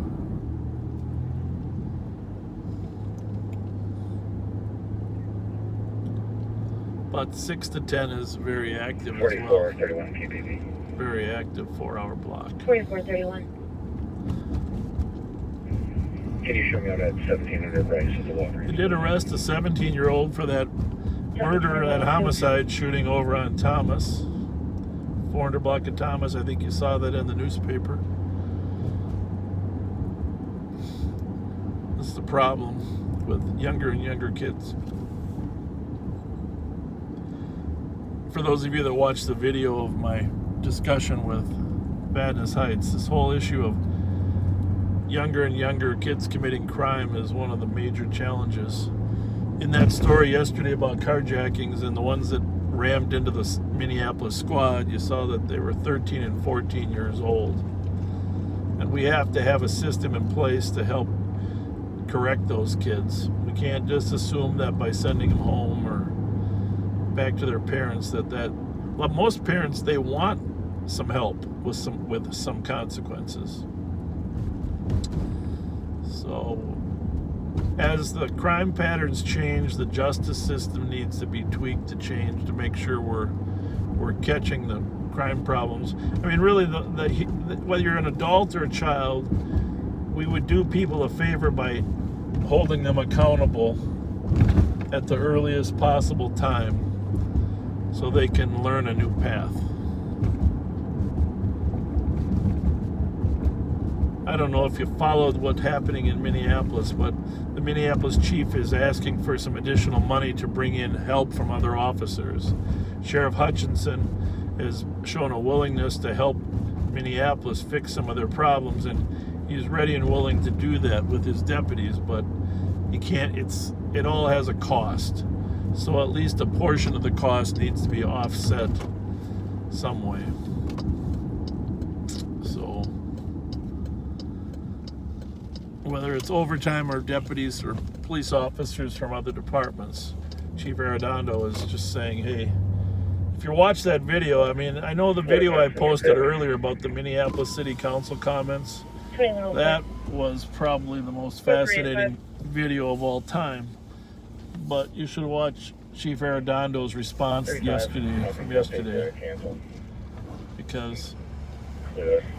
But 6 to 10 is very active as well. 4431 PPV. Very active 4-hour block. 4431. Can you show me out at 1700 Rice at the Walgreens? They did arrest a 17-year-old for that murder, that homicide shooting over on Thomas. 400 block of Thomas. I think you saw that in the newspaper. This is the problem with younger and younger kids. For those of you that watched the video of my discussion with Badness Heights, this whole issue of younger and younger kids committing crime is one of the major challenges. In that story yesterday about carjackings and the ones that rammed into the Minneapolis squad, you saw that they were 13 and 14 years old. And we have to have a system in place to help correct those kids. We can't just assume that by sending them home or back to their parents well, most parents, they want some help with some consequences. So as the crime patterns change, the justice system needs to be tweaked to change to make sure we're catching the crime problems. I mean, really, whether you're an adult or a child, we would do people a favor by holding them accountable at the earliest possible time so they can learn a new path. I don't know if you followed what's happening in Minneapolis, but the Minneapolis chief is asking for some additional money to bring in help from other officers. Sheriff Hutchinson has shown a willingness to help Minneapolis fix some of their problems, and he's ready and willing to do that with his deputies, but you can't, it all has a cost. So at least a portion of the cost needs to be offset some way. So whether it's overtime or deputies or police officers from other departments, Chief Arredondo is just saying, hey, if you watch that video, I mean, I know the video I posted earlier about the Minneapolis City Council comments, that was probably the most fascinating video of all time. But you should watch Chief Arredondo's response from yesterday. Because,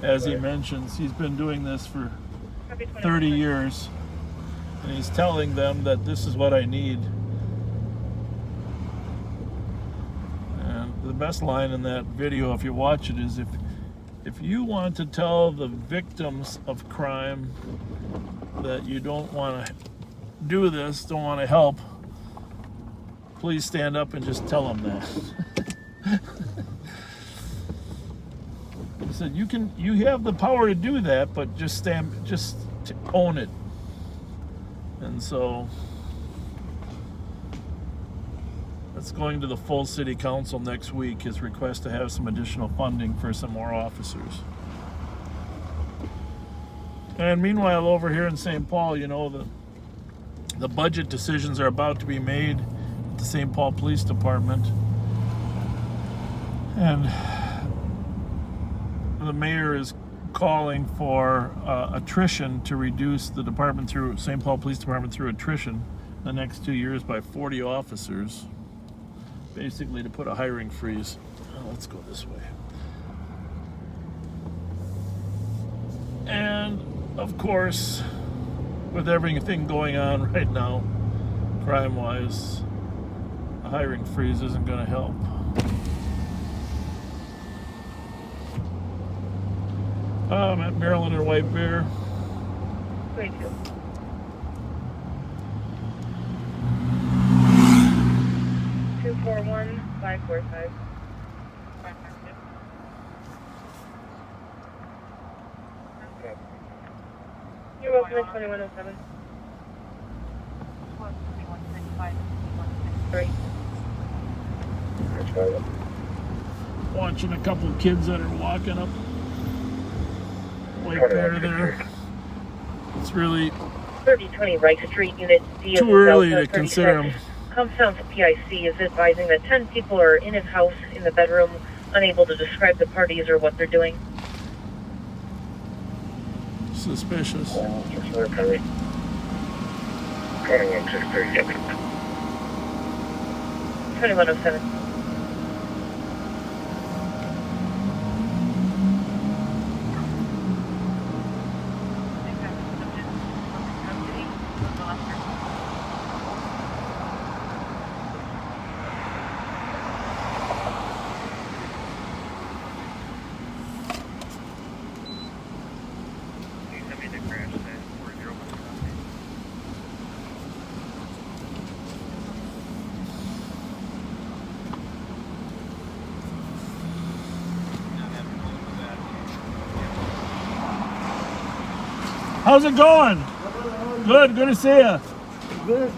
as he mentions, he's been doing this for 30 years, and he's telling them that this is what I need. And the best line in that video, if you watch it, is if you want to tell the victims of crime that you don't want to do this, don't want to help, please stand up and just tell them that. He said, you have the power to do that, but just own it. And so that's going to the full city council next week, his request to have some additional funding for some more officers. And meanwhile, over here in St. Paul, you know, the budget decisions are about to be made at the St. Paul Police Department. And the mayor is calling for attrition to reduce the department through St. Paul Police Department through attrition the next 2 years by 40 officers, basically to put a hiring freeze. Let's go this way. And of course, with everything going on right now, crime-wise, a hiring freeze isn't going to help. I'm at Maryland and White Bear. Wait, 241-545. You're welcome at 2107. 3. Watching a couple of kids that are walking up White Bear there. It's really 3020 Rice Street, Unit D. too early to consider them. Comstown's PIC is advising that 10 people are in his house in the bedroom, unable to describe the parties or what they're doing. Suspicious. 2107. How's it going? Good to see you. Good.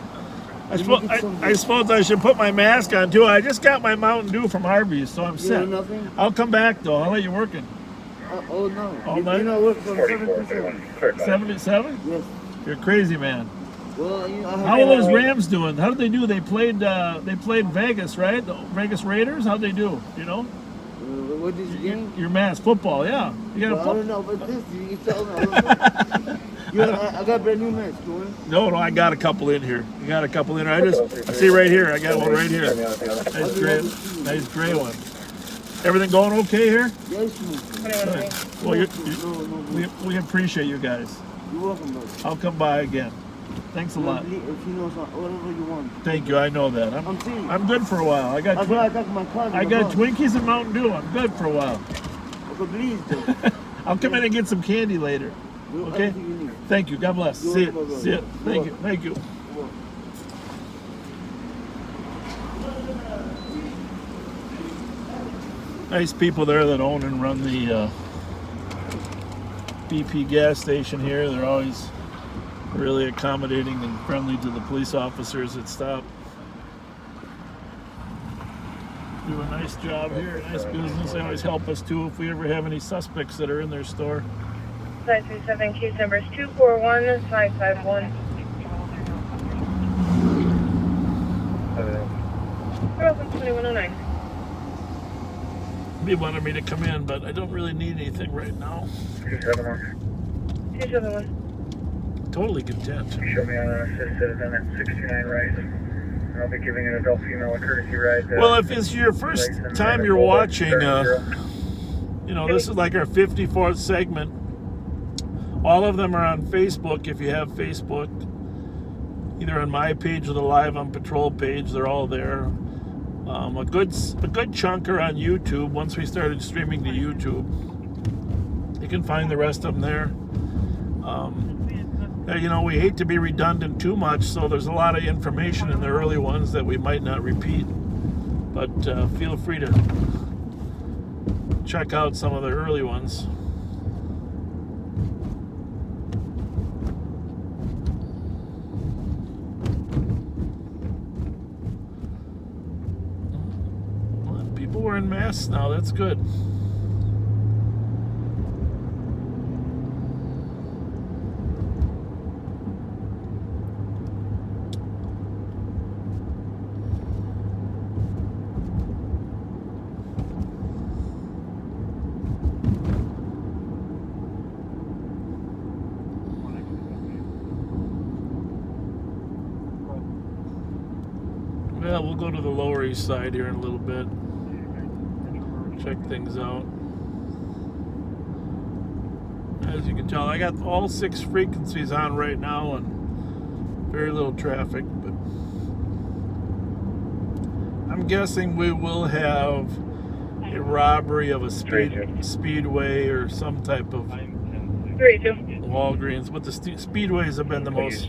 I suppose I should put my mask on too. I just got my Mountain Dew from Harvey's, so I'm set. Nothing? I'll come back though. I'll let you working. Oh no. All night? You know, work from 7 to 7. 77? Yes. You're crazy, man. Well, you know, how are those Rams doing? How did they do? They played Vegas, right? The Vegas Raiders. How'd they do? You know? What is the game? Your mask football, yeah. You got I don't know, but this you tell me. I got brand new masks, going. No, I got a couple in here. You got a couple in here. I see right here. I got one right here. Nice gray one. Everything going okay here? Yes, well, we appreciate you guys. You're welcome, brother. I'll come by again. Thanks a lot. If you know whatever you want. Thank you. I know that. I'm good for a while. I got Twinkies and Mountain Dew. I'm good for a while. Okay, please. I'll come in and get some candy later. Okay. Thank you. God bless. See you. See you. Thank you. Thank you. Nice people there that own and run the BP gas station here. They're always really accommodating and friendly to the police officers that stop. Do a nice job here, nice business. They always help us too if we ever have any suspects that are in their store. 937 case numbers 241 551. Welcome 2109. He wanted me to come in, but I don't really need anything right now. 271. Totally content. Show me on an assist citizen at 69 right. I'll be giving an adult female a courtesy ride. Well, if it's your first time you're watching, you know, this is like our 54th segment. All of them are on Facebook if you have Facebook. Either on my page or the Live on Patrol page, they're all there. A good chunk are on YouTube. Once we started streaming to YouTube, you can find the rest of them there. You know, we hate to be redundant too much, so there's a lot of information in the early ones that we might not repeat. But feel free to check out some of the early ones. People wearing masks now, that's good. Well, we'll go to the Lower East Side here in a little bit. Check things out. As you can tell, I got all 6 frequencies on right now and very little traffic, but I'm guessing we will have a robbery of a speedway or some type of Walgreens, but the speedways have been the most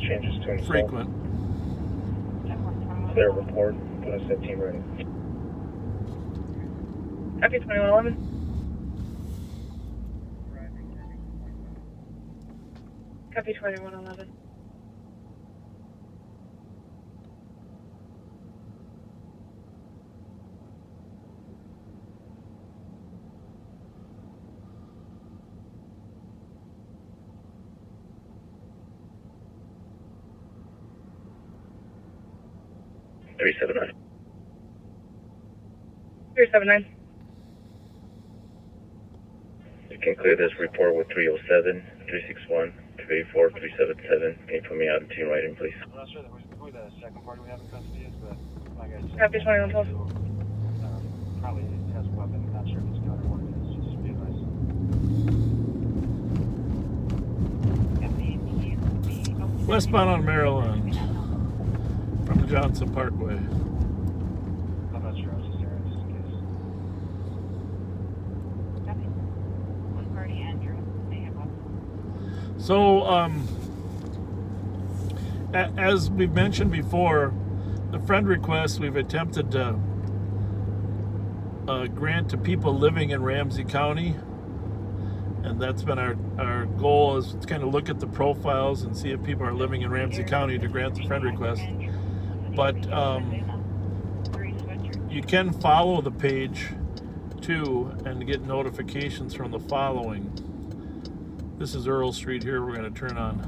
frequent. Their report, put us at team ready. Copy 2111. Copy 2111. Three 379. You can clear this report with 307, 361, 384, 377. Can you put me out in team writing, please? I'm not sure who the second party we have in custody is, but like I said, Copy 2112. Probably has a weapon. Not sure if it's gun or what it is. Just be advised. Westbound on Maryland from the Johnson Parkway. I'm not sure. I was just there just in case. One party, Andrew. They have one. So, as we've mentioned before, the friend request we've attempted to grant to people living in Ramsey County, and that's been our goal, is to kind of look at the profiles and see if people are living in Ramsey County to grant the friend request. But you can follow the page too and get notifications from the following. This is Earl Street here we're going to turn on.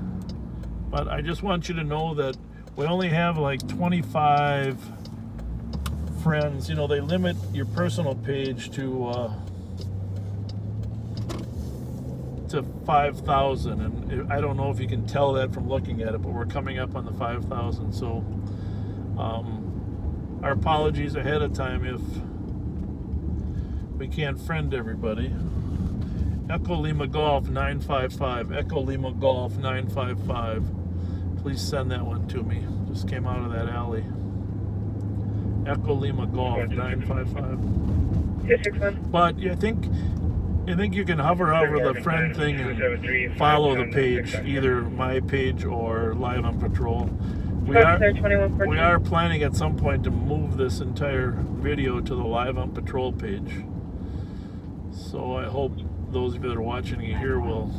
But I just want you to know that we only have like 25 friends. You know, they limit your personal page to 5,000, and I don't know if you can tell that from looking at it, but we're coming up on the 5,000. So our apologies ahead of time if we can't friend everybody. Echo Lima Golf 955, Echo Lima Golf 955. please send that one to me. Just came out of that alley. Echo Lima Golf 955. 261. But I think you can hover over the friend thing and follow the page, either my page or Live on Patrol. We are planning at some point to move this entire video to the Live on Patrol page. So I hope those of you that are watching it here will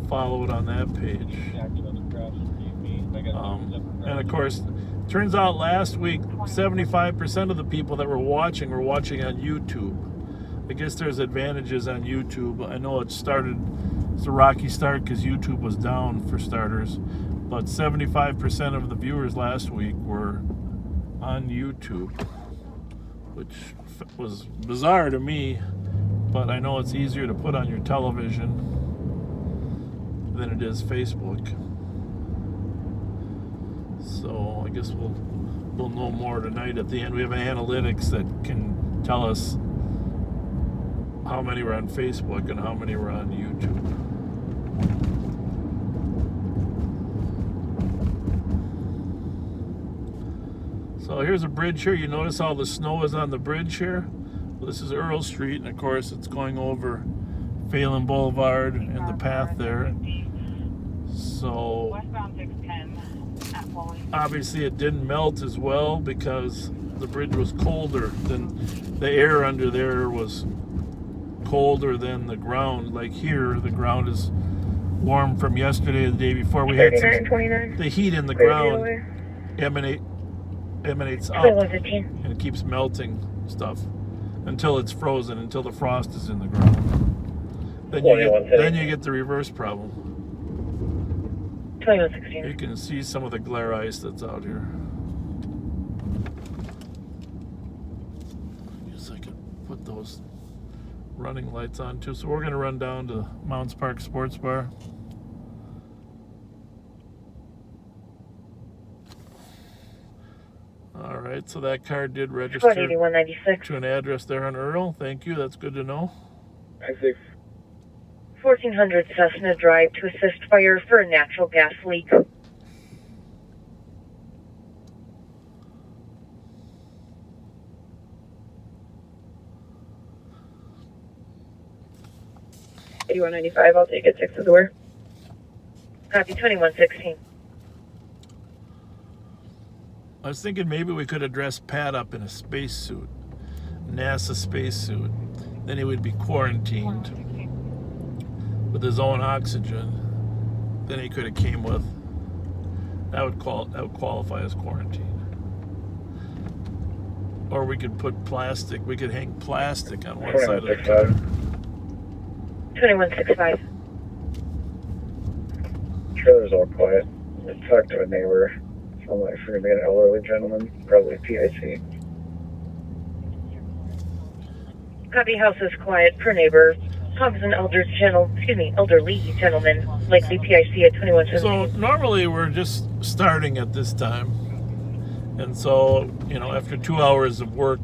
follow it on that page. And of course, turns out last week 75% of the people that were watching on YouTube. I guess there's advantages on YouTube. I know it's a rocky start because YouTube was down for starters, but 75% of the viewers last week were on YouTube, which was bizarre to me, but I know it's easier to put on your television than it is Facebook. So I guess we'll know more tonight at the end. We have analytics that can tell us how many were on Facebook and how many were on YouTube. So here's a bridge here. You notice all the snow is on the bridge here? Well, this is Earl Street, and of course it's going over Phelan Boulevard and the path there. So obviously it didn't melt as well because the bridge was colder than the air under there was colder than the ground. Like here, the ground is warm from yesterday or the day before. We had the heat in the ground emanates up and it keeps melting stuff until it's frozen, until the frost is in the ground. Then you get the reverse problem. 2116. You can see some of the glare ice that's out here. I guess I could put those running lights on too. So we're going to run down to Mounds Park Sports Bar. All right, so that car did register to an address there on Earl. Thank you, that's good to know. 1400 Cessna Drive to assist fire for a natural gas leak. $81.95, I'll take it 6 to the door. Copy 2116. I was thinking maybe we could address Pat up in a spacesuit, NASA spacesuit. Then he would be quarantined with his own oxygen. Then he could have came with. That would qualify as quarantine. Or we could put plastic. We could hang plastic on one side of the car. 2165. Trailer's all quiet. I talked to a neighbor. Sounds like it's going to be an elderly gentleman, probably PIC. Copy, house is quiet per neighbor. Pump is an elderly gentleman, likely PIC at 2117. So normally we're just starting at this time. And so, after 2 hours of work,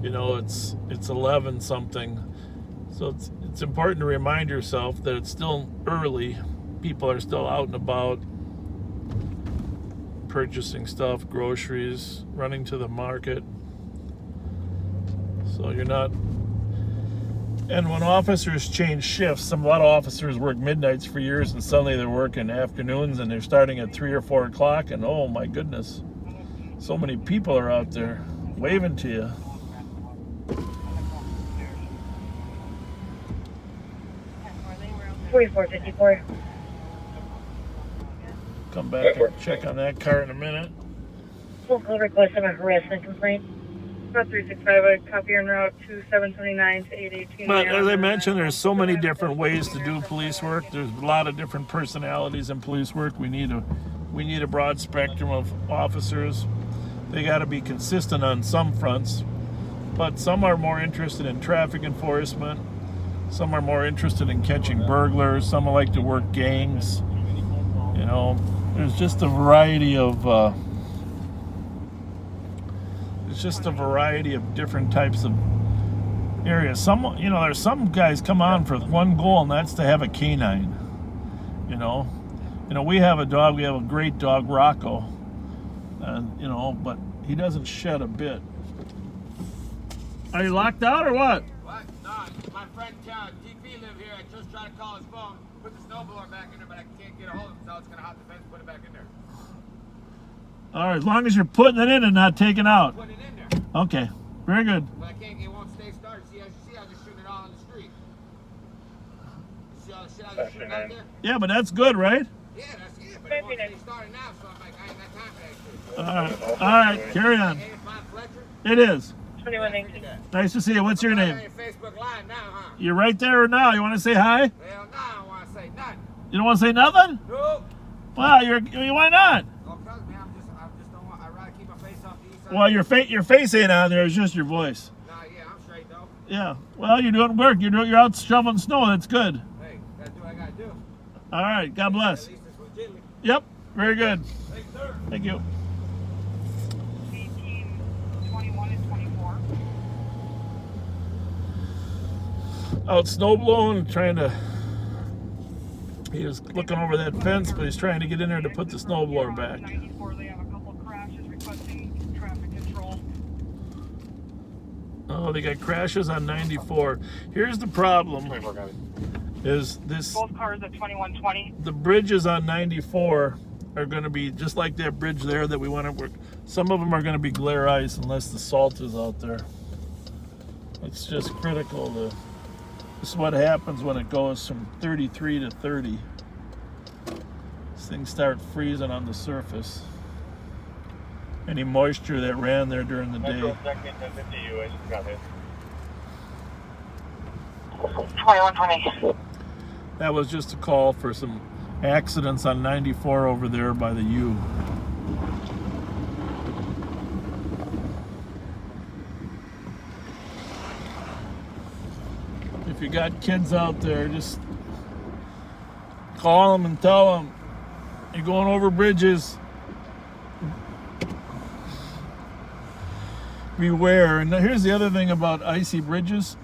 it's 11 something. So it's important to remind yourself that it's still early. People are still out and about, purchasing stuff, groceries, running to the market. So you're not. And when officers change shifts, a lot of officers work midnights for years, and suddenly they're working afternoons, and they're starting at 3 or 4 o'clock, and oh my goodness, so many people are out there waving to you. $44.54. Come back and check on that car in a minute. Phone call request of a harassment complaint. About 365, I copy en route to 729 to 818. But as I mentioned, there's so many different ways to do police work. There's a lot of different personalities in police work. We need a broad spectrum of officers. They got to be consistent on some fronts, but some are more interested in traffic enforcement. Some are more interested in catching burglars. Some like to work gangs. There's just a variety of different types of areas. There's some guys come on for one goal, and that's to have a canine. You know, we have a dog. We have a great dog, Rocco. And, you know, but he doesn't shed a bit. Are you locked out or what? What? No, my friend TP live here. I just tried to call his phone, put the snowblower back in there, but I can't get a hold of him, so it's gonna hop the fence, put it back in there. All right, as long as you're putting it in and not taking out. Put it in there. Okay, very good. But I can't. It won't stay started. See, as you see, I was just shooting it all on the street. You see all the shit I was shooting out there? Yeah, but that's good, right? Yeah, that's it. But it won't stay started now, so I'm like, I ain't got time for that shit. All right, carry on. It is. 2119. Nice to see you. What's your name? Facebook Live now, huh? You're right there now. You want to say hi? Hell no, I don't want to say nothing. You don't want to say nothing? Nope. Wow, why not? Oh, cause man, I just don't want. I'd rather keep my face off the east side. Well, your face ain't on there. It's just your voice. Nah, yeah, I'm straight though. Yeah. Well, you're doing work. You're out shoveling snow. That's good. Hey, gotta do what I gotta do. All right. God bless. At least it's legitimately. Yep. Very good. Thanks, sir. Thank you. 18, 21, and 24. Out snow blowing, trying to. He was looking over that fence, but he's trying to get in there to put the snowblower back. 94, they have a couple crashes requesting traffic control. Oh, they got crashes on 94. Here's the problem. Is this Both cars at 2120. the bridges on 94 are going to be just like that bridge there that we went over. Some of them are going to be glare ice unless the salt is out there. It's just critical to. This is what happens when it goes from 33 to 30. These things start freezing on the surface. Any moisture that ran there during the day. 2120. That was just a call for some accidents on 94 over there by the U. If you got kids out there, just call them and tell them you're going over bridges. Beware. And now here's the other thing about icy bridges.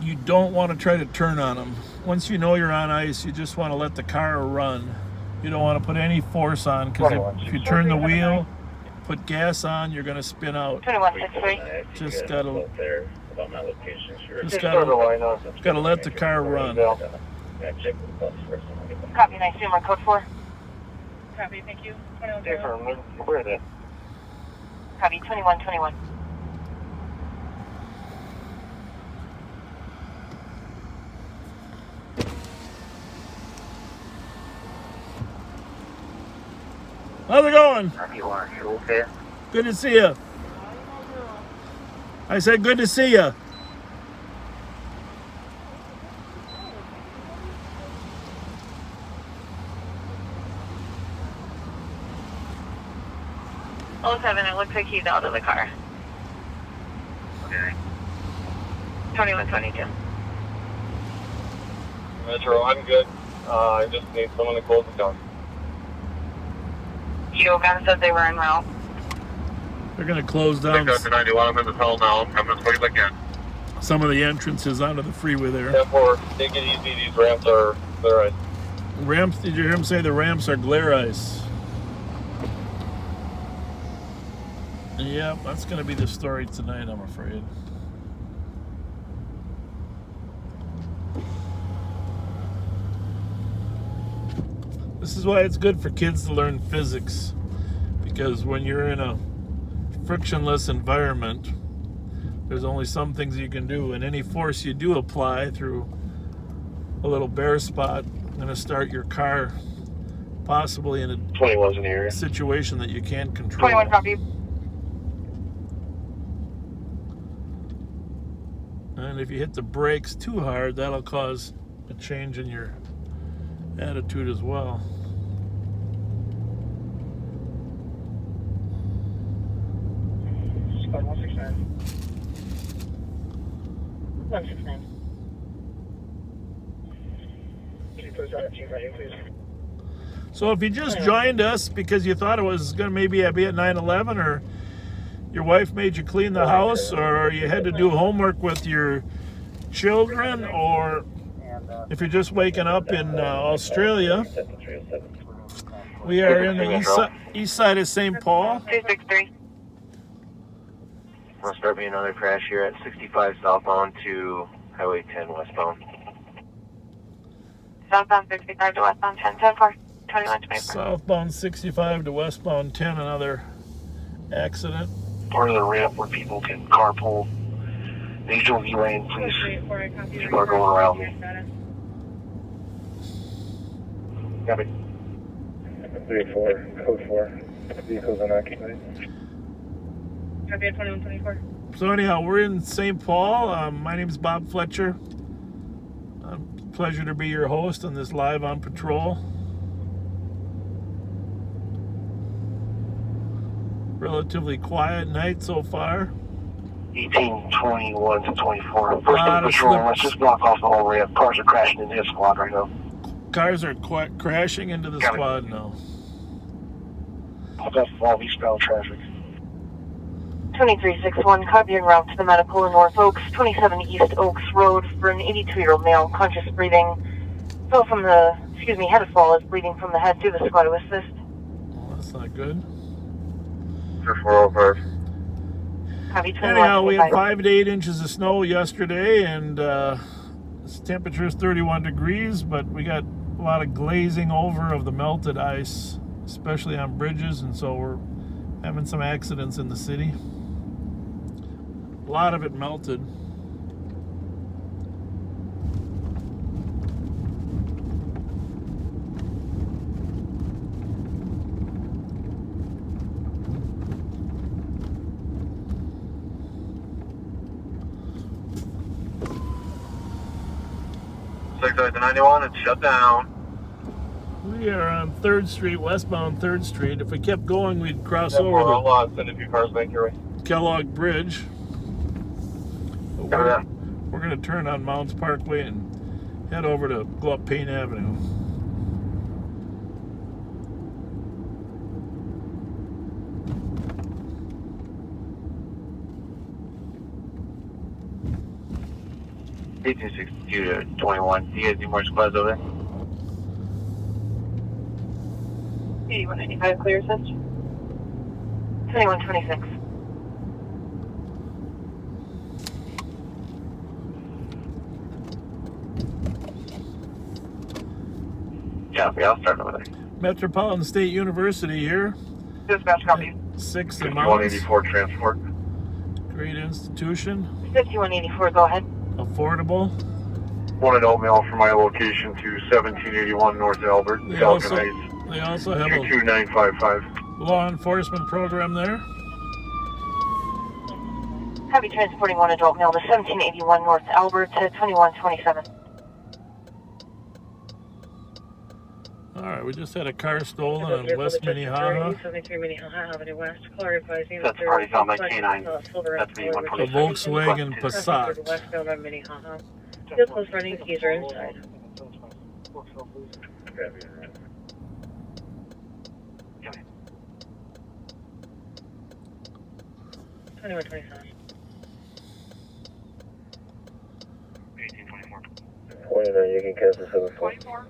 You don't want to try to turn on them. Once you know you're on ice, you just want to let the car run. You don't want to put any force on, because if you turn the wheel, put gas on, you're going to spin out. 2163. Just gotta. About my location, sure. Just gotta let the car run. Check the bus first. Copy, nice number, code 4. Copy, thank you. 2120. Where are they? Copy, 2121. How's it going? You are. You okay? Good to see you. I said good to see you. Oh, 07, it looks like he's out of the car. Okay. 2122. Metro, I'm good. I just need someone to close it down. You guys said they were en route. They're going to close down 91, I'm in the tunnel now. I'm as quick as I can. some of the entrances onto the freeway there. 10-4, take it easy. These ramps are glare ice. Ramps, did you hear him say the ramps are glare ice? Yeah, that's going to be the story tonight, I'm afraid. This is why it's good for kids to learn physics, because when you're in a frictionless environment, there's only some things you can do, and any force you do apply through a little bare spot is going to start your car possibly in a 21's in the area. Situation that you can't control. 21 copy. And if you hit the brakes too hard, that'll cause a change in your attitude as well. Squad 169. 169. So if you just joined us because you thought it was going to maybe be at 9/11, or your wife made you clean the house, or you had to do homework with your children, or If you're just waking up in Australia, we are in the east side of St. Paul. 263. We'll start me another crash here at 65 southbound to Highway 10 westbound. Southbound 65 to westbound 10, 10-4, 2124. Southbound 65 to westbound 10, another accident. Part of the ramp where people can carpool. The HOV lane, please. People are going around me. Copy. 3-4, code 4. Vehicles unoccupied. Copy at 2124. So anyhow, we're in St. Paul. My name's Bob Fletcher. Pleasure to be your host on this Live on Patrol. Relatively quiet night so far. 1821 to 24. First of patrol, let's just block off the whole ramp. Cars are crashing into this squad right now. Cars are crashing into the squad now. I'll just all eastbound traffic. 2361, copy en route to the medical in North Oaks, 27 East Oaks Road for an 82-year-old male, conscious breathing. Fell from the, had a fall, is bleeding from the head to the squad to assist. Well, that's not good. For 405. Copy, anyhow, we had 5 to 8 inches of snow yesterday, and temperature is 31 degrees, but we got a lot of glazing over of the melted ice, especially on bridges, and so we're having some accidents in the city. A lot of it melted. To 91, it's shut down. We are on 3rd Street, westbound 3rd Street. If we kept going, we'd cross over Hold on, send a few cars back your way. Kellogg Bridge. But we're going to turn on Mounds Parkway and head over to go up Payne Avenue. $1862 to 21. Do you guys need more squads over there? 8195, clear assist. 2126. Yeah, I'll start over there. Metropolitan State University here. Dispatch copy. 6th and 5184 transport. Great institution. 5184, go ahead. Affordable. Wanted oatmeal from my location to 1781 North Albert, Falcon Heights. They also have 22955. a law enforcement program there. Heavy transporting one adult male to 1781 North Albert to 2127. All right, we just had a car stolen on West Minnehaha. 73 Minnehaha Avenue West. Caller advising That's already found my K9. That's me, A Volkswagen Passat. Westbound on Minnehaha. Still close running, keys are inside. 2127. 1824. 29, you can cancel 74.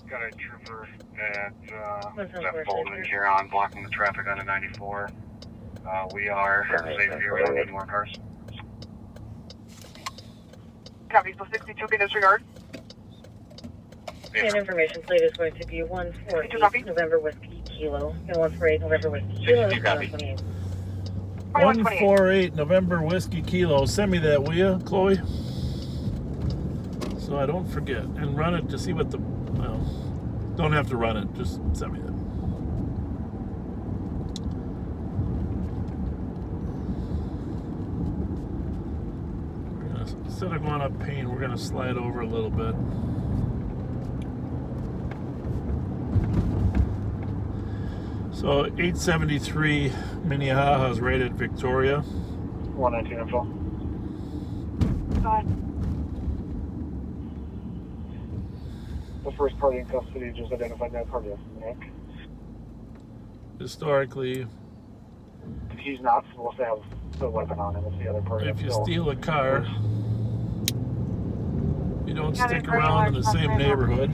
Got a trooper at that Bolden here on blocking the traffic on the 94. We are safe here. We don't need more cars. Copy, so 62 be disregard. And information plate is going to be 148 November Whiskey Kilo. And 148 November Whiskey Kilo. 128. 148 November Whiskey Kilo. Send me that, will you, Chloe? So I don't forget. And run it to see what the... Well, don't have to run it. Just send me that. Instead of going up Payne, we're going to slide over a little bit. So 873 Minnehaha is right at Victoria. 119 info. Go ahead. The first party in custody just identified that party as Nick. Historically, If he's not supposed to have the weapon on him, it's the other party. if you steal a car, you don't stick around in the same neighborhood.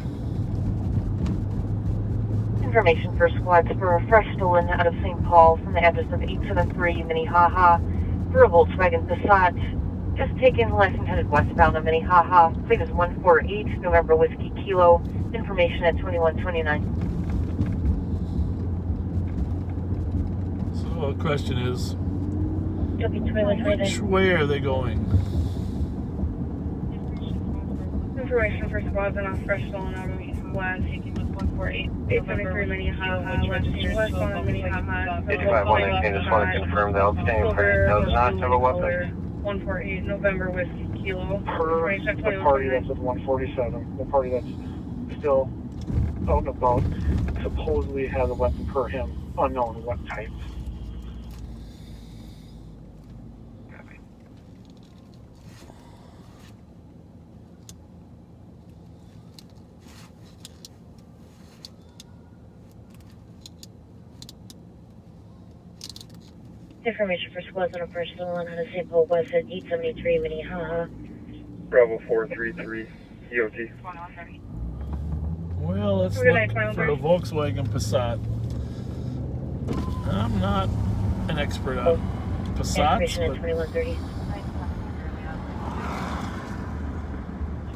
Information for squads for a fresh stolen out of St. Paul from the address of 873 Minnehaha for a Volkswagen Passat. Just taken left and headed westbound on Minnehaha. Plate is 148 November Whiskey Kilo. Information at 2129. So the question is, which way are they going? Information for squads and off fresh stolen out of West. 873 Minnehaha, westbound on Minnehaha. 8518, just want to confirm the outstanding party does not have a weapon. 148 November Whiskey Kilo. Per the party that's at 147, the party that's still out and about, supposedly has a weapon per him, unknown what type. Information for squads on a fresh stolen out of St. Paul West at 873 Minnehaha. Bravo 433, EOT. Well, let's look for a Volkswagen Passat. I'm not an expert on Passats, Information at 2130.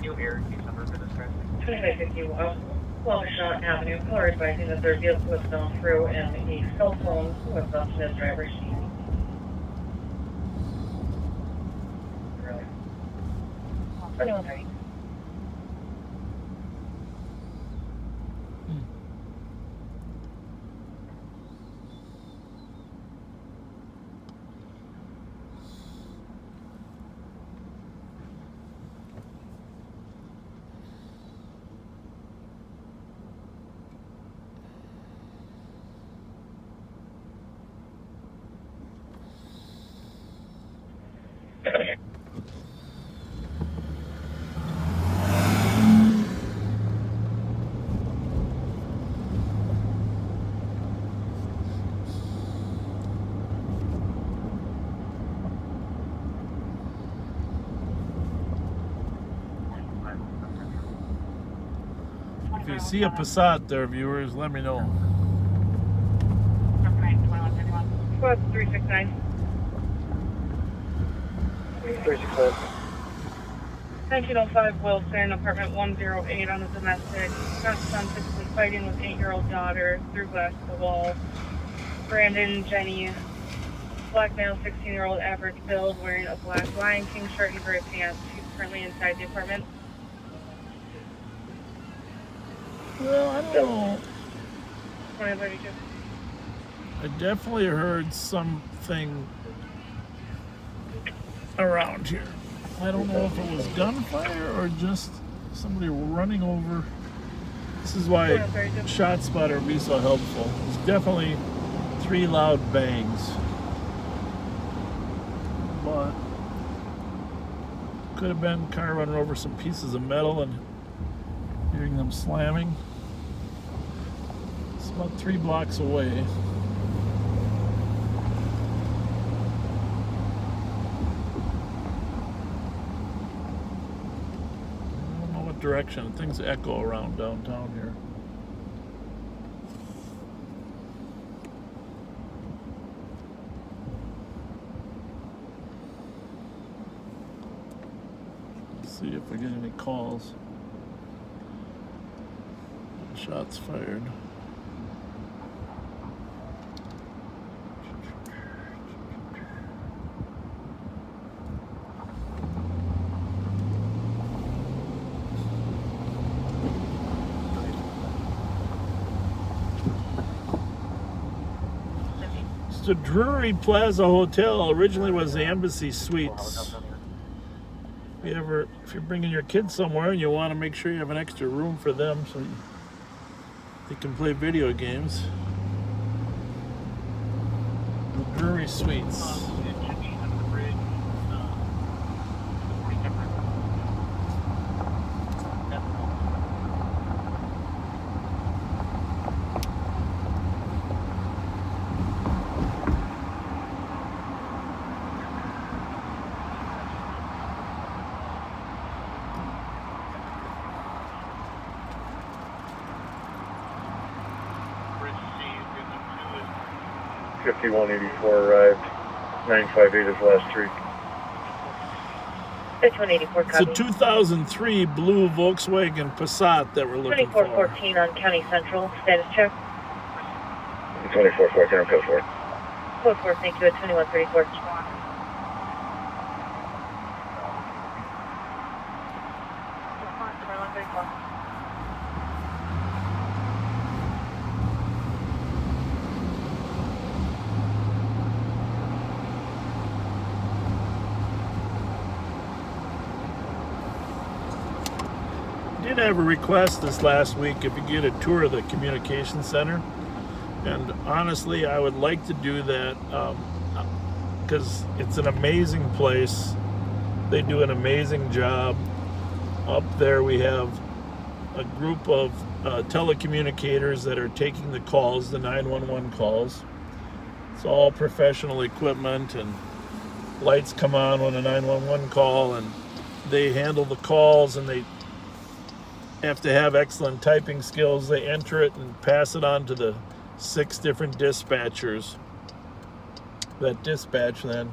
New air number for this traffic. 2550 Walshot Avenue. Caller advising that their vehicle was gone through and a cell phone was left in his driver's seat. Really? 2130. If you see a Passat there, viewers, let me know. Squad 369. 365. 1905 Wilson, apartment 108 on the domestic. Got son physically fighting with 8-year-old daughter through glass to the wall. Brandon, Jenny, black male, 16-year-old, average build, wearing a black Lion King shirt and gray pants. He's currently inside the apartment. Well, I don't know. 2032. I definitely heard something around here. I don't know if it was gunfire or just somebody running over. This is why Shot Spotter would be so helpful. It's definitely 3 loud bangs. But could have been car running over some pieces of metal and hearing them slamming. It's about 3 blocks away. Direction. Things echo around downtown here. Let's see if we get any calls. Shots fired. The Dreary Plaza Hotel originally was the Embassy Suites. If you're bringing your kids somewhere and you want to make sure you have an extra room for them so they can play video games, the Dreary Suites. 5184 arrived. 958 is last street. 5184 It's a copy. 2003 blue Volkswagen Passat that we're looking for. 2414 on County Central. Status check. 2414 on code 4. Code 4, thank you, at 2134. Did have a request this last week if you get a tour of the communication center, and honestly I would like to do that because it's an amazing place. They do an amazing job up there. We have a group of telecommunicators that are taking the calls, the 911 calls. It's all professional equipment, and lights come on when a 911 call, and they handle the calls, and they have to have excellent typing skills. They enter it and pass it on to the 6 different dispatchers that dispatch then.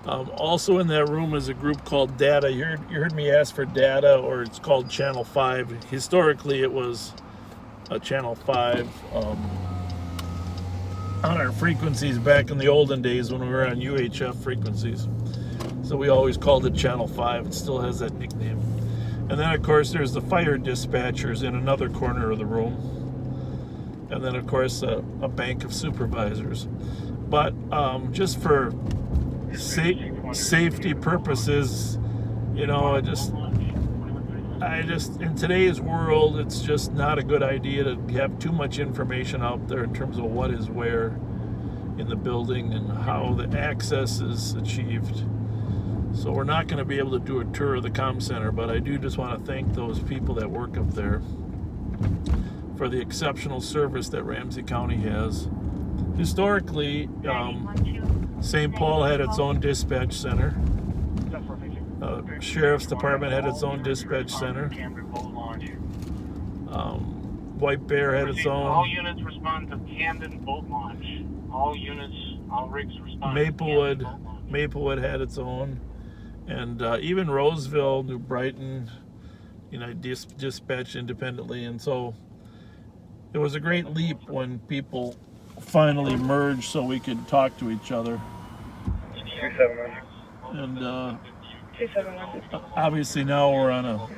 Also in that room is a group called Data. You heard me ask for Data, or it's called Channel 5. Historically it was a Channel 5 on our frequencies back in the olden days when we were on UHF frequencies. So we always called it Channel 5. It still has that nickname. And then, of course, there's the fire dispatchers in another corner of the room. And then, of course, a bank of supervisors. But just for safety purposes, you know, I just, in today's world, it's just not a good idea to have too much information out there in terms of what is where in the building and how the access is achieved. So we're not going to be able to do a tour of the comm center, but I do just want to thank those people that work up there for the exceptional service that Ramsey County has. Historically, St. Paul had its own dispatch center. Sheriff's Department had its own dispatch center. White Bear had its own. All units respond to Camden boat launch. All units, all rigs respond. Maplewood had its own. And even Roseville, New Brighton, you know, dispatched independently. And so it was a great leap when people finally merged so we could talk to each other. And obviously now we're on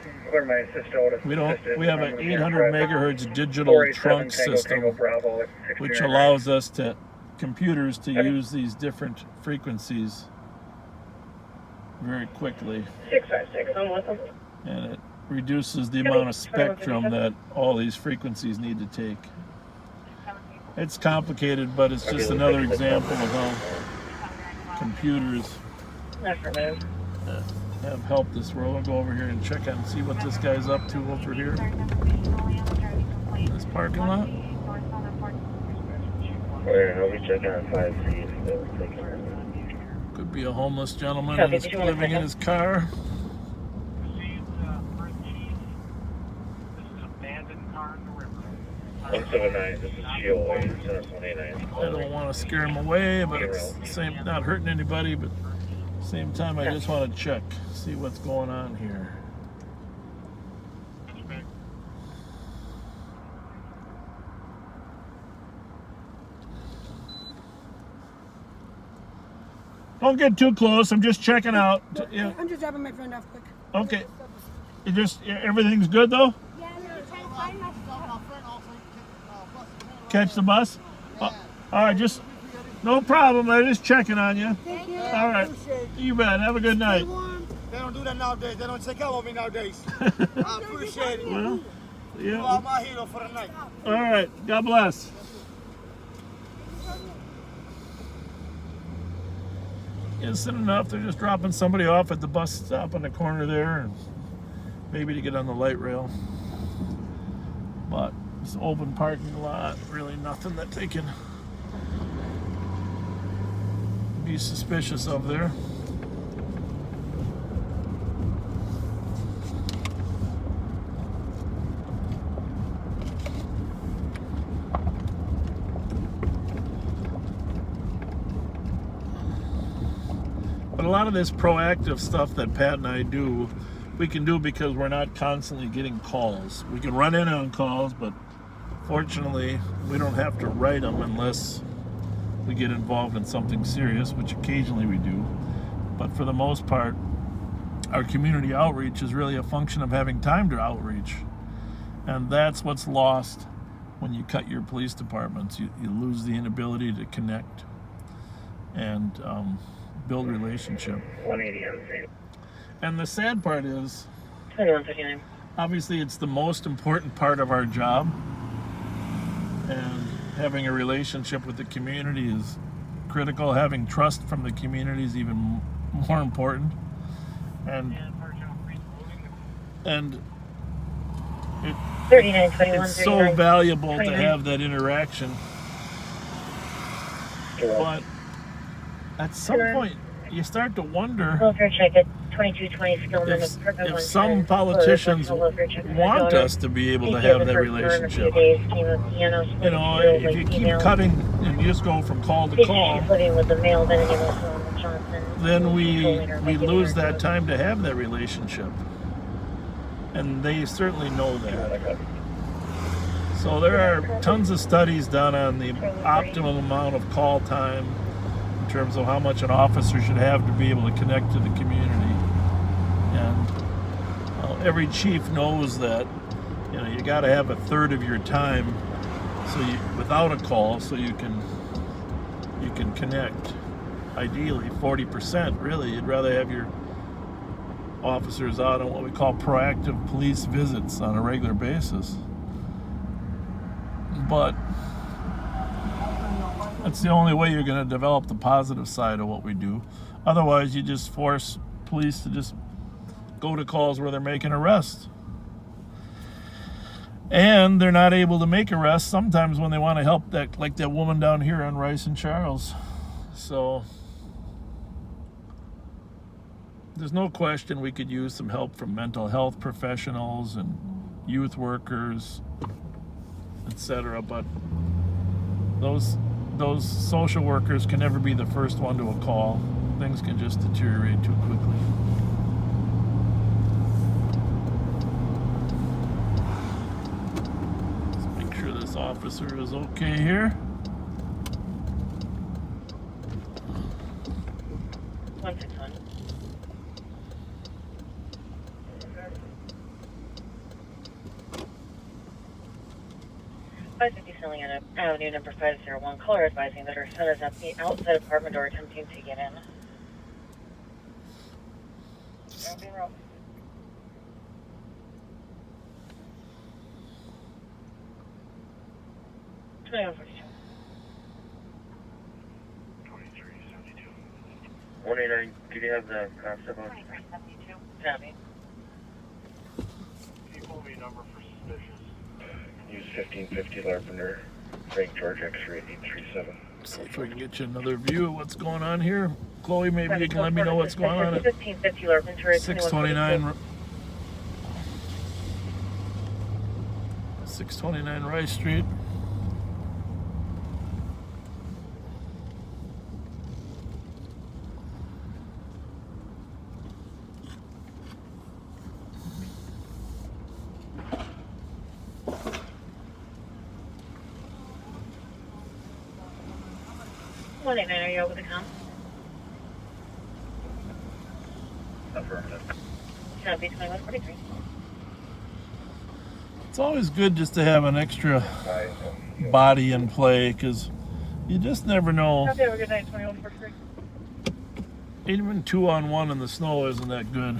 we have an 800 megahertz digital trunk system, which allows us to computers to use these different frequencies very quickly. 656, I'm with them. And it reduces the amount of spectrum that all these frequencies need to take. It's complicated, but it's just another example of how computers have helped us. We're going to go over here and check out and see what this guy's up to over here in this parking lot. I'll be checking on 5C. Could be a homeless gentleman who's living in his car. 179, this is Shield 189. I don't want to scare him away, but it's the same, not hurting anybody, but at the same time I just want to check, see what's going on here. Don't get too close, I'm just checking out. Yeah. I'm just dropping my friend off quick. Okay. Everything's good though? Yeah, I'm trying to find my stuff. Catch the bus? All right, just no problem. I'm just checking on you. Thank you. All right, you bet. Have a good night. They don't do that nowadays. They don't check out on me nowadays. I appreciate it. Well, yeah. You are my hero for the night. All right, God bless. Innocent enough, they're just dropping somebody off at the bus stop on the corner there, and maybe to get on the light rail. But it's an open parking lot, really nothing that they can be suspicious of there. But a lot of this proactive stuff that Pat and I do, we can do because we're not constantly getting calls. We can run in on calls, but fortunately, we don't have to write them unless we get involved in something serious, which occasionally we do. But for the most part, our community outreach is really a function of having time to outreach. And that's what's lost when you cut your police departments. You lose the inability to connect and build relationship. 180. And the sad part is, 2159. obviously it's the most important part of our job. And having a relationship with the community is critical. Having trust from the community is even more important. And it's so valuable to have that interaction. But at some point, you start to wonder if some politicians want us to be able to have that relationship. You know, if you keep cutting and you just go from call to call, then we lose that time to have that relationship. And they certainly know that. So there are tons of studies done on the optimum amount of call time in terms of how much an officer should have to be able to connect to the community. And every chief knows that, you know, you got to have a third of your time without a call so you can connect. Ideally 40%, really. You'd rather have your officers out on what we call proactive police visits on a regular basis. But that's the only way you're going to develop the positive side of what we do. Otherwise, you just force police to just go to calls where they're making arrests. And they're not able to make arrests sometimes when they want to help like that woman down here on Rice and Charles. So there's no question we could use some help from mental health professionals and youth workers, etc. But those social workers can never be the first one to a call. Things can just deteriorate too quickly. Let's make sure this officer is okay here. 161. 550 Selena Avenue, number 501. Caller advising that her son is at the outside apartment door attempting to get in. One 189, do you have the constable? Copy. Can you pull me a number for suspicious? Use 1550 Larpenter, rank Carjacked 837. See if we can get you another view of what's going on here. Chloe, maybe you can let me know what's going on at 1550 Larpenter, 629 Rice Street. Are you over the count? Affirmative. Copy, 2143. It's always good just to have an extra body in play because you just never know. Copy, have a good night, 2143. Even 2-on-1 in the snow isn't that good.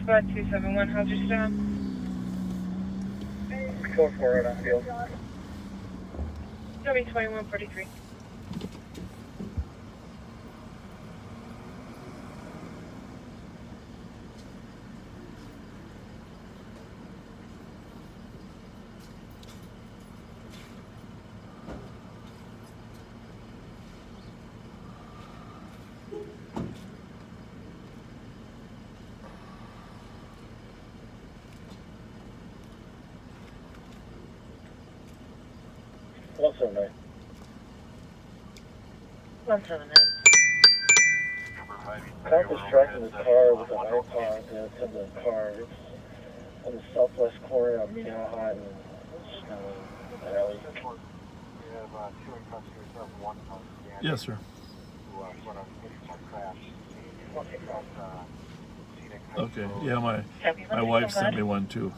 Squad 271, how's your staff? 4-4 on field. Copy, 2143. One seven nine. Cop is tracking his car with an iPod that's in the car. It's on the southwest corner of Yamaha and Alley. We have 2 in custody, we have 1 in Yes, sir. who sort of victim crash. Okay. Yeah, my wife sent me one too.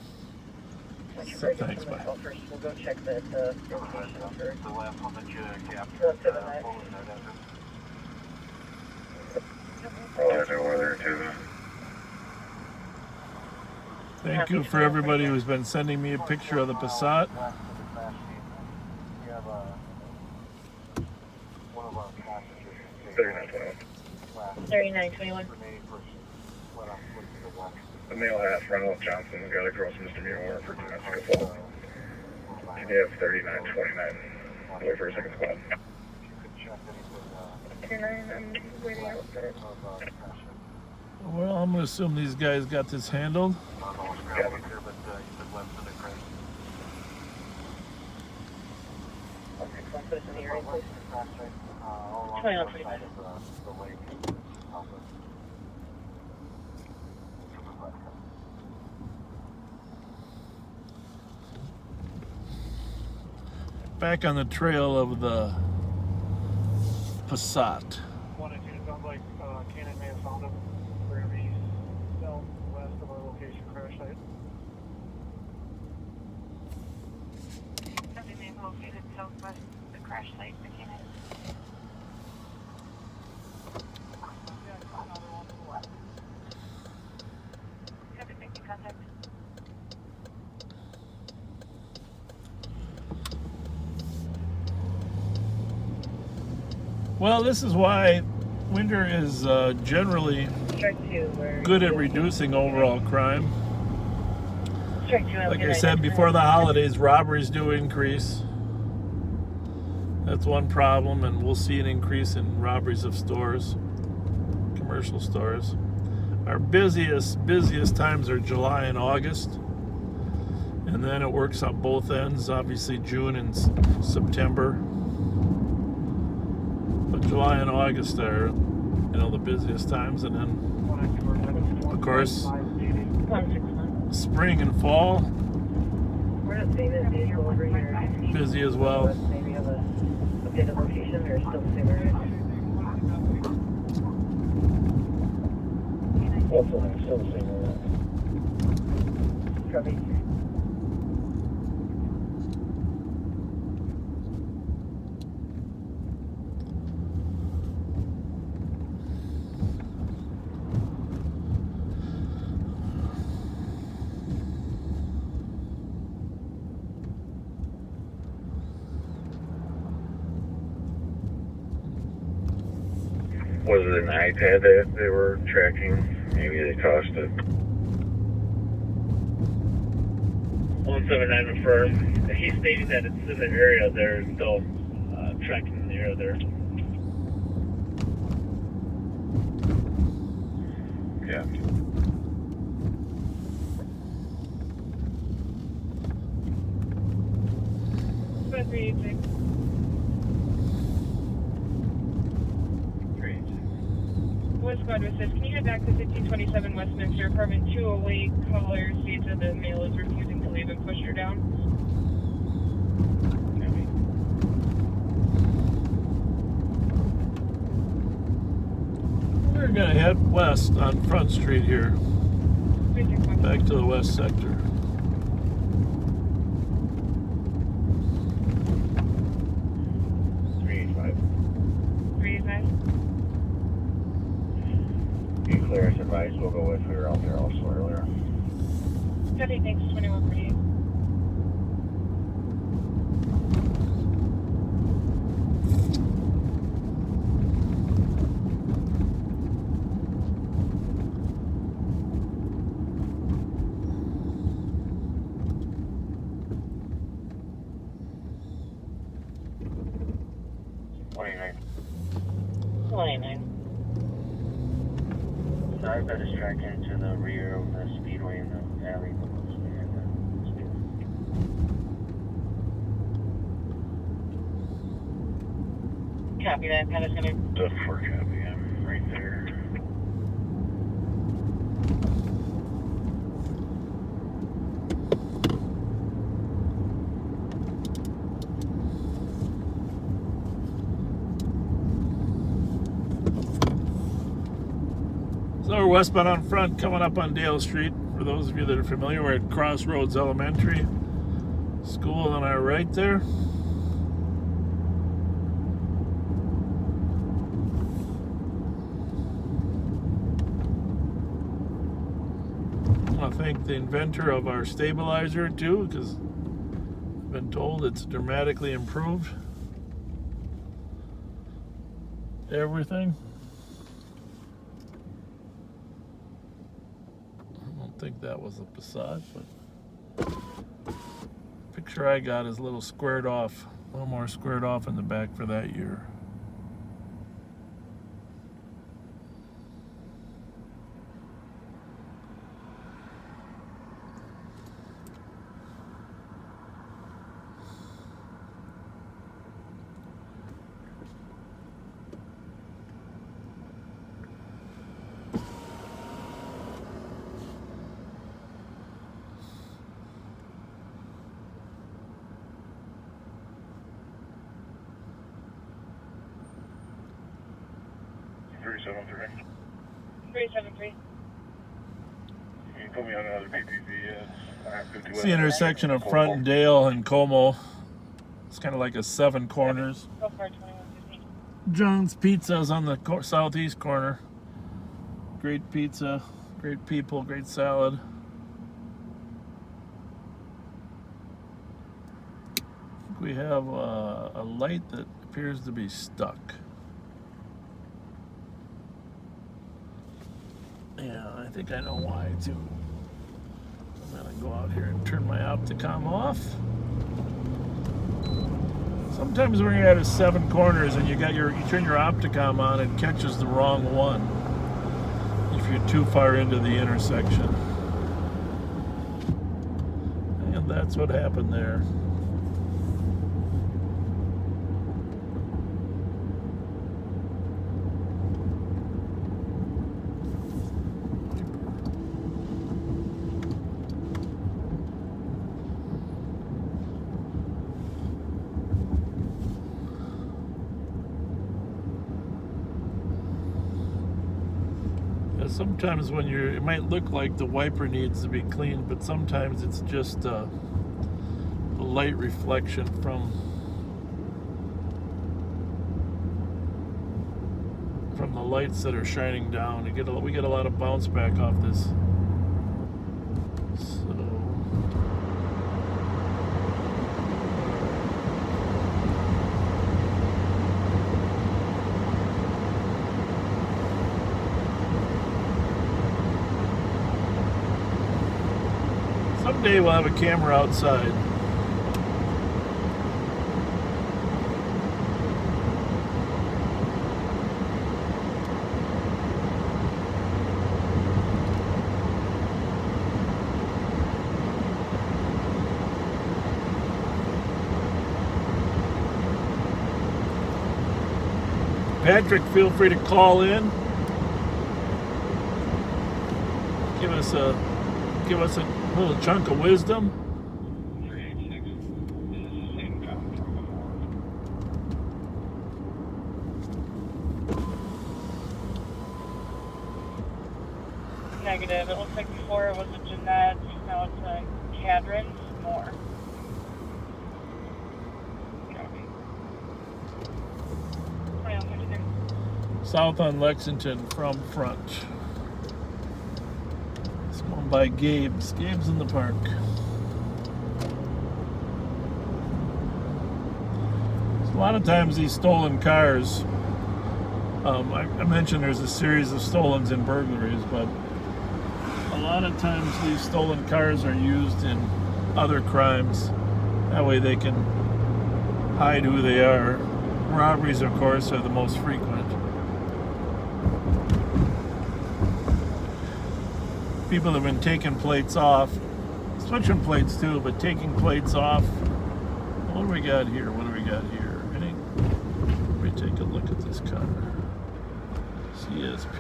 So, thanks, bye. We'll go check that location first. The last one that you captured. Thank you for everybody who's been sending me a picture of the Passat. We have one of our passengers. 3921. The male hat, Ronald Johnson, got a gross misdemeanor for domestic assault. And you have 3929. Wait for a second squad. 29, I'm waiting out for it. Well, I'm gonna assume these guys got this handled. Put it in the area, please. 2125. Back on the trail of the Passat. 1 and 2, it sounds like Cannon may have found him wherever he's southwest of our location crash site. Something may have located southwest of the crash site, the Cannon. Copy, making contact. Well, this is why winter is generally good at reducing overall crime. Like I said, before the holidays, robberies do increase. That's one problem, and we'll see an increase in robberies of stores, commercial stores. Our busiest times are July and August, and then it works on both ends, obviously June and September. But July and August are, the busiest times, and then, of course, spring and fall, We're not seeing this vehicle over here. busy as well. Maybe have a updated location or still the same area. Still the same area. Copy. Was it an iPad that they were tracking? Maybe they tossed it. 179 affirmed. He's stating that it's in the area. They're still tracking in the area there. Yeah. Squad 386. What squad was this? Can you head back to 1527 Westminster, apartment 208? Caller states that the male is refusing to leave and pushed her down. We're gonna head west on Front Street here, back to the west sector. Clearance advice, we'll go with we were out there also earlier. Copy, thanks, 2148. Sorry, but it's tracking to the rear of the speedway in the alley. Copy that, Patterson. 7-4 copy, I'm right there. westbound on front coming up on Dale Street. For those of you that are familiar, we're at Crossroads Elementary School on our right there. I want to thank the inventor of our stabilizer too, because I've been told it's dramatically improved everything. I don't think that was a Passat, but picture I got is a little squared off, a little more squared off in the back for that year. Can you put me on another PPV? It's the intersection of Front and Dale and Como. It's kind of like a 7 corners. John's Pizza's on the southeast corner. Great pizza, great people, great salad. We have a light that appears to be stuck. Yeah, I think I know why too. I'm gonna go out here and turn my Opticom off. Sometimes when you're at a 7 corners and you turn your Opticom on, it catches the wrong one if you're too far into the intersection. And that's what happened there. Sometimes when it might look like the wiper needs to be cleaned, but sometimes it's just a light reflection from the lights that are shining down. We get a lot of bounce back off this. Someday we'll have a camera outside. Patrick, feel free to call in. Give us a little chunk of wisdom. Negative. It looks like before it was a Jeanette, now it's a Cadron. More. South on Lexington from front. It's going by Gabe's. Gabe's in the park. So a lot of times these stolen cars, I mentioned there's a series of stolens and burglaries, but a lot of times these stolen cars are used in other crimes. That way they can hide who they are. Robberies, of course, are the most frequent. People have been taking plates off, switching plates too, but taking plates off. What do we got here? What do we got here? Let me take a look at this car. CSP.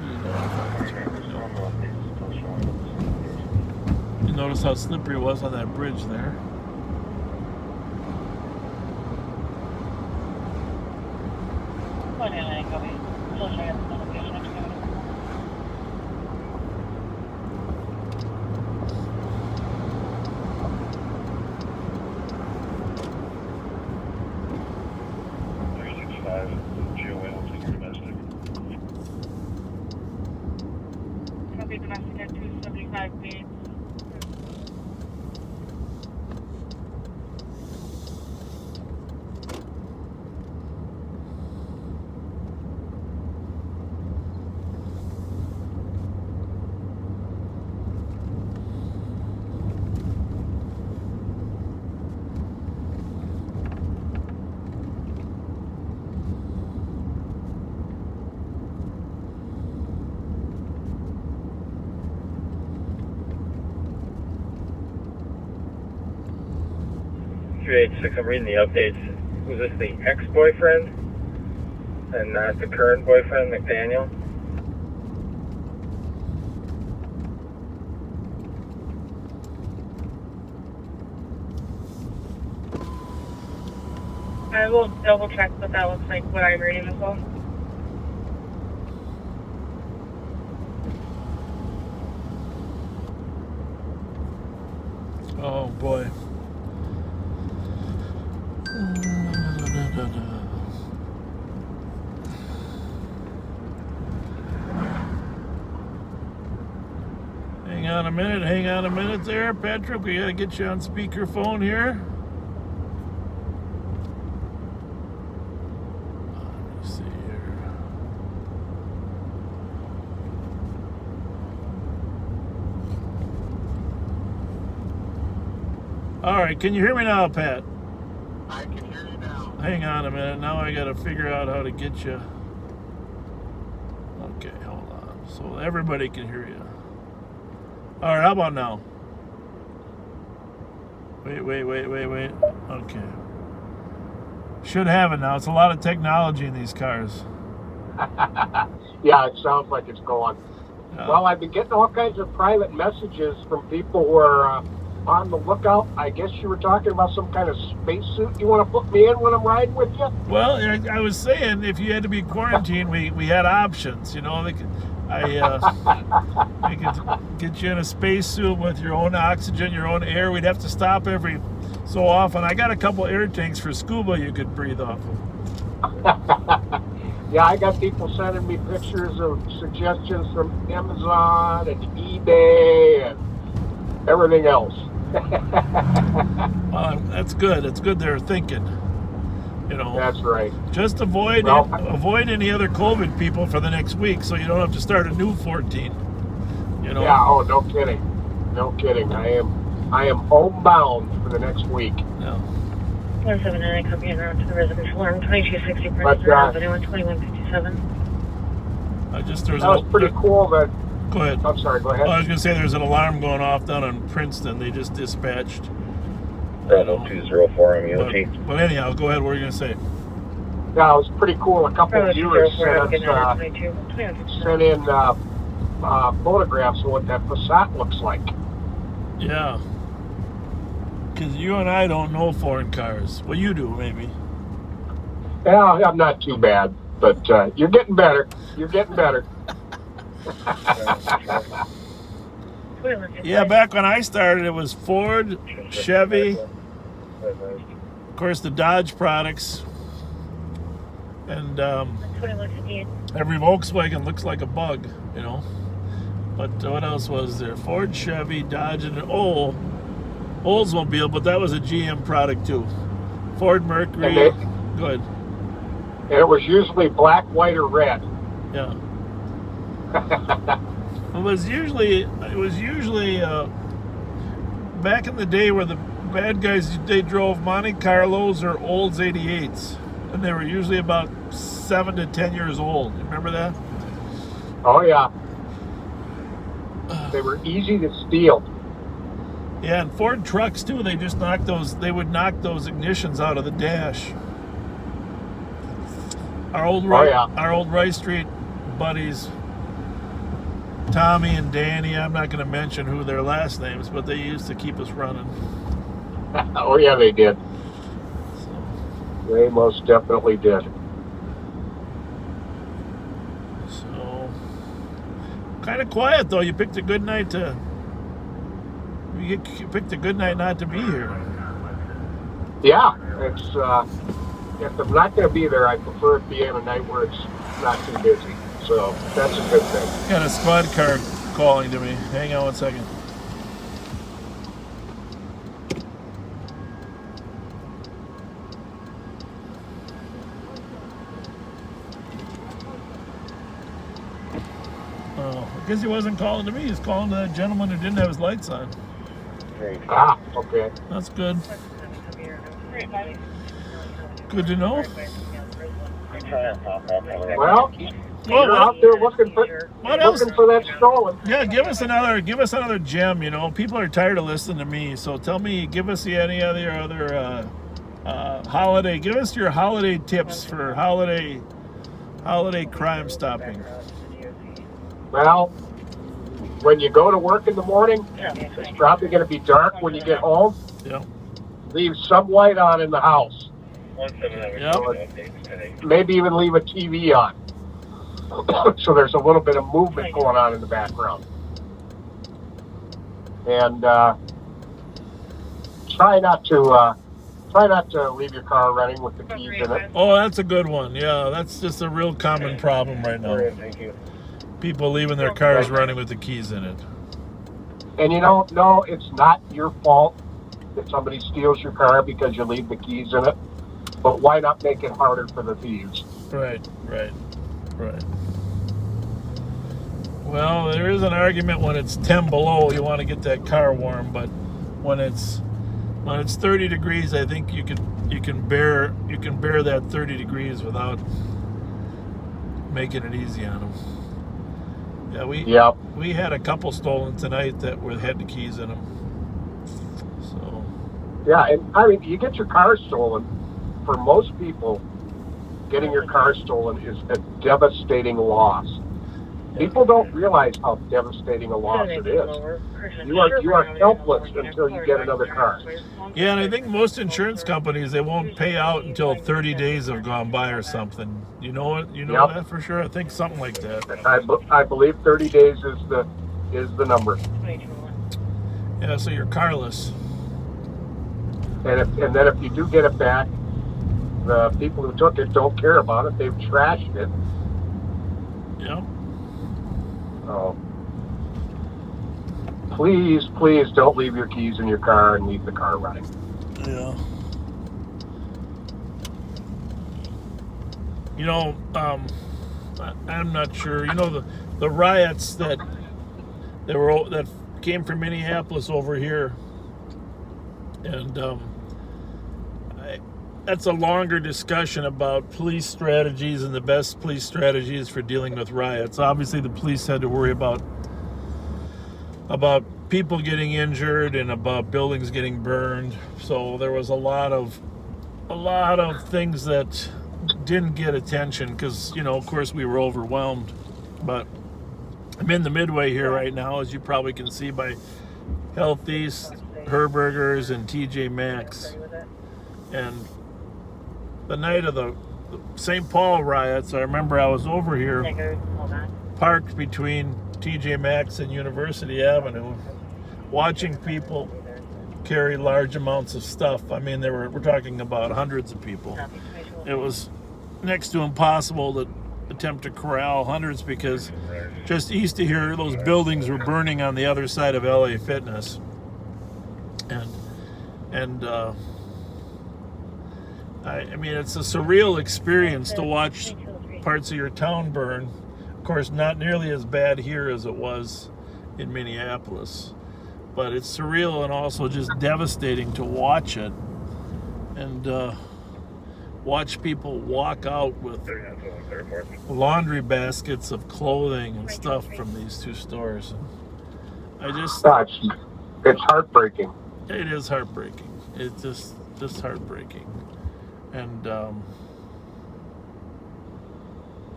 You notice how slippery it was on that bridge there. 386, I'm reading the updates. Was this the ex-boyfriend and not the current boyfriend, McDaniel? I will double check what that looks like, what I'm reading as well. Oh boy. Hang on a minute there, Patrick. We gotta get you on speakerphone here. Let me see here. All right, can you hear me now, Pat? I can hear you now. Hang on a minute. Now I gotta figure out how to get you. Okay, hold on. So everybody can hear you. All right, how about now? Wait. Okay. Should have it now. It's a lot of technology in these cars. Yeah, it sounds like it's going. Well, I've been getting all kinds of private messages from people who are on the lookout. I guess you were talking about some kind of spacesuit you want to put me in when I'm riding with you? Well, I was saying if you had to be quarantined, we had options. You know, we could get you in a spacesuit with your own oxygen, your own air. We'd have to stop every so often. I got a couple air tanks for scuba you could breathe off of. Yeah, I got people sending me pictures of suggestions from Amazon and eBay and everything else. That's good. It's good they're thinking. You know. That's right. Just avoid any other COVID people for the next week, so you don't have to start a new 14. You know. Yeah. Oh, no kidding. No kidding. I am homebound for the next week. Yeah. 179, copy en route to the residential alarm, 2260 But, Princeton Avenue, 2157. That was pretty cool that. Go ahead. I'm sorry, go ahead. I was going to say there's an alarm going off down in Princeton. They just dispatched. 204 MUT. But anyhow, go ahead. What are you going to say? Yeah, it was pretty cool. A couple of viewers sent in photographs of what that Passat looks like. Yeah. Because you and I don't know foreign cars. Well, you do, maybe. Yeah, I'm not too bad, but you're getting better. You're getting better. Yeah, back when I started, it was Ford, Chevy, of course the Dodge products, and every Volkswagen looks like a bug, you know. But what else was there? Ford, Chevy, Dodge, and Oldsmobile, but that was a GM product too. Ford, Mercury. Go ahead. And it was usually black, white, or red. Yeah. It was usually back in the day where the bad guys, they drove Monte Carlos or Olds 88s, and they were usually about 7 to 10 years old. You remember that? Oh yeah. They were easy to steal. Yeah, and Ford trucks too. They just would knock those ignitions out of the dash. Our old Rice Street buddies, Tommy and Danny, I'm not going to mention who their last names, but they used to keep us running. Oh yeah, they did. They most definitely did. So, kind of quiet though. You picked a good night to. You picked a good night not to be here. Yeah, it's. If I'm not going to be there, I prefer it be on a night where it's not too busy. So that's a good thing. Got a squad car calling to me. Hang on one second. Oh, I guess he wasn't calling to me. He's calling to that gentleman who didn't have his lights on. Ah, okay. That's good. Good to know. Well, You're out there looking for that stolen. Yeah, give us another gem. You know, people are tired of listening to me. So tell me, give us any other holiday. Give us your holiday tips for holiday crime stopping. Well, when you go to work in the morning, it's probably going to be dark when you get home. Yeah. Leave some light on in the house. Yep. Maybe even leave a TV on. So there's a little bit of movement going on in the background. And try not to leave your car running with the keys in it. Oh, that's a good one. Yeah, that's just a real common problem right now. People leaving their cars running with the keys in it. And you know, no, it's not your fault that somebody steals your car because you leave the keys in it. But why not make it harder for the thieves? Right. Well, there is an argument when it's 10 below, you want to get that car warm, but when it's 30 degrees, I think you can bear that 30 degrees without making it easy on them. Yeah, we had a couple stolen tonight that had the keys in them. So. Yeah, and I mean, you get your car stolen. For most people, getting your car stolen is a devastating loss. People don't realize how devastating a loss it is. You are helpless until you get another car. Yeah, and I think most insurance companies, they won't pay out until 30 days have gone by or something. You know what? You know that for sure? I think something like that. I believe 30 days is the number. Yeah, so you're carless. And then if you do get it back, the people who took it don't care about it. They've trashed it. Yep. Oh. Please don't leave your keys in your car and leave the car running. Yeah. You know, I'm not sure. You know, the riots that came from Minneapolis over here, and that's a longer discussion about police strategies and the best police strategies for dealing with riots. Obviously, the police had to worry about people getting injured and about buildings getting burned. So there was a lot of things that didn't get attention because, you know, of course, we were overwhelmed. But I'm in the Midway here right now, as you probably can see by Health East, Burglaries, and TJ Maxx. And the night of the St. Paul riots, I remember I was over here, parked between TJ Maxx and University Avenue, watching people carry large amounts of stuff. I mean, we're talking about hundreds of people. It was next to impossible to attempt to corral hundreds because just east of here, those buildings were burning on the other side of LA Fitness. And I mean, it's a surreal experience to watch parts of your town burn. Of course, not nearly as bad here as it was in Minneapolis, but it's surreal and also just devastating to watch it and watch people walk out with laundry baskets of clothing and stuff from these two stores. And it's heartbreaking. It is heartbreaking. It's just heartbreaking. And,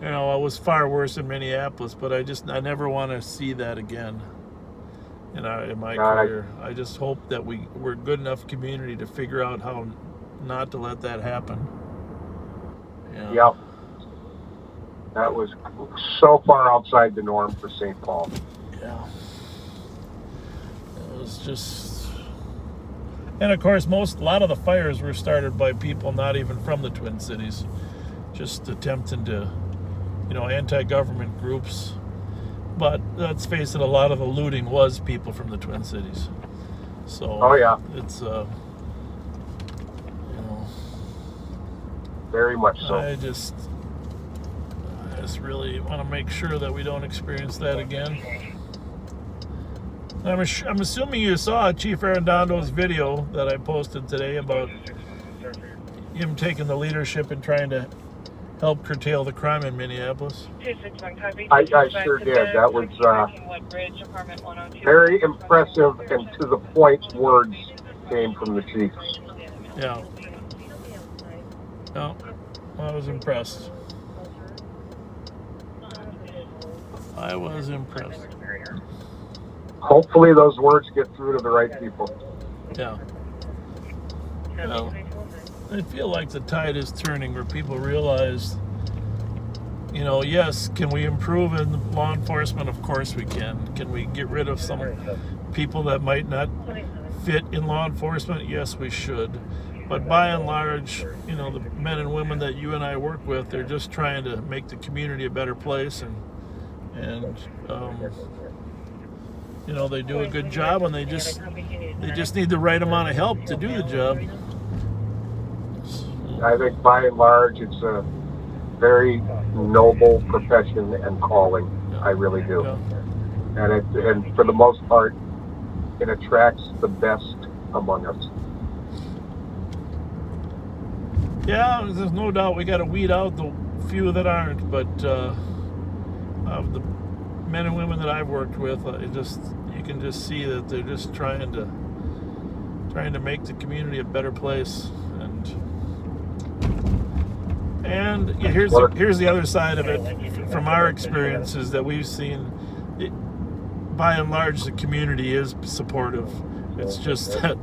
you know, it was far worse in Minneapolis, but I never want to see that again in my career. I just hope that we're a good enough community to figure out how not to let that happen. Yeah. Yep. That was so far outside the norm for St. Paul. Yeah. It was just... And of course, a lot of the fires were started by people not even from the Twin Cities, just attempting to, you know, anti-government groups. But let's face it, a lot of the looting was people from the Twin Cities. So it's you know, very much so. I just really want to make sure that we don't experience that again. I'm assuming you saw Chief Arredondo's video that I posted today about him taking the leadership and trying to help curtail the crime in Minneapolis. 261 copy. I sure did. That was very impressive and to the point words came from the chief. Yeah. No, I was impressed. I was impressed. Hopefully those words get through to the right people. Yeah. Well, I feel like the tide is turning where people realize, you know, yes, can we improve in law enforcement? Of course we can. Can we get rid of some people that might not fit in law enforcement? Yes, we should. But by and large, you know, the men and women that you and I work with, they're just trying to make the community a better place, and you know, they do a good job, and they just need the right amount of help to do the job. I think by and large it's a very noble profession and calling. I really do. And for the most part, it attracts the best among us. Yeah, there's no doubt we got to weed out the few that aren't, but the men and women that I've worked with, you can just see that they're just trying to make the community a better place, and here's the other side of it from our experiences that we've seen. By and large, the community is supportive. It's just that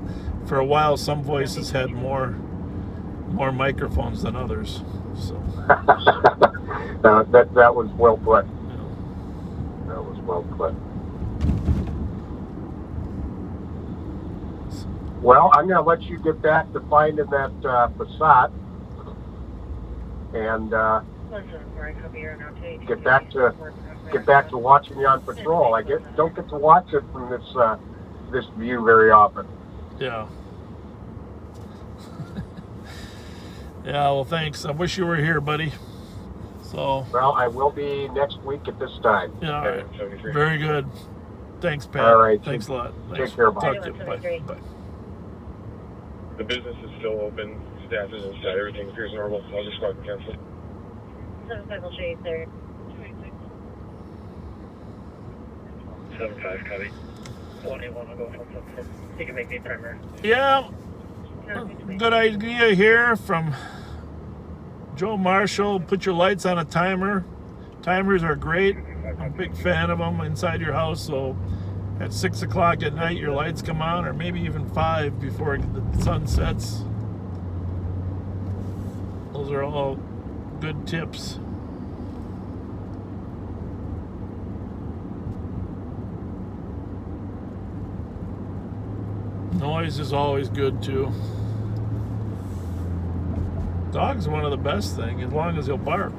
for a while, some voices had more microphones than others. So that was well put. That was well put. Well, I'm going to let you get back to finding that Passat and get back to watching you on patrol. Don't get to watch it from this view very often. Yeah. Yeah, well, thanks. I wish you were here, buddy. So. Well, I will be next week at this time. Yeah, all right. Very good. Thanks, Pat. All right. Thanks a lot. Take care, bye. Talk to you. Bye. Bye. The business is still open. Staff is inside. Everything appears normal. I'll just go ahead and cancel. 75 J, sir. 75, copy. 181 will go from something. You can make me primer. Yeah. Good idea here from Joe Marshall. Put your lights on a timer. Timers are great. I'm a big fan of them inside your house. So at 6 o'clock at night, your lights come on, or maybe even 5 before the sun sets. Those are all good tips. Noise is always good too. Dog's one of the best things, as long as he'll bark.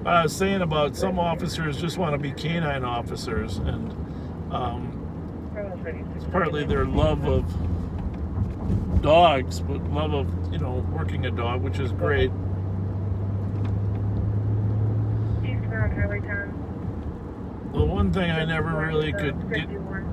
I was saying about some officers just want to be canine officers, and it's partly their love of dogs, but love of, you know, working a dog, which is great. The one thing I never really could get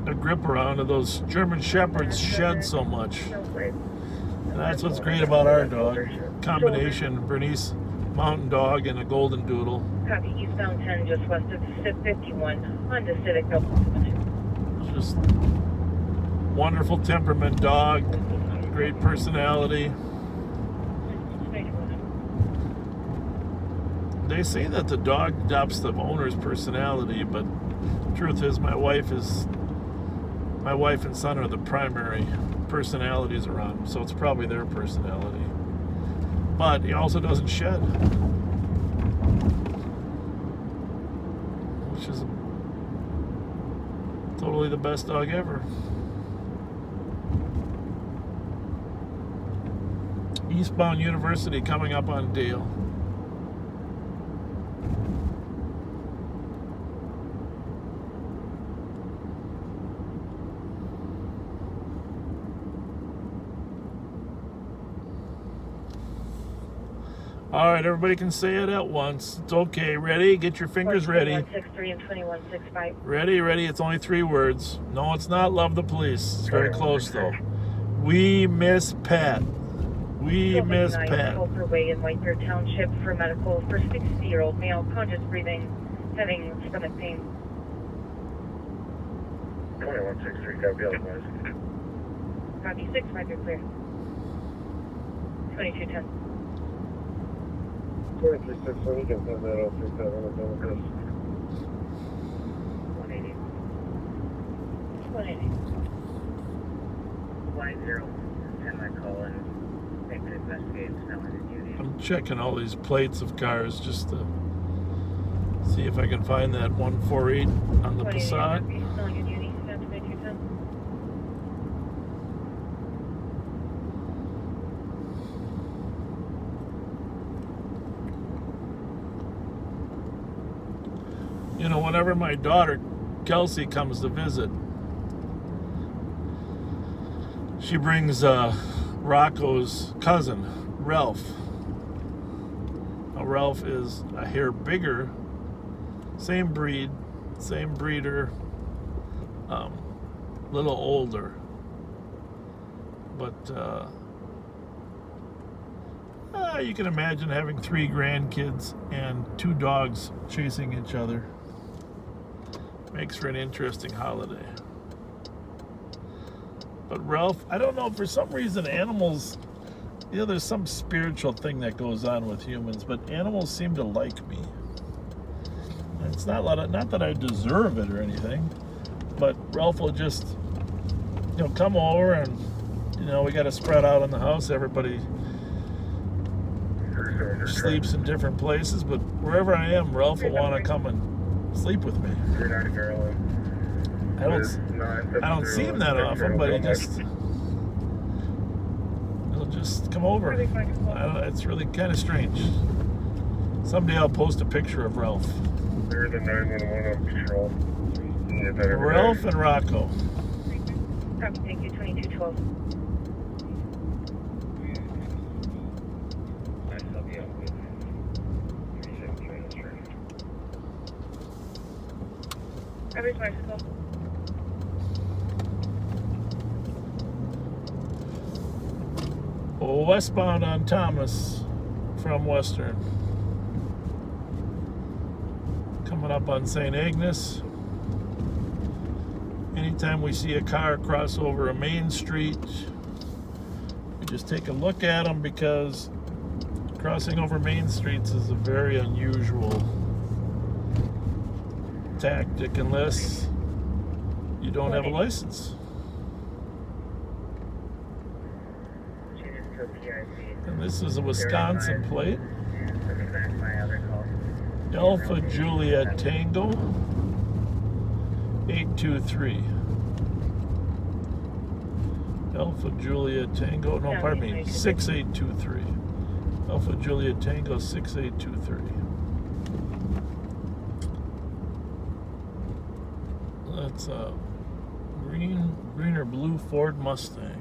a grip around are those German Shepherds shed so much. And that's what's great about our dog. Combination Bernese Mountain Dog and a Golden Doodle. Copy, eastbound 10, just west of 51, Honda Civic, no. Just wonderful temperament dog, great personality. They say that the dog adopts the owner's personality, but the truth is my wife and son are the primary personalities around him, so it's probably their personality. But he also doesn't shed, which is totally the best dog ever. Eastbound University coming up on Dale. All right, everybody can say it at once. It's okay. Ready? Get your fingers ready. 2163 and 2165. Ready. It's only 3 words. No, it's not love the police. It's very close, though. We miss Pat. We miss Pat. Culper Way in Whitebeard Township for medical for 60-year-old male, conscious breathing, having stomach pain. 2163, copy, otherwise. Copy 6, 5, you're clear. 2210. 2361, you can send that 037 on the Democrats. 180. 180. Line 0, 10 my call and make an investigation now in the duty. I'm checking all these plates of cars just to see if I can find that 148 on the Passat. You know, whenever my daughter Kelsey comes to visit, she brings Rocco's cousin, Ralph. Now, Ralph is a hair bigger, same breed, same breeder, little older. But you can imagine having 3 grandkids and 2 dogs chasing each other. Makes for an interesting holiday. But Ralph, I don't know, for some reason animals, you know, there's some spiritual thing that goes on with humans, but animals seem to like me. And it's not that I deserve it or anything, but Ralph will just, you know, come over and, you know, we got to spread out in the house. Everybody sleeps in different places, but wherever I am, Ralph will want to come and sleep with me. I don't see him that often, but he'll just come over. It's really kind of strange. Someday I'll post a picture of Ralph. They're the 911 on patrol. Ralph and Rocco. Thank you, 2212. Every bicycle. Westbound on Thomas from Western. Coming up on St. Agnes. Anytime we see a car cross over a main street, we just take a look at them, because crossing over main streets is a very unusual tactic unless you don't have a license. And this is a Wisconsin plate. Alpha Juliet Tango 823. Alpha Juliet Tango, no, pardon me, 6823. Alpha Juliet Tango 6823. That's a green or blue Ford Mustang.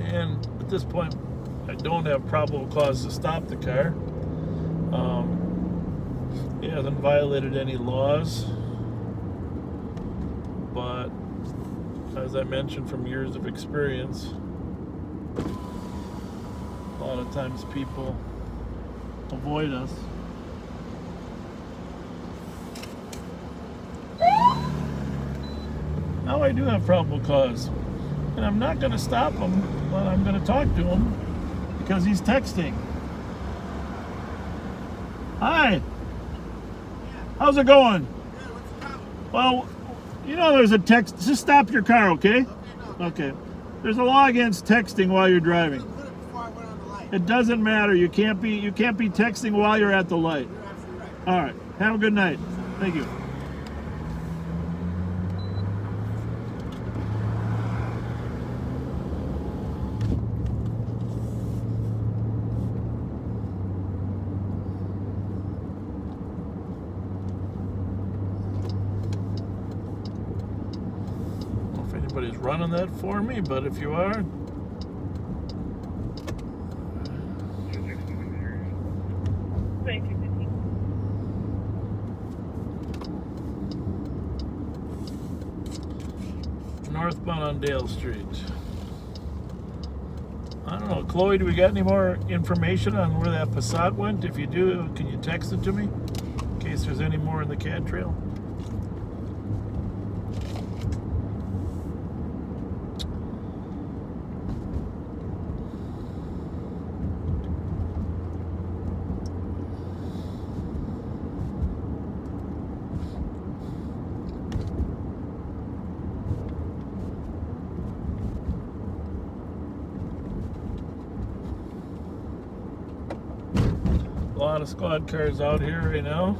And at this point, I don't have probable cause to stop the car. He hasn't violated any laws, but as I mentioned from years of experience, a lot of times people avoid us. Now I do have probable cause, and I'm not going to stop him, but I'm going to talk to him because he's texting. Hi. How's it going? Well, you know there's a text. Just stop your car, okay? Okay. There's a law against texting while you're driving. It doesn't matter. You can't be texting while you're at the light. All right. Have a good night. Thank you. anybody's running that for me, but if you are, northbound on Dale Street. I don't know, Chloe, do we got any more information on where that Passat went? If you do, can you text it to me in case there's any more in the cat trail? A lot of squad cars out here right now.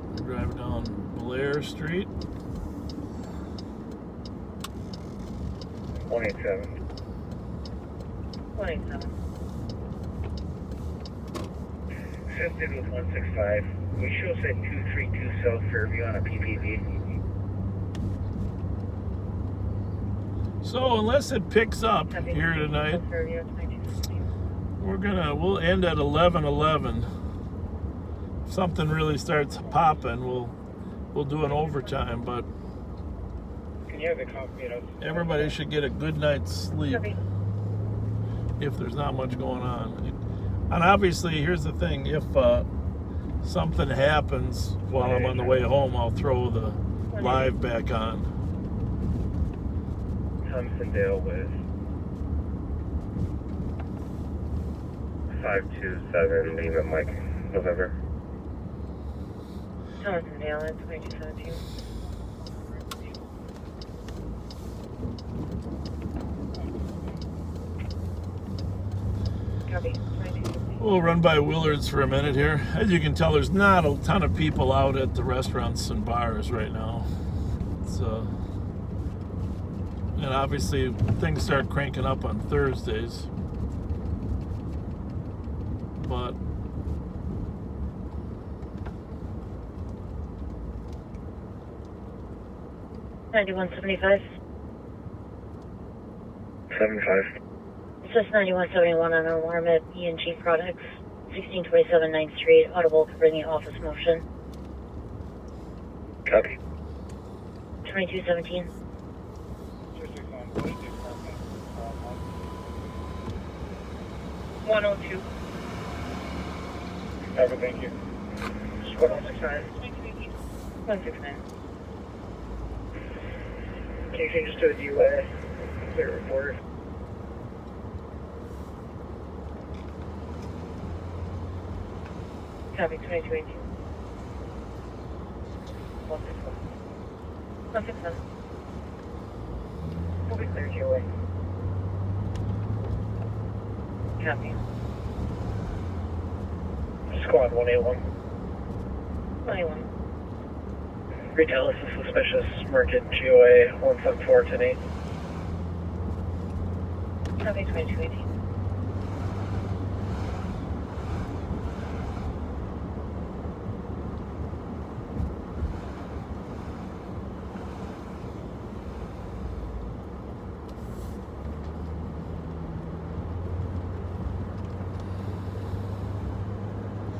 I'm driving down Blair Street. 187. 187. Assisted with 165. We show us at 232 South Fairview on a PPV. So unless it picks up here tonight, we'll end at 11:11. If something really starts popping, we'll do an overtime, but Can you have the copy of everybody should get a good night's sleep if there's not much going on. And obviously, here's the thing, if something happens while I'm on the way home, I'll throw the live back on. Thompsondale with 527 Lima Mike November. Thompsondale at 2217. Copy. We'll run by Willard's for a minute here. As you can tell, there's not a ton of people out at the restaurants and bars right now. It's, and obviously things start cranking up on Thursdays. But 9175. 75. It's just 9171 on an alarm at E&G Products, 1627 9th Street, audible to bring the office motion. Copy. 2217. 102. Copy, thank you. Squad 169. 169. Can you just do a DUA? Clear report. Copy, 2218. 161. 167. We'll be clear DUA. Copy. Squad 181. 181. Retail is a suspicious market GOA 174 10-8. Copy, 2218.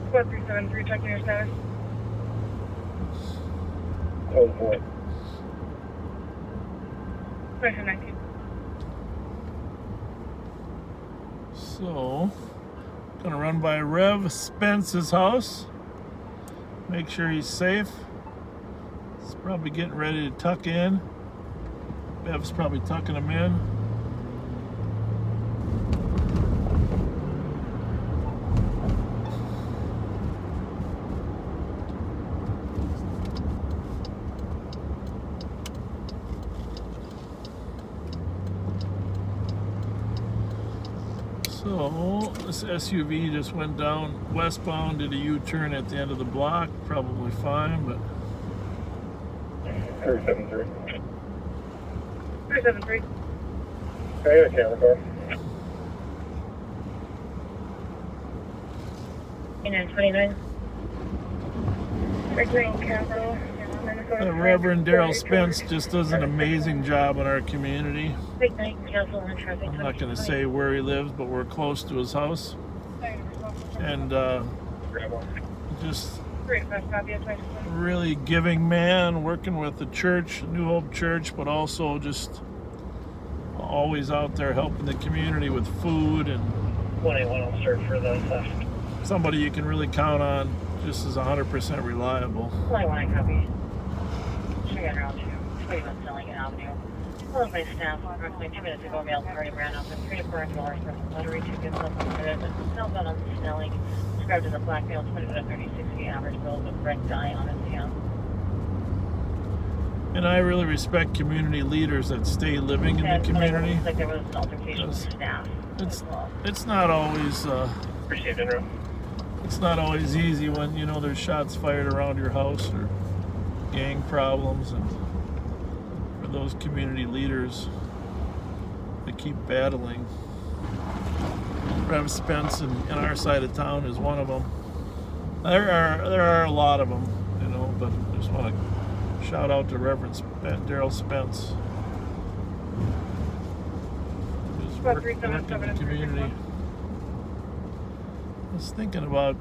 Squad 373, checking your status. Code 4. 2219. so, gonna run by Rev Spence's house. Make sure he's safe. He's probably getting ready to tuck in. Bev's probably tucking him in. So this SUV just went down westbound, did a U-turn at the end of the block, probably fine, but 373. 373. I got a camera car. 2929. Capital. Reverend Daryl Spence just does an amazing job in our community. I'm not going to say where he lives, but we're close to his house. And just really giving man, working with the church, New Hope Church, but also just always out there helping the community with food, and 181 officer for the theft. Somebody you can really count on, just as 100% reliable. 21 copy. Sugar around 21 Selling Avenue. Followed by staff approximately 2 minutes ago, mail party ran off in 3 to 4 dollars for lottery tickets, cellphone on Snelling, described as a black male, 20 to 36 feet, average build with red dye on his hand. And I really respect community leaders that stay living in the community. Looks like there was an altercation with staff. It's not always Received in room. it's not always easy when there's shots fired around your house or gang problems, and for those community leaders that keep battling. Rev Spence in our side of town is one of them. There are a lot of them, but I just want to shout out to Reverend Daryl Spence. Just working in the community. I was thinking about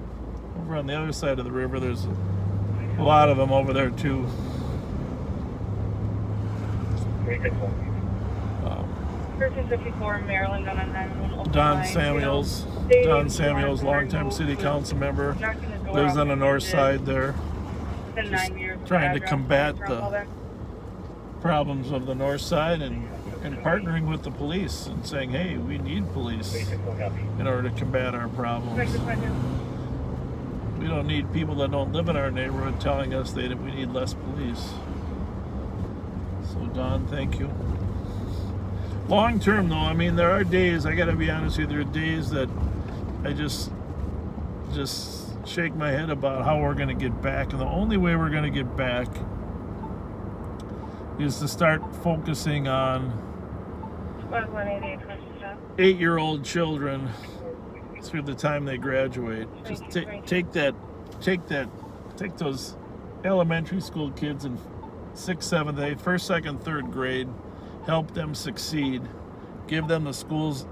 over on the other side of the river, there's a lot of them over there too. 1354 Maryland on a 911. Don Samuels, longtime city council member, lives on the north side there. Just trying to combat the problems of the north side and partnering with the police and saying, hey, we need police in order to combat our problems. We don't need people that don't live in our neighborhood telling us that we need less police. So Don, thank you. Long term though, there are days, I gotta be honest with you, there are days that I just shake my head about how we're gonna get back. And the only way we're gonna get back is to start focusing on 8-year-old children through the time they graduate. Just take those elementary school kids in 6th, 7th, 8th, 1st, 2nd, 3rd grade, help them succeed, give them the skills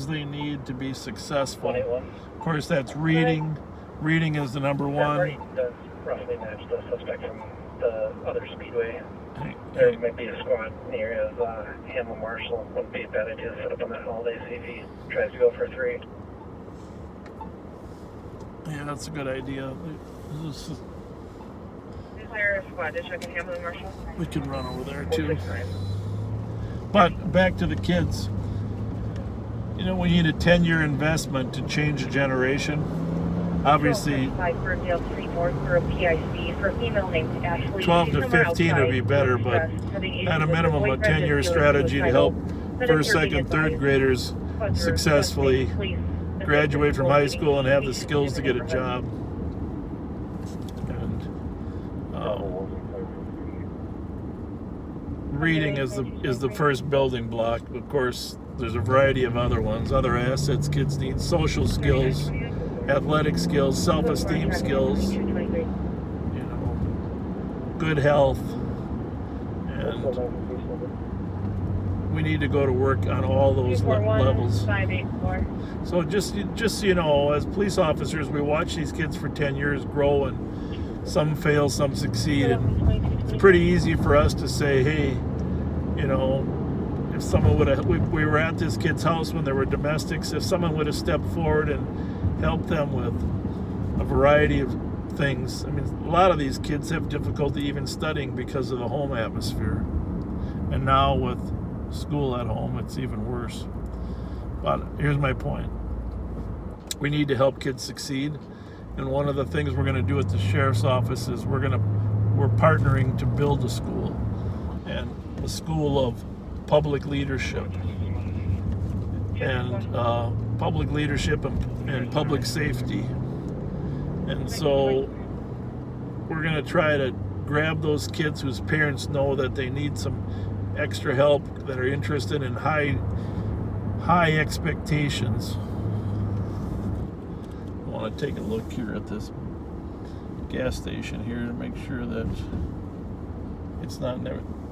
they need to be successful. Of course, that's reading. Reading is the number one. Does roughly match the suspect from the other speedway. There might be a squad in the area of Hamlin Marshall. Wouldn't be a bad idea to set up on that holiday, see if he tries to go for 3. Yeah, that's a good idea. We can run over there too. But back to the kids. We need a 10-year investment to change a generation. Obviously, 12 to 15 would be better, but at a minimum, a 10-year strategy to help 1st, 2nd, 3rd graders successfully graduate from high school and have the skills to get a job. And reading is the first building block. Of course, there's a variety of other ones, other assets kids need: social skills, athletic skills, self-esteem skills, good health, and we need to go to work on all those levels. So just so you know, as police officers, we watch these kids for 10 years grow, and some fail, some succeed, and it's pretty easy for us to say, hey, if someone would have, we were at this kid's house when there were domestics, if someone would have stepped forward and helped them with a variety of things. A lot of these kids have difficulty even studying because of the home atmosphere. And now with school at home, it's even worse. But here's my point. We need to help kids succeed. And one of the things we're going to do at the sheriff's office is we're partnering to build a school. And a school of public leadership. And public leadership and public safety. And so we're going to try to grab those kids whose parents know that they need some extra help, that are interested in high expectations. want to take a look here at this gas station here to make sure that it's not.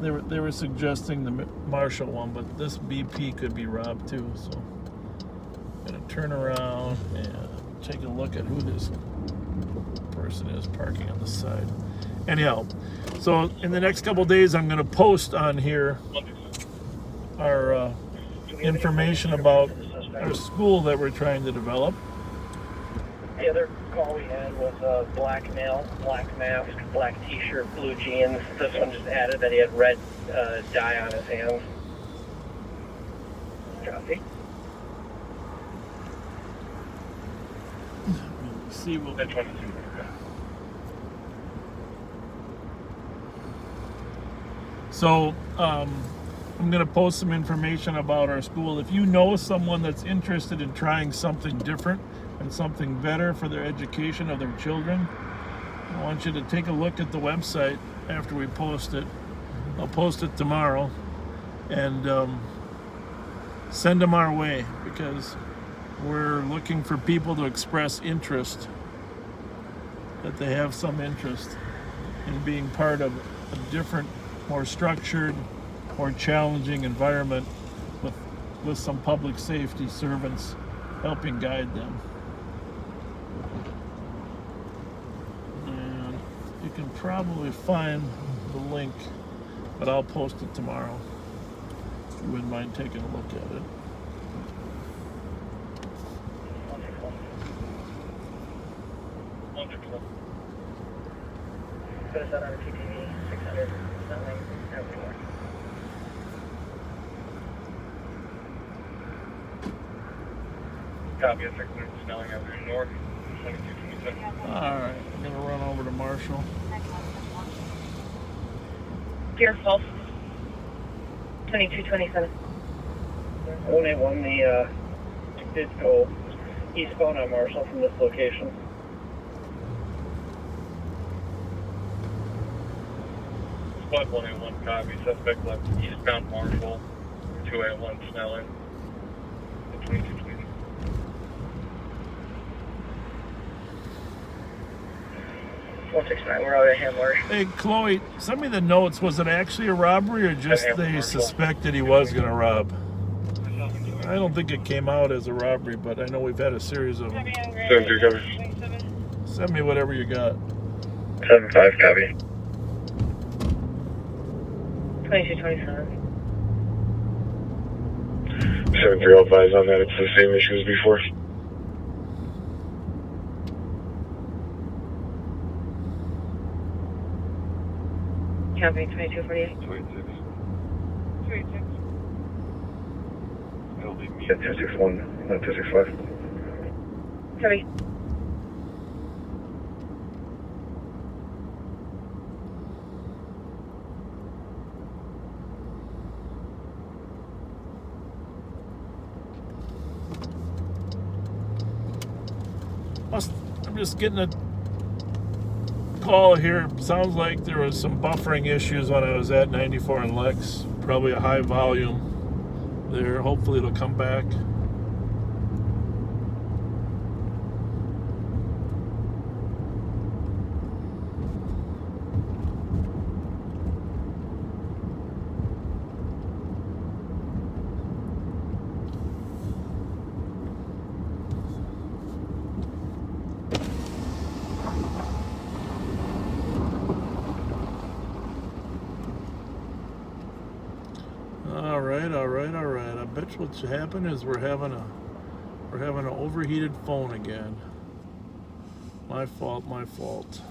They were suggesting the Marshall one, but this BP could be robbed too. So I'm gonna turn around and take a look at who this person is parking on the side. Anyhow, so in the next couple days, I'm gonna post on here our information about our school that we're trying to develop. The other call we had was a black male, black mask, black t-shirt, blue jeans. This one just added that he had red dye on his hands. Copy. See what That's one. So I'm going to post some information about our school. If you know someone that's interested in trying something different and something better for their education of their children, I want you to take a look at the website after we post it. I'll post it tomorrow, and send them our way, because we're looking for people to express interest, that they have some interest in being part of a different, more structured, more challenging environment with some public safety servants helping guide them. And you can probably find the link, but I'll post it tomorrow if you wouldn't mind taking a look at it. Put us out on TTV 600, something, everywhere. Copy of 600 Snelling Avenue North, 2227. Alright, I'm going to run over to Marshall. Deer Falls, 2227. 181, the did go eastbound on Marshall from this location. Squad 181, copy. Suspect left eastbound Marshall, 281 Snelling, 2220. We're out at Handlers. Hey, Chloe, send me the notes. Was it actually a robbery, or just they suspected he was going to rob? I don't think it came out as a robbery, but I know we've had a series of them. 7-3, copy. Send me whatever you got. 7-5, copy. 2227. 7-3, I'll advise on that. It's the same issue as before. Copy, 2248. 286. 286. It'll be me. 261, 265. Copy. I'm just getting a call here. Sounds like there was some buffering issues when I was at 94 and Lex. Probably a high volume there. Hopefully it'll come back. All right. I bet what's happened is we're having an overheated phone again. My fault. So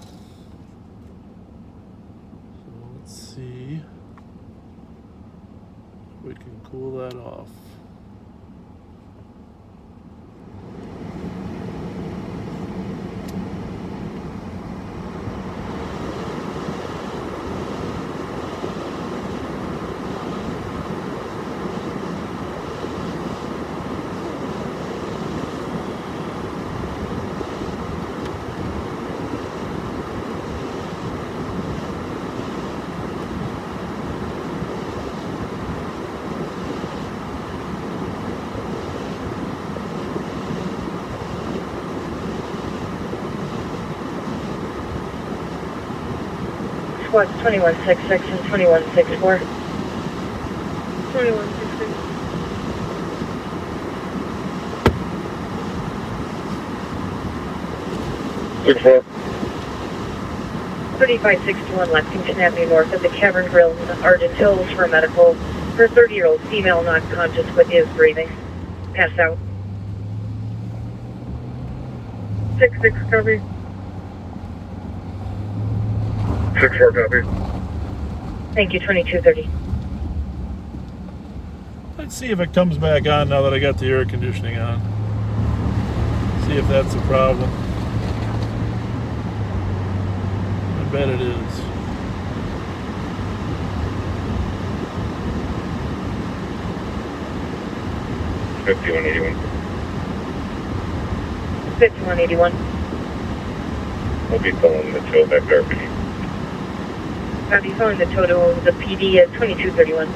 let's see if we can cool that off. squads 2166 and 2164. 2166. Six four. 3561 Lexington Avenue north of the Cavern Grill in Arden Hills for medical for a 30-year-old female not conscious but is breathing. Passed out. 66 copy. 6-4 copy. Thank you, 2230. Let's see if it comes back on now that I got the air conditioning on. See if that's a problem. I bet it is. $51.81. 5181. We'll be pulling the tow back there. Copy, following the total of the PD at 2231.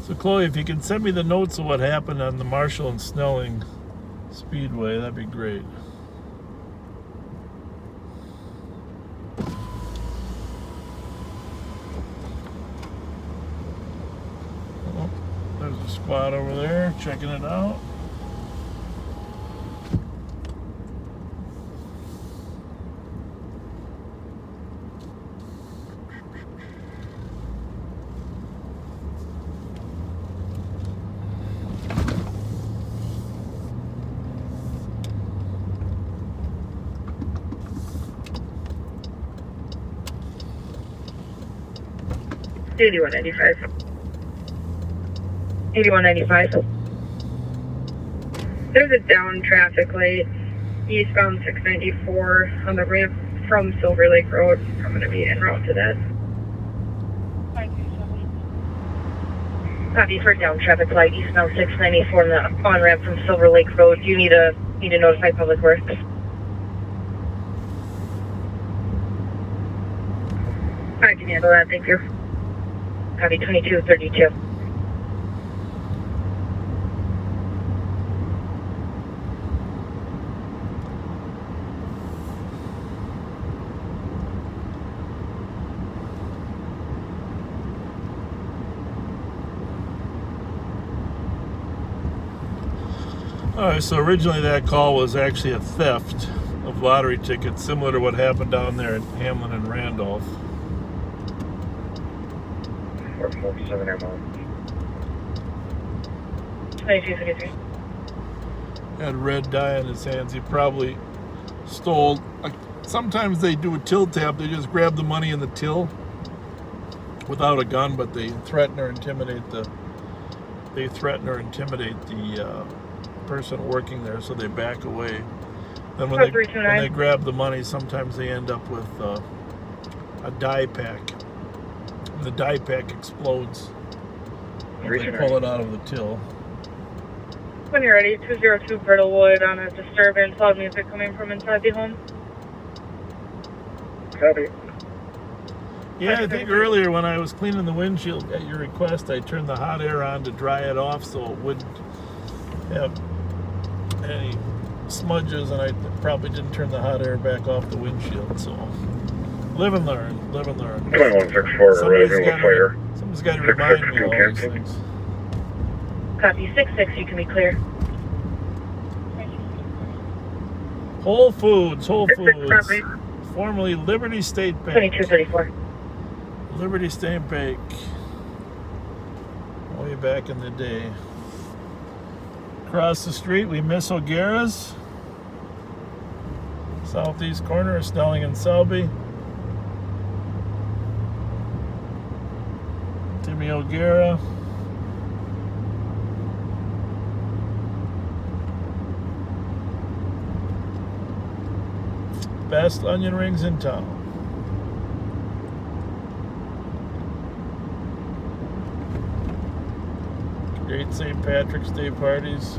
So Chloe, if you can send me the notes of what happened on the Marshall and Snelling Speedway, that'd be great. Oh, there's a squad over there checking it out. Eighty-one 8195. There's a down traffic light eastbound 694 on the ramp from Silver Lake Road. I'm going to be en route to that. Copy for down traffic light eastbound 694 on the on ramp from Silver Lake Road. You need to notify Public Works. I can handle that. Thank you. Copy 2232. Alright, so originally that call was actually a theft of lottery tickets, similar to what happened down there in Hamlin and Randolph. 447 Air Mile. 2233. Had red dye on his hands. He probably stole. Like, sometimes they do a till tap. They just grab the money in the till without a gun, but they threaten or intimidate the. They threaten or intimidate the person working there, so they back away. Then when they grab the money, sometimes they end up with a die pack. The die pack explodes when they pull it out of the till. When you're ready, 202 Brittlewood on a disturbance, loud music coming from inside the home. Copy. Yeah, I think earlier when I was cleaning the windshield at your request, I turned the hot air on to dry it off so it wouldn't have any smudges, and I probably didn't turn the hot air back off the windshield, so live and learn, live and learn. 2164, arriving with fire. Somebody's got to remind me of all these things. Copy 66, you can be clear. Whole Foods, formerly Liberty State Bank. 2234. Liberty State Bank. Way back in the day. Across the street, we miss O'Gara's. Southeast corner of Snelling and Selby. Timmy O'Gara. Best onion rings in town. Great St. Patrick's Day parties.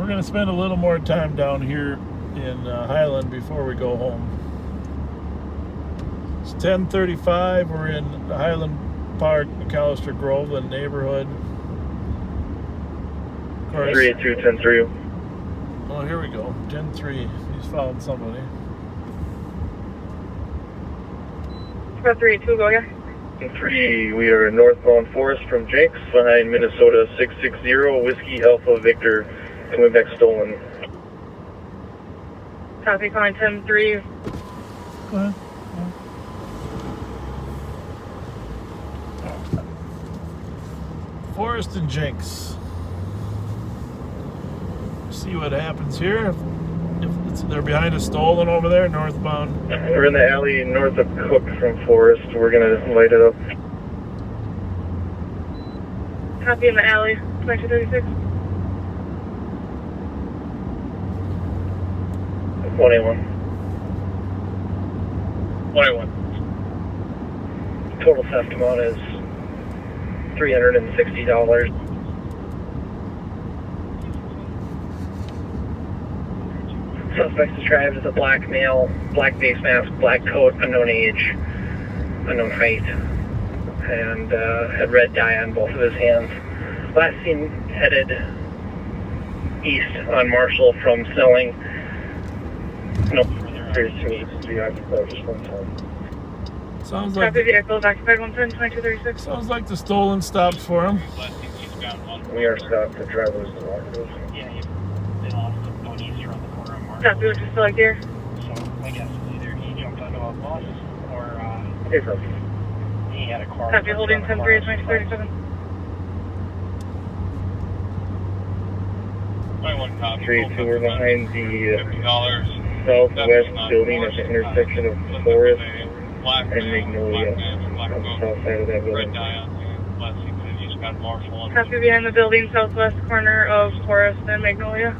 we're going to spend a little more time down here in Highland before we go home. It's 10:35. We're in Highland Park, McAllister Groveland neighborhood. Of course, 382-10-3. oh, here we go. 10-3. He's found somebody. About 382, go again. 3, we are northbound Forest from Jenks, behind Minnesota 660, Whiskey Alpha Victor, coming back stolen. Copy, calling 10-3. Go ahead. Forest and Jenks. See what happens here. If they're behind a stolen over there, northbound. We're in the alley north of Cook from Forest. We're gonna light it up. Copy in the alley, 2236. 181. 181. Total theft amount is $360. Suspect described as a black male, black face mask, black coat, unknown age, unknown height, and had red dye on both of his hands. Last seen headed east on Marshall from Snelling. No, appears to me to be occupied just one time. Sounds like Copy, vehicles occupied 110, 2236. sounds like the stolen stopped for him. We are stopped for drivers and walkers. Copy, which is still like here. So I guess either he jumped onto a bus or he had a car. Copy, holding 10-3 at 2237. 382, we're behind the southwest building at the intersection of Forest and Magnolia, on the south side of that building. Copy, behind the building, southwest corner of Forest and Magnolia.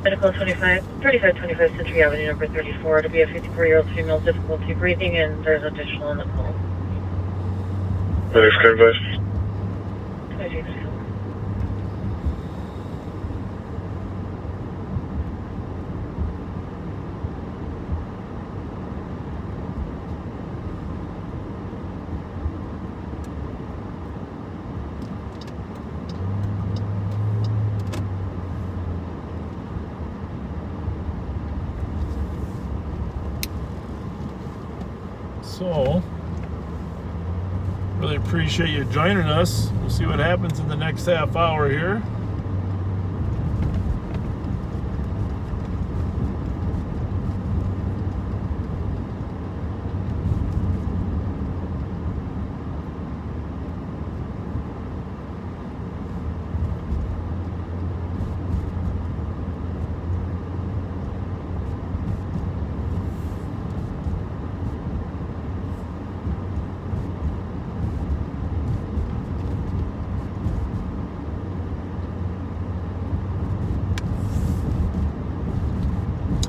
Medical 3525 Century Avenue, number 34, to be a 54-year-old female, difficulty breathing, and there's additional on the call. Thanks, guys. So, really appreciate you joining us. We'll see what happens in the next half hour here.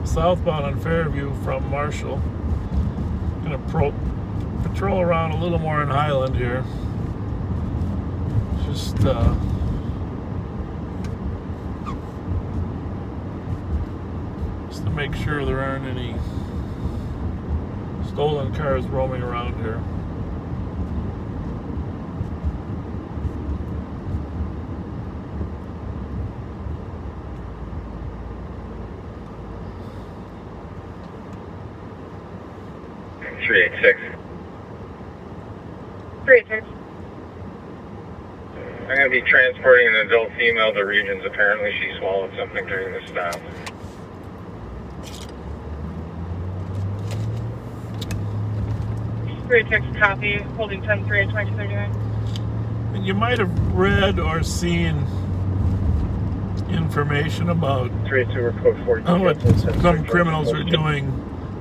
Southbound on Fairview from Marshall. Gonna patrol around a little more in Highland here. Just to make sure there aren't any stolen cars roaming around here. $386. 386. I'm going to be transporting an adult female to Regions. Apparently she swallowed something during the stop. Copy, holding 10-3 at 2239. And you might have read or seen information about what some criminals are doing.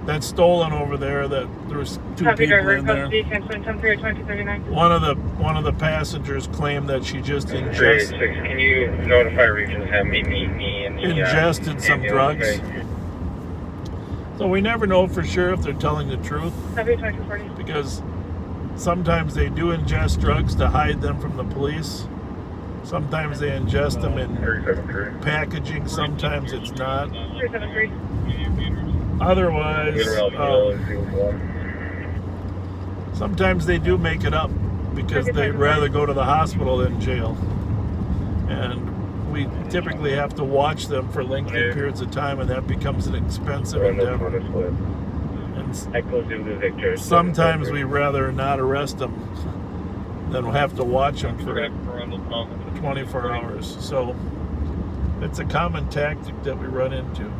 That's stolen over there. That there was two Copy, people driver, in there. canceling 10-3 at 2239. One of the passengers claimed that she just 386. Can you notify Regions have me meet me in the ingested some drugs. Okay. So we never know for sure if they're telling the truth. Copy, 2240. Because sometimes they do ingest drugs to hide them from the police. Sometimes they ingest them in packaging, sometimes it's not. 373. Otherwise, sometimes they do make it up because they'd rather go to the hospital than jail. And we typically have to watch them for lengthy periods of time, and that becomes an expensive endeavor. And sometimes we rather not arrest them than we'll have to watch them for 24 hours. So it's a common tactic that we run into.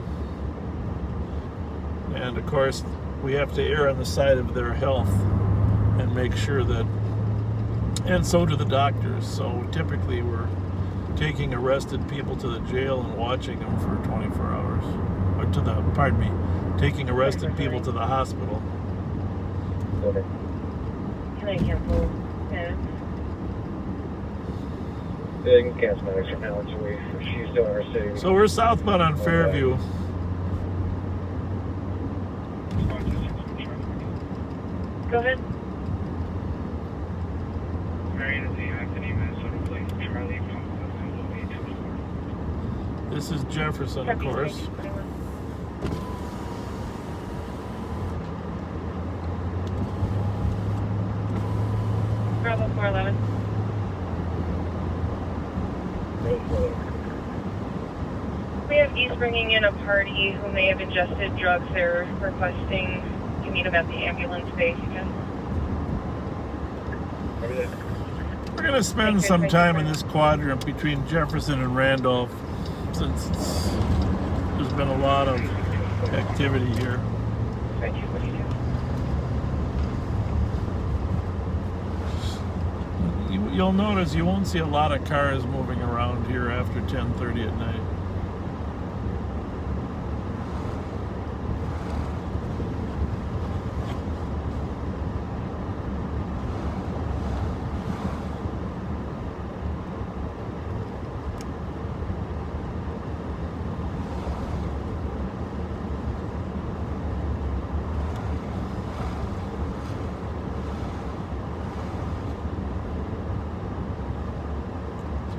And of course, we have to err on the side of their health and make sure that, and so do the doctors. So typically we're taking arrested people to the jail and watching them for 24 hours. Or taking arrested people to the hospital. Can I cancel minutes? Yeah, you can cancel minutes from now until she's still in her city. So we're southbound on Fairview. Go ahead. This is Jefferson, of course. Bravo 411. We have East bringing in a party who may have ingested drugs. They're requesting you meet them at the ambulance base again. We're going to spend some time in this quadrant between Jefferson and Randolph since there's been a lot of activity here. Thank you. You'll notice you won't see a lot of cars moving around here after 10:30 at night.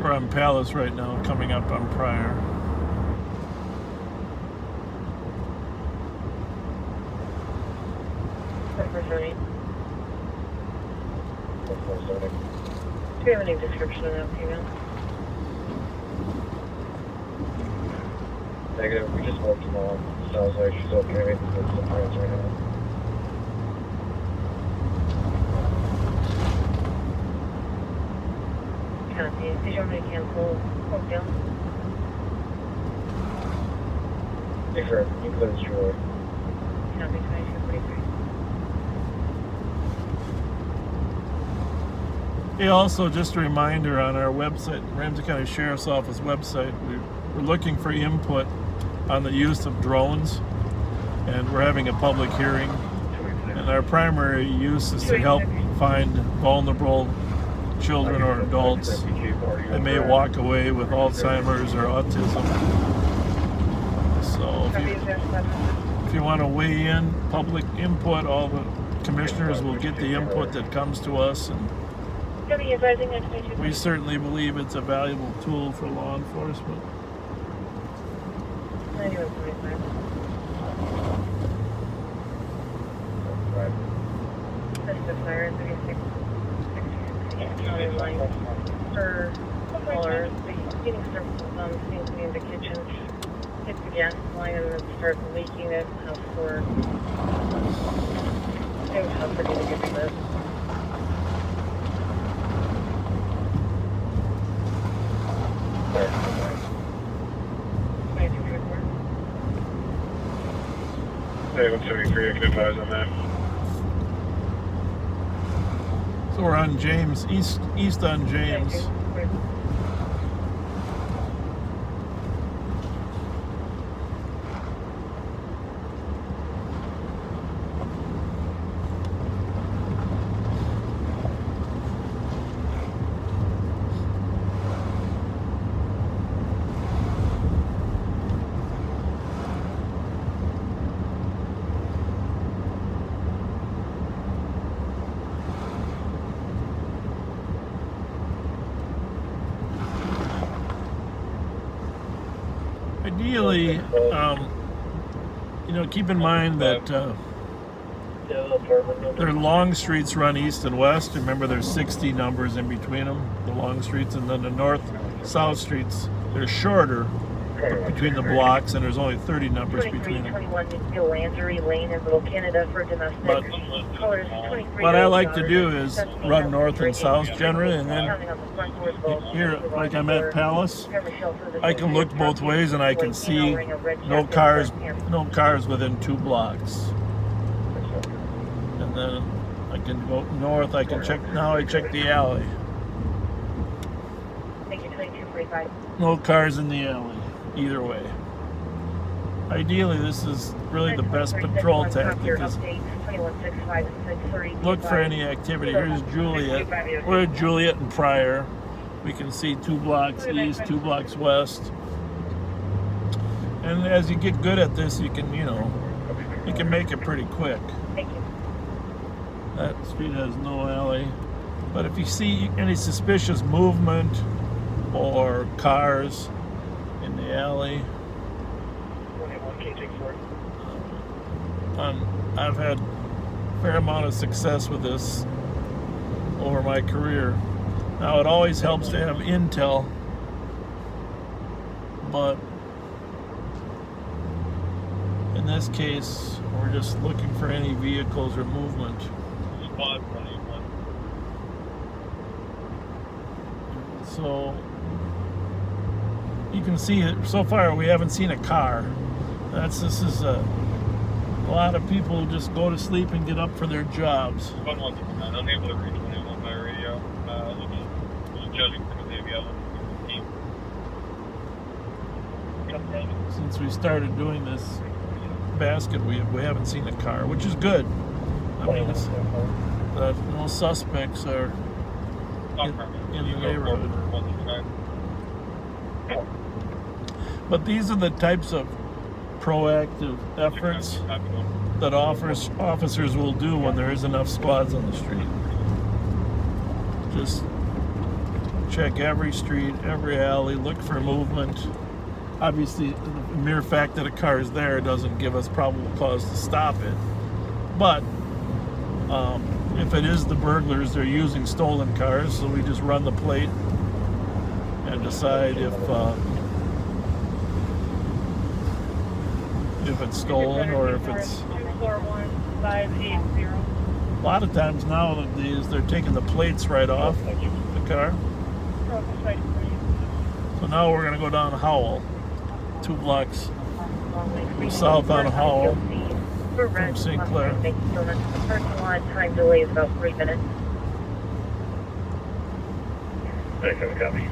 We're on Palace right now, coming up on Pryor. Do you have any description of that female? Negative, we just walked them along. Sounds like she's okay, maybe with some friends right now. Copy. Did you want me to cancel Oakdale? Hey, Fred, you close Dreary. Copy, 2243. Hey, also, just a reminder on our website, Ramsey County Sheriff's Office website, we're looking for input on the use of drones, and we're having a public hearing. And our primary use is to help find vulnerable children or adults that may walk away with Alzheimer's or autism. So if you want to weigh in, public input, all the commissioners will get the input that comes to us, and we certainly believe it's a valuable tool for law enforcement. 9145. This is the fire 36. Line for callers, the heating services seems to be in the kitchen. Hit the gas line and then start leaking it. House for it was help for me to get to this. Hey, 173, I can advise on that. So we're on James, east on James. Ideally, keep in mind that their long streets run east and west. Remember, there's 60 numbers in between them, the long streets, and then the north-south streets, they're shorter between the blocks, and there's only 30 numbers between them. 21 Landry Lane in Little Canada for domestic. But what I like to do is run north and south generally, and then here, like I'm at Palace, I can look both ways and I can see no cars within 2 blocks. And then I can go north, I can check, now I check the alley. Thank you, 2245. No cars in the alley, either way. Ideally, this is really the best patrol tactic, is look for any activity. Here's Juliet. We're at Juliet and Pryor. We can see 2 blocks east, 2 blocks west. And as you get good at this, you can make it pretty quick. Thank you. That street has no alley. But if you see any suspicious movement or cars in the alley, I've had a fair amount of success with this over my career. Now, it always helps to have intel, but in this case, we're just looking for any vehicles or movement. So you can see it so far. We haven't seen a car. This is a lot of people who just go to sleep and get up for their jobs. Unable to reach anyone by radio. Judging from the Since we started doing this basket, we haven't seen a car, which is good. I mean, no suspects are in the neighborhood. But these are the types of proactive efforts that officers will do when there is enough squads on the street. Just check every street, every alley, look for movement. Obviously, the mere fact that a car is there doesn't give us probable cause to stop it. But if it is the burglars, they're using stolen cars, so we just run the plate and decide if it's stolen or if it's... 241580. A lot of times nowadays they're taking the plates right off the car. So now we're going to go down Howell, 2 blocks south on Howell from St. Clair. Thank you so much. The first one, time delay is about 3 minutes. Thanks, have a copy.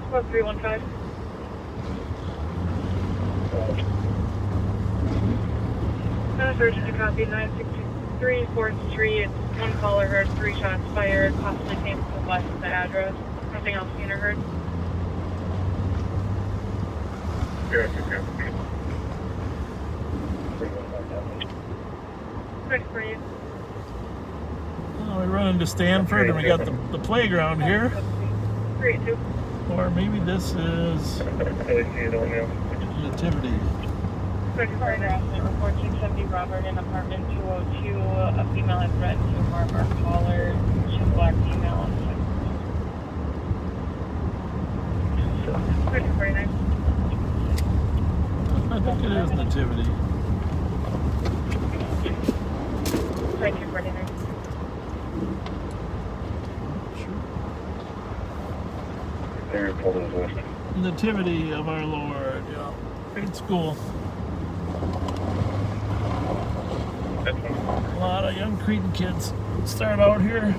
About 315. Urgent to copy 963 4th Street. 1 caller heard 3 shots fired, possibly came from the west of the address. Nothing else seen or heard. Ready for you. Well, we run into Stanford and we got the playground here. 382. Or maybe this is Nativity. 1470 Robert in apartment 202. A female had threatened to harm our caller. She's a black female. 49. I think it is Nativity. Thank you, 49. Nativity of our Lord, yeah. Great school. A lot of young Cretan kids start out here.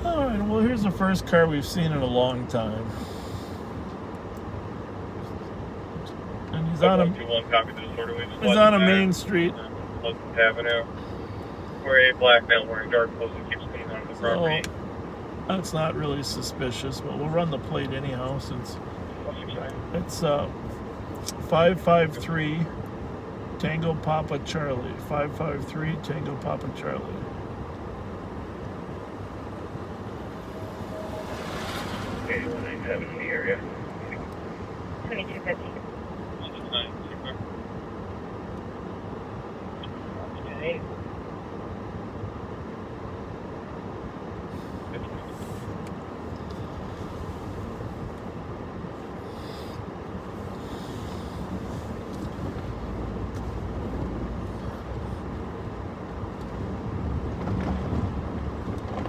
Alright, well here's the first car we've seen in a long time. And he's on a main street. Pleasant Avenue, where a black male wearing dark clothes keeps coming onto the property. So, that's not really suspicious, but we'll run the plate anyhow since it's 553 Tango Papa Charlie. 553 Tango Papa Charlie. Okay, 197 in the area. 2250. Okay.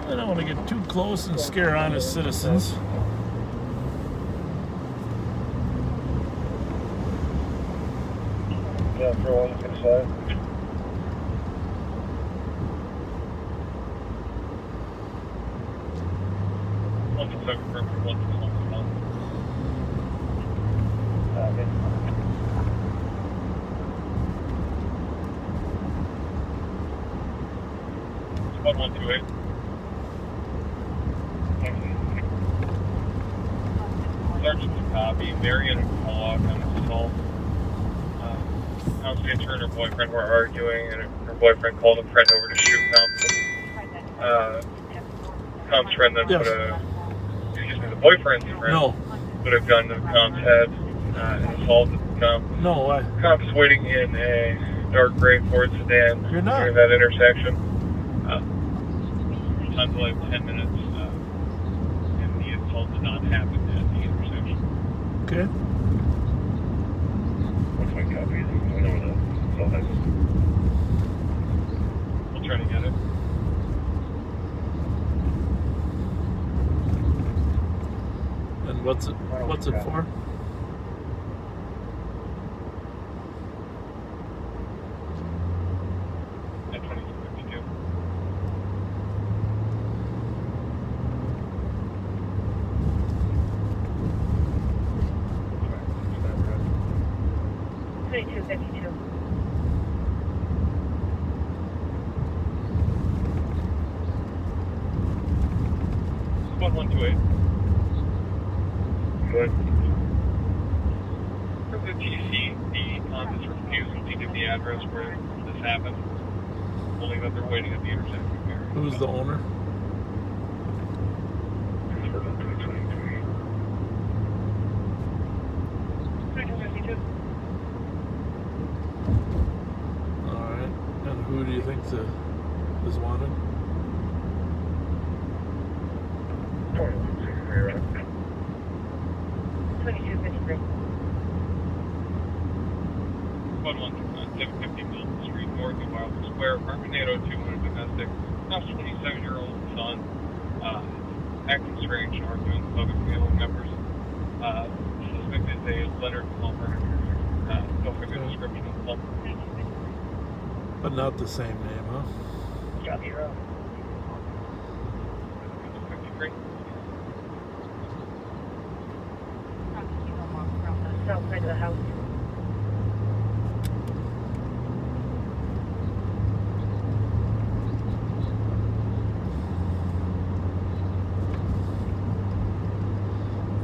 I don't want to get too close and scare honest citizens. Yeah, for one, good side. One to seven, perfect. One to one. Okay. 1128. Sergeant's copy. Marion Mohawk on the assault. Constance and her boyfriend were arguing, and her boyfriend called a friend over to shoot them. Tom's friend then put a, excuse me, the boyfriend's friend put a gun to Tom's head and assaulted Tom. No, why? Tom's waiting in a dark gray Ford sedan near that intersection. Time to like 10 minutes, and the assault did not happen at the intersection. Okay. What's my copy? I know where the assault is. We'll try to get it. And what's it for? At 2252. One 128. Good. For the TCD on this refusal to give the address where this happened, only that they're waiting at the intersection here. Who's the owner? Alright. And who do you think is wanted? 2253. 750 Milton Street, North of Wilder Square, apartment 802, one domestic. Now 27-year-old son, acting strange, arguing with other family members. Suspect is a Leonard Plummer. No further description of Plummer. But not the same name, huh? Yeah, you're 53. South side of the house.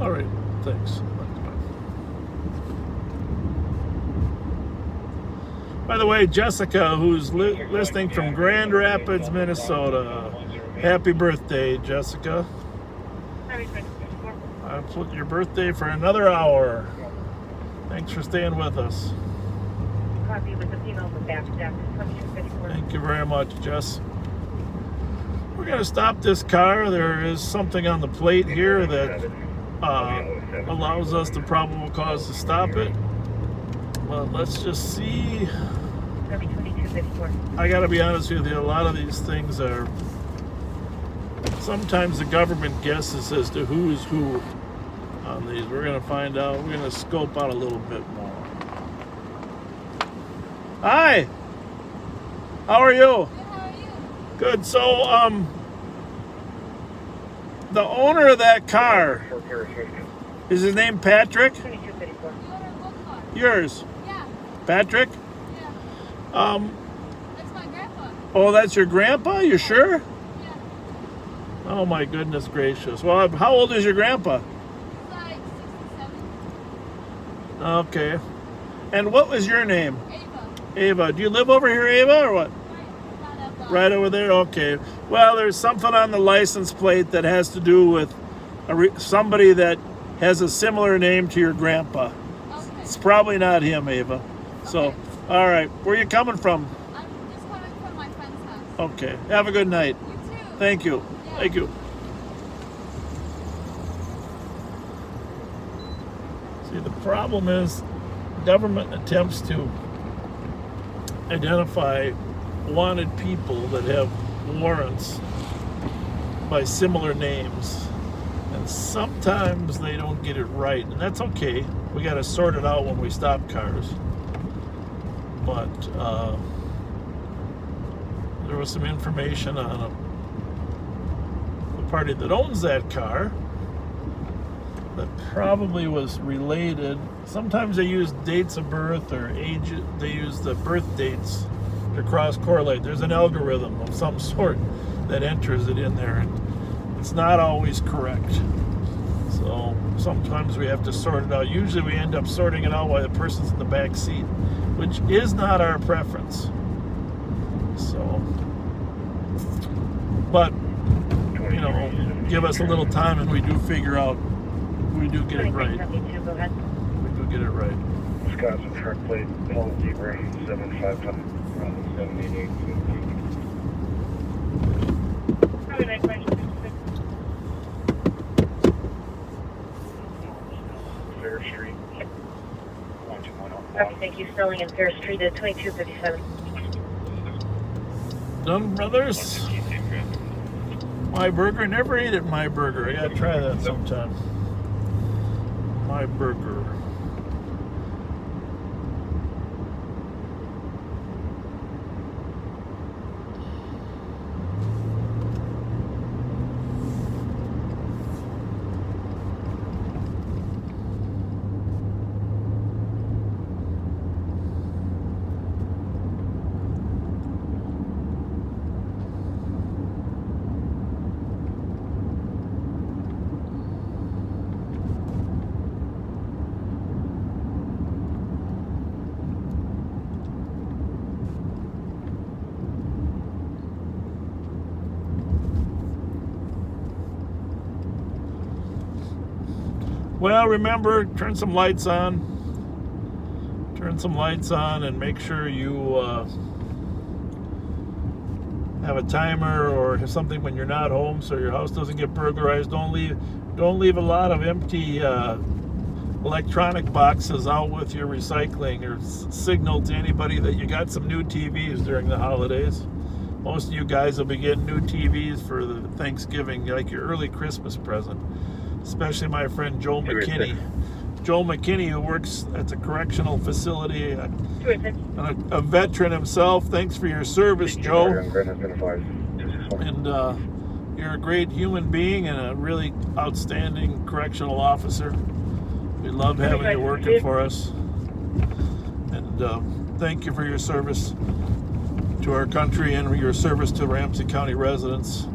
All right, thanks. By the way, Jessica, who's listening from Grand Rapids, Minnesota, happy birthday, Jessica. I put your birthday for another hour. Thanks for staying with us. Copy with the female from back deck. 2254. Thank you very much, Jess. We're going to stop this car. There is something on the plate here that allows us the probable cause to stop it. But let's just see. I got to be honest with you, a lot of these things are... Sometimes the government guesses as to who's who on these. We're going to find out. We're going to scope out a little bit more. Hi. How are you? Good, how are you? Good. So, the owner of that car, is his name Patrick? Yours? Yeah. Patrick? Yeah. That's my grandpa. Oh, that's your grandpa? You sure? Yeah. Oh my goodness gracious. Well, how old is your grandpa? He's like 67. Okay. And what was your name? Ava. Ava, do you live over here, Ava, or what? Right over there? Okay. Well, there's something on the license plate that has to do with somebody that has a similar name to your grandpa. Okay. It's probably not him, Ava. Okay. So, all right. Where are you coming from? I'm just coming from my friend's house. Okay. Have a good night. You too. Thank you. Yeah. Thank you. See, the problem is government attempts to identify wanted people that have warrants by similar names, and sometimes they don't get it right, and that's okay. We got to sort it out when we stop cars. But there was some information on the party that owns that car that probably was related. Sometimes they use dates of birth or age. They use the birth dates to cross-correlate. There's an algorithm of some sort that enters it in there, and it's not always correct. So sometimes we have to sort it out. Usually we end up sorting it out while the person's in the back seat, which is not our preference. So, but, you know, give us a little time and we do figure out, we do get it right. We do get it right. Wisconsin truck plate, Paul Zebra, 755, 788. Fair Street, 12105. Thank you, Sterling and Fair Street at 2257. Done, brothers. My Burger, never ate at My Burger. I gotta try that sometime. My Burger. Well, remember, turn some lights on. Turn some lights on and make sure you have a timer or something when you're not home so your house doesn't get burglarized. Don't leave a lot of empty electronic boxes out with your recycling, or signal to anybody that you got some new TVs during the holidays. Most of you guys will be getting new TVs for the Thanksgiving, like your early Christmas present. Especially my friend Joe McKinney. Joe McKinney, who works at the correctional facility, a veteran himself. Thanks for your service, Joe. And you're a great human being and a really outstanding correctional officer. We love having you working for us. And thank you for your service to our country and your service to Ramsey County residents.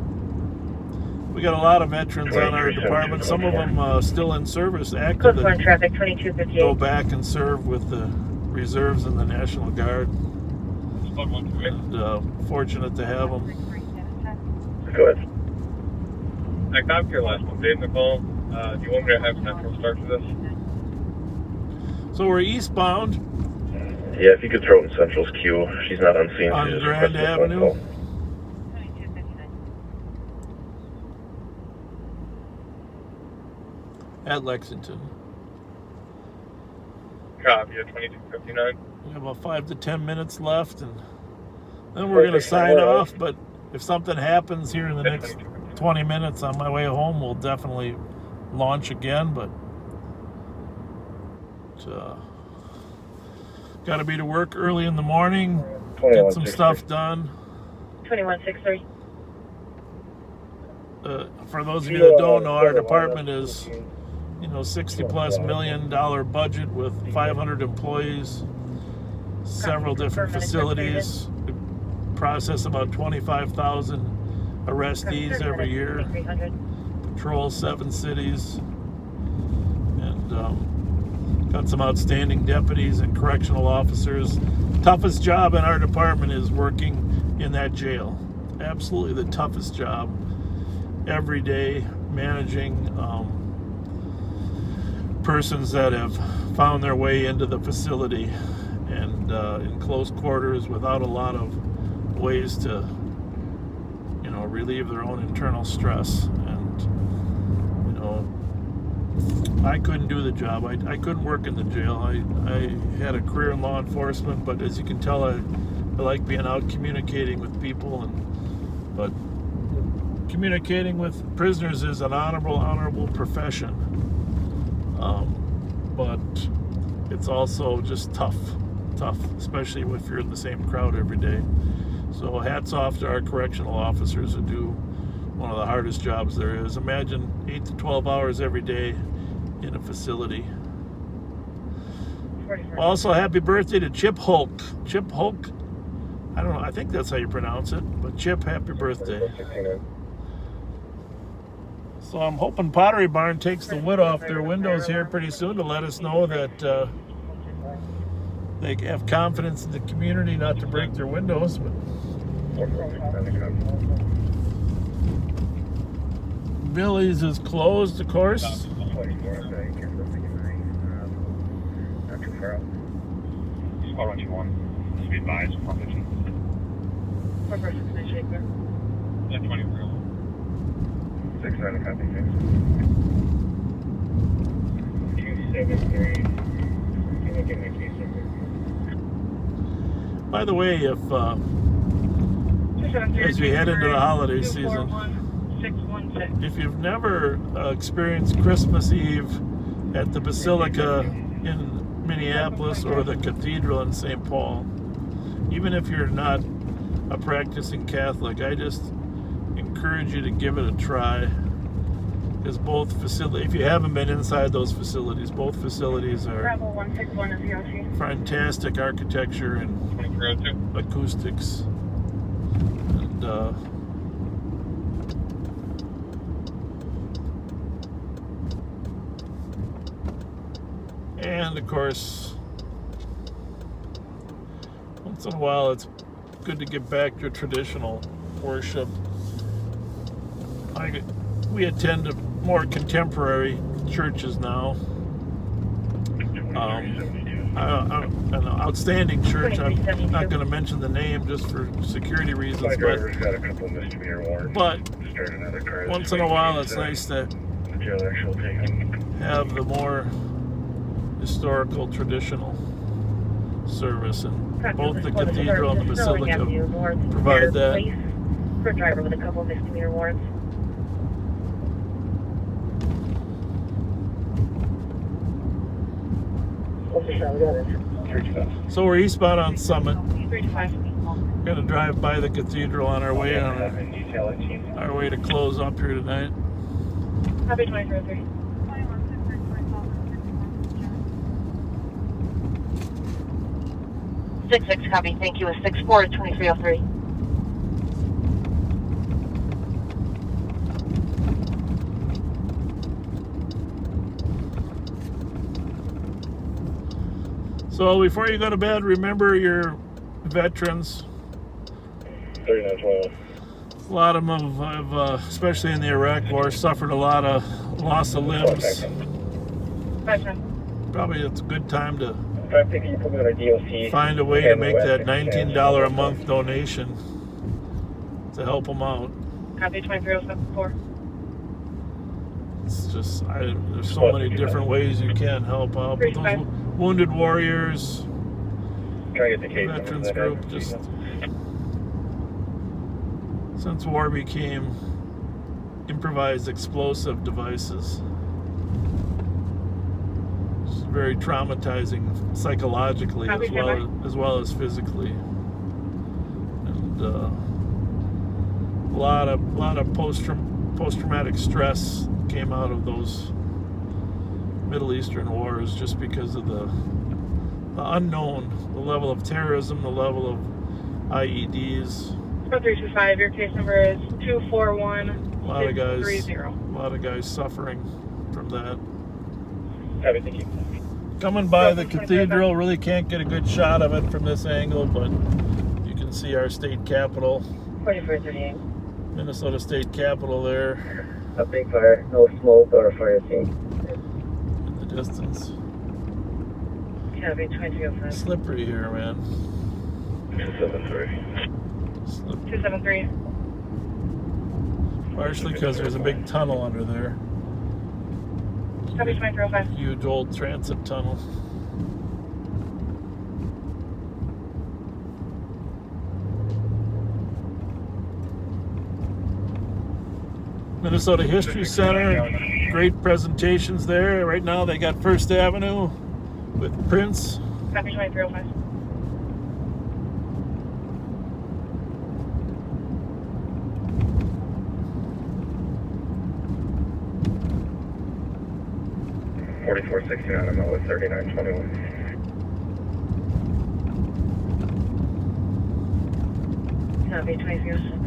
We got a lot of veterans on our department. Some of them still in service, active. Traffic 2258. Go back and serve with the reserves and the National Guard. And fortunate to have them. Go ahead. I got your last one, Dave Nicole. Do you want me to have Central start for this? So we're eastbound. Yeah, if you could throw it in Central's queue. She's not on scene. On Grand Avenue. At Lexington. Copy at 2259. We have about 5 to 10 minutes left, and then we're going to sign off. But if something happens here in the next 20 minutes on my way home, we'll definitely launch again. But got to be to work early in the morning, get some stuff done. 2163. For those of you that don't know, our department is, $60+ million budget with 500 employees, several different facilities. We process about 25,000 arrestees every year. Patrol 7 cities, and got some outstanding deputies and correctional officers. toughest job in our department is working in that jail. Absolutely the toughest job. Every day managing persons that have found their way into the facility and in close quarters without a lot of ways to, you know, relieve their own internal stress. And, you know, I couldn't do the job. I couldn't work in the jail. I had a career in law enforcement, but as you can tell, I like being out communicating with people, but communicating with prisoners is an honorable profession. But it's also just tough, especially if you're in the same crowd every day. So hats off to our correctional officers who do one of the hardest jobs there is. Imagine 8 to 12 hours every day in a facility. Also, happy birthday to Chip Hulk. Chip Hulk, I don't know, I think that's how you pronounce it, but Chip, happy birthday. So I'm hoping Pottery Barn takes the wood off their windows here pretty soon to let us know that they have confidence in the community not to break their windows. But Billy's is closed, of course. Not too far out. Spot 121. Just be advised. What person can I shake there? 20 real. 6-9 copy. 273. Can you give me a case number? By the way, if as we head into the holiday season, if you've never experienced Christmas Eve at the Basilica in Minneapolis or the Cathedral in St. Paul, even if you're not a practicing Catholic, I just encourage you to give it a try. Because both facilities, if you haven't been inside those facilities, both facilities are fantastic architecture and acoustics. And of course, once in a while it's good to get back to traditional worship. We attend to more contemporary churches now. An outstanding church. I'm not going to mention the name just for security reasons, but once in a while it's nice to have the more historical, traditional service, and both the cathedral and the basilica provide that. For a driver with a couple of misdemeanor warrants. So we're eastbound on Summit. We're going to drive by the cathedral on our way to close up here tonight. Happy 2023. 6-6 copy. Thank you. 6-4 2303. So before you go to bed, remember your veterans. 3912. A lot of them have, especially in the Iraq War, suffered a lot of loss of limbs. Probably it's a good time to find a way to make that $19 a month donation to help them out. Copy 2304. It's just, there's so many different ways you can help out. But those Wounded Warriors, veterans group, just since war became improvised explosive devices, it's very traumatizing psychologically as well as physically, and a lot of post-traumatic stress came out of those Middle Eastern wars just because of the unknown, the level of terrorism, the level of IEDs. 325, your case number is 241. A lot of guys suffering from that. Thank you. Coming by the cathedral, really can't get a good shot of it from this angle, but you can see our state capitol. 4438. Minnesota State Capitol there. A big fire, no smoke or fire scene. In the distance. Copy 2305. Slippery here, man. 273. 273. Partially because there's a big tunnel under there. Copy 2305. Huge old transit tunnel. Minnesota History Center, great presentations there. Right now they got First Avenue with Prince. Copy 2305. I'm out with 3921. Copy 2306.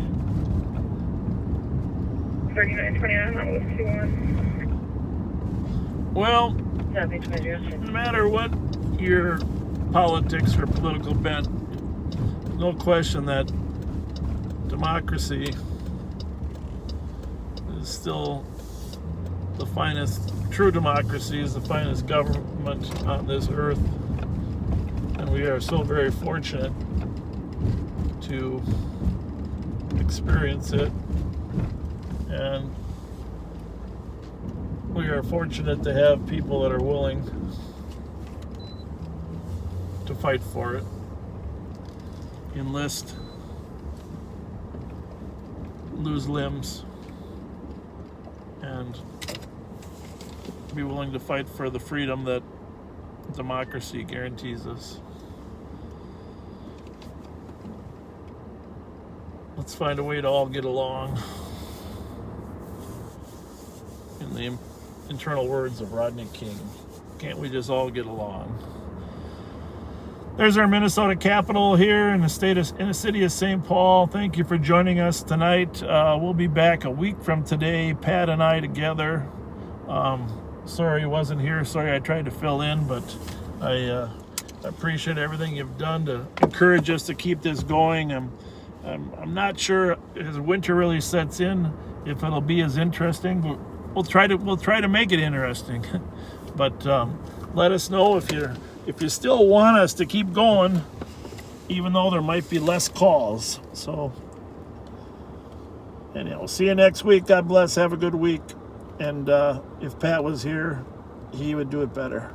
3929, I'm out with 21. Well, Copy 2306. no matter what your politics or political bent, no question that democracy is still the finest. True democracy is the finest government on this earth, and we are so very fortunate to experience it, and we are fortunate to have people that are willing to fight for it, enlist, lose limbs, and be willing to fight for the freedom that democracy guarantees us. Let's find a way to all get along. In the internal words of Rodney King, can't we just all get along? There's our Minnesota Capitol here in the city of St. Paul. Thank you for joining us tonight. We'll be back a week from today, Pat and I together. Sorry he wasn't here. Sorry I tried to fill in, but I appreciate everything you've done to encourage us to keep this going. I'm not sure as winter really sets in if it'll be as interesting, but we'll try to make it interesting. But let us know if you still want us to keep going, even though there might be less calls. So anyhow, we'll see you next week. God bless. Have a good week. And if Pat was here, he would do it better.